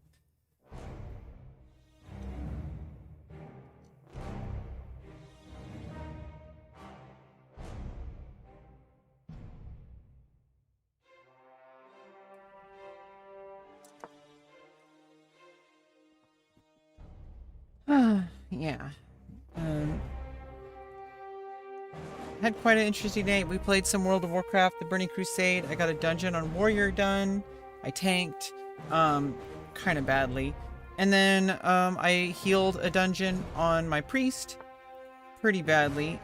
yeah. Had quite an interesting day. We played some World of Warcraft, the Burning Crusade. I got a dungeon on Warrior done. I tanked, kind of badly. And then, I healed a dungeon on my priest pretty badly.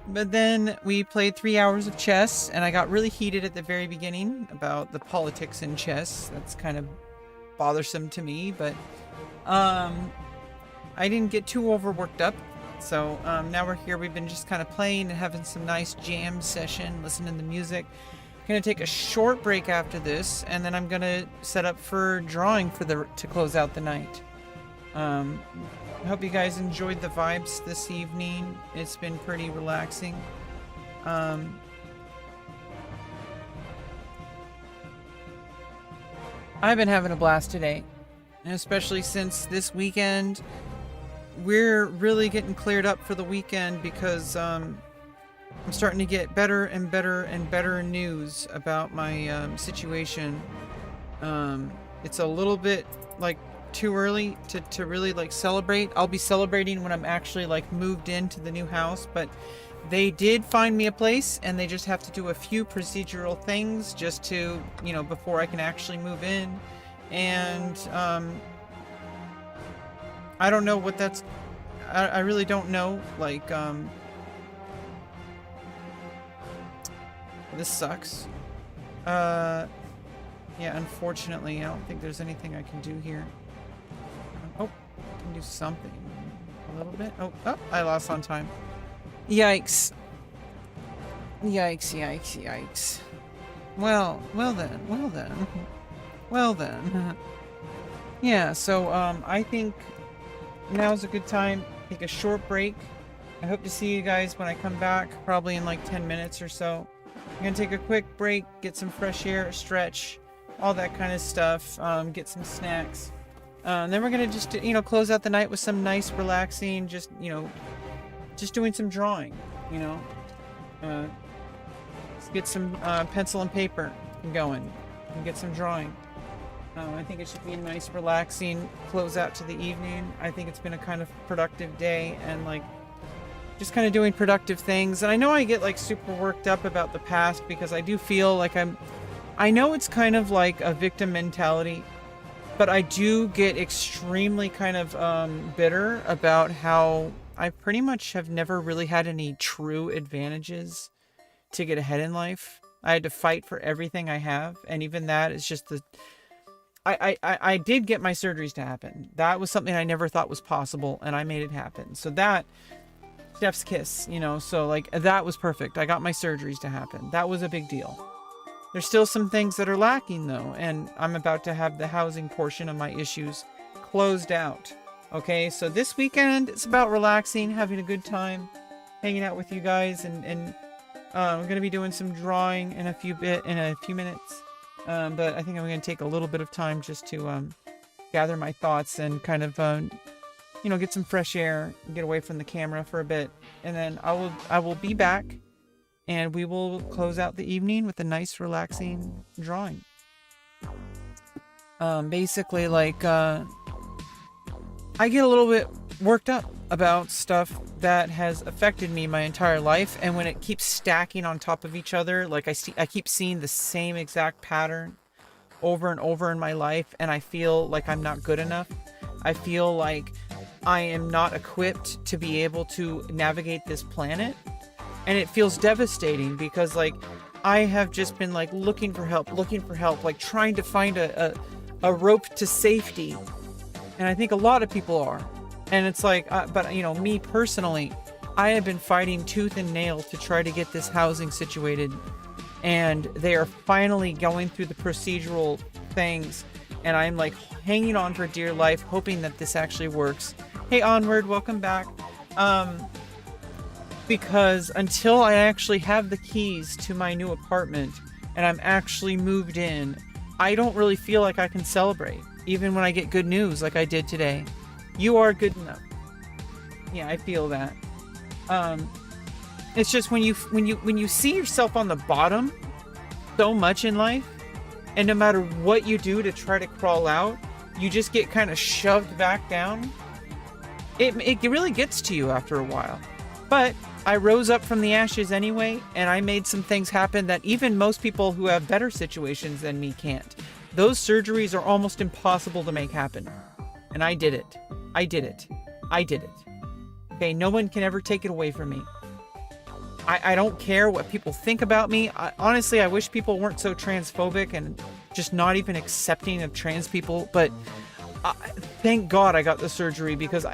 But then we played 3 hours of chess, and I got really heated at the very beginning about the politics in chess. That's kind of bothersome to me, but I didn't get too overworked up. So now we're here. We've been just kind of playing and having some nice jam session, listening to music. Gonna take a short break after this, and then I'm gonna set up for drawing to close out the night. I hope you guys enjoyed the vibes this evening. It's been pretty relaxing. I've been having a blast today, and especially since this weekend, we're really getting cleared up for the weekend because I'm starting to get better and better and better news about my situation. It's a little bit like too early to really like celebrate. I'll be celebrating when I'm actually like moved into the new house, but they did find me a place, and they just have to do a few procedural things just to, you know, before I can actually move in. And I don't know what that's, I really don't know, like, this sucks. Yeah, unfortunately, I don't think there's anything I can do here. Oh, I can do something. A little bit. Oh, I lost on time. Yikes. Yikes, yikes, yikes. Well then. Yeah, so, I think now's a good time. Take a short break. I hope to see you guys when I come back, probably in like 10 minutes or so. I'm gonna take a quick break, get some fresh air, stretch, all that kind of stuff, get some snacks. Then we're gonna just, you know, close out the night with some nice, relaxing, just, you know, just doing some drawing, you know. Let's get some pencil and paper going and get some drawing. I think it should be a nice, relaxing close out to the evening. I think it's been a kind of productive day, and like just kind of doing productive things. And I know I get like super worked up about the past because I do feel like I know it's kind of like a victim mentality, but I do get extremely kind of bitter about how I pretty much have never really had any true advantages to get ahead in life. I had to fight for everything I have, and even that is just the... I did get my surgeries to happen. That was something I never thought was possible, and I made it happen. So that, chef's kiss, you know, so like that was perfect. I got my surgeries to happen. That was a big deal. There's still some things that are lacking though, and I'm about to have the housing portion of my issues closed out. Okay, so this weekend it's about relaxing, having a good time, hanging out with you guys, and I'm gonna be doing some drawing in a few minutes. But I think I'm going to take a little bit of time just to gather my thoughts and kind of, you know, get some fresh air, get away from the camera for a bit, and then I will be back, and we will close out the evening with a nice, relaxing drawing. Basically, like, I get a little bit worked up about stuff that has affected me my entire life, and when it keeps stacking on top of each other, like I keep seeing the same exact pattern over and over in my life, and I feel like I'm not good enough. I feel like I am not equipped to be able to navigate this planet, and it feels devastating because like I have just been like looking for help, like trying to find a rope to safety, and I think a lot of people are. And it's like, but you know, me personally, I have been fighting tooth and nail to try to get this housing situated, and they are finally going through the procedural things, and I'm like hanging on for dear life, hoping that this actually works. Hey, Onward, welcome back. Because until I actually have the keys to my new apartment and I'm actually moved in, I don't really feel like I can celebrate, even when I get good news like I did today. You are good enough. Yeah, I feel that. It's just when you see yourself on the bottom so much in life, and no matter what you do to try to crawl out, you just get kind of shoved back down. it really gets to you after a while. But I rose up from the ashes anyway, and I made some things happen that even most people who have better situations than me can't. Those surgeries are almost impossible to make happen. And I did it. I did it. I did it. Okay, no one can ever take it away from me. I don't care what people think about me. Honestly, I wish people weren't so transphobic and just not even accepting of trans people. But thank God I got the surgery, because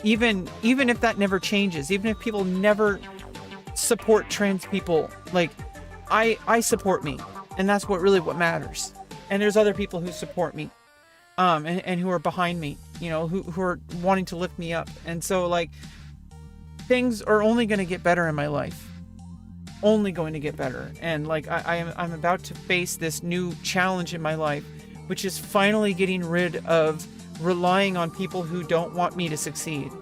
even if that never changes, even if people never support trans people, like I support me, and that's what matters. And there's other people who support me, and who are behind me, you know, who are wanting to lift me up. And so, like, things are only going to get better in my life. Only going to get better. And like I'm about to face this new challenge in my life, which is finally getting rid of relying on people who don't want me to succeed.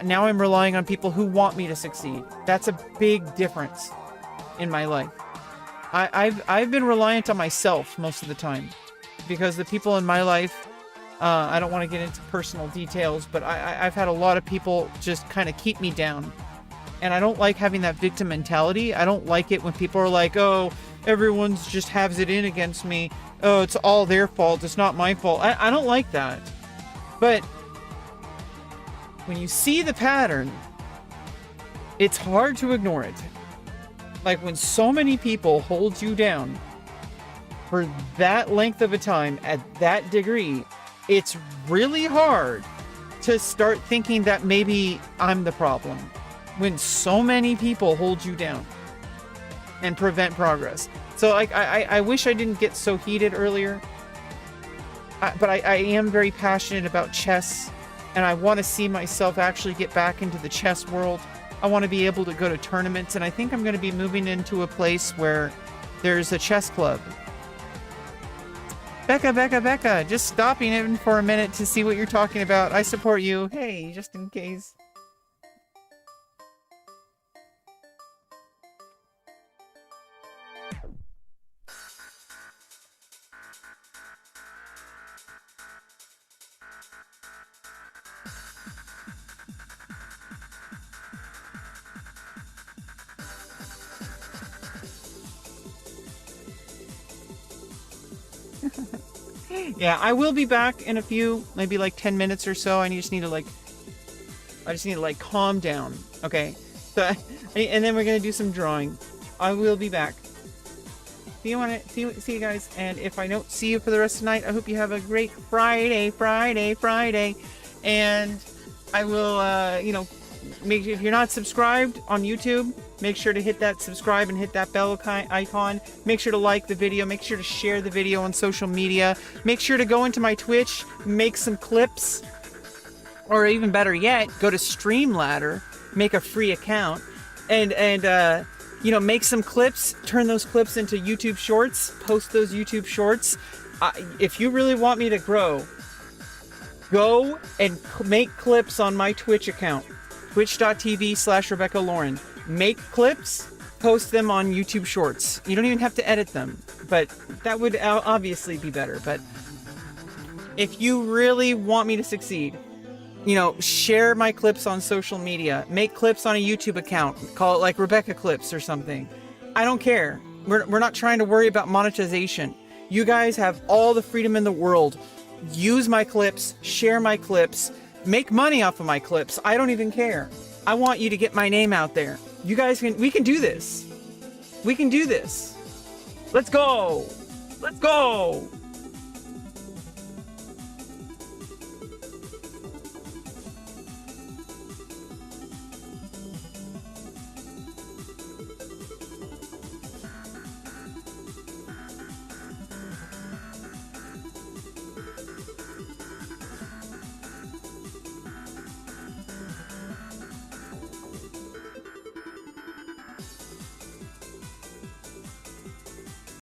Now I'm relying on people who want me to succeed. That's a big difference in my life. I've been reliant on myself most of the time, because the people in my life, I don't want to get into personal details, but I've had a lot of people just kind of keep me down. And I don't like having that victim mentality. I don't like it when people are like, oh, everyone's just has it in against me. Oh, it's all their fault. It's not my fault. I don't like that. But when you see the pattern, it's hard to ignore it. Like, when so many people hold you down for that length of a time at that degree, it's really hard to start thinking that maybe I'm the problem. When so many people hold you down and prevent progress. So like, I wish I didn't get so heated earlier, but I am very passionate about chess, and I want to see myself actually get back into the chess world. I want to be able to go to tournaments, and I think I'm going to be moving into a place where there's a chess club. Becca, just stopping in for a minute to see what you're talking about. I support you. Hey, just in case. Yeah, I will be back in a few, maybe like 10 minutes or so. I just need to calm down. Okay. So, and then we're going to do some drawing. I will be back. See you guys. And if I don't see you for the rest of the night, I hope you have a great Friday. And I will, if you're not subscribed on YouTube, make sure to hit that subscribe and hit that bell icon. Make sure to like the video. Make sure to share the video on social media. Make sure to go into my Twitch, make some clips, or even better yet, go to Streamladder, make a free account, and make some clips, turn those clips into YouTube shorts, post those YouTube shorts. If you really want me to grow, go and make clips on my Twitch account, twitch.tv/rebeccaloran. Make clips, post them on YouTube Shorts. You don't even have to edit them, but that would obviously be better. But if you really want me to succeed, share my clips on social media. Make clips on a YouTube account. Call it like Rebecca Clips or something. I don't care. We're not trying to worry about monetization. You guys have all the freedom in the world. Use my clips, share my clips, make money off of my clips. I don't even care. I want you to get my name out there. We can do this. We can do this. Let's go.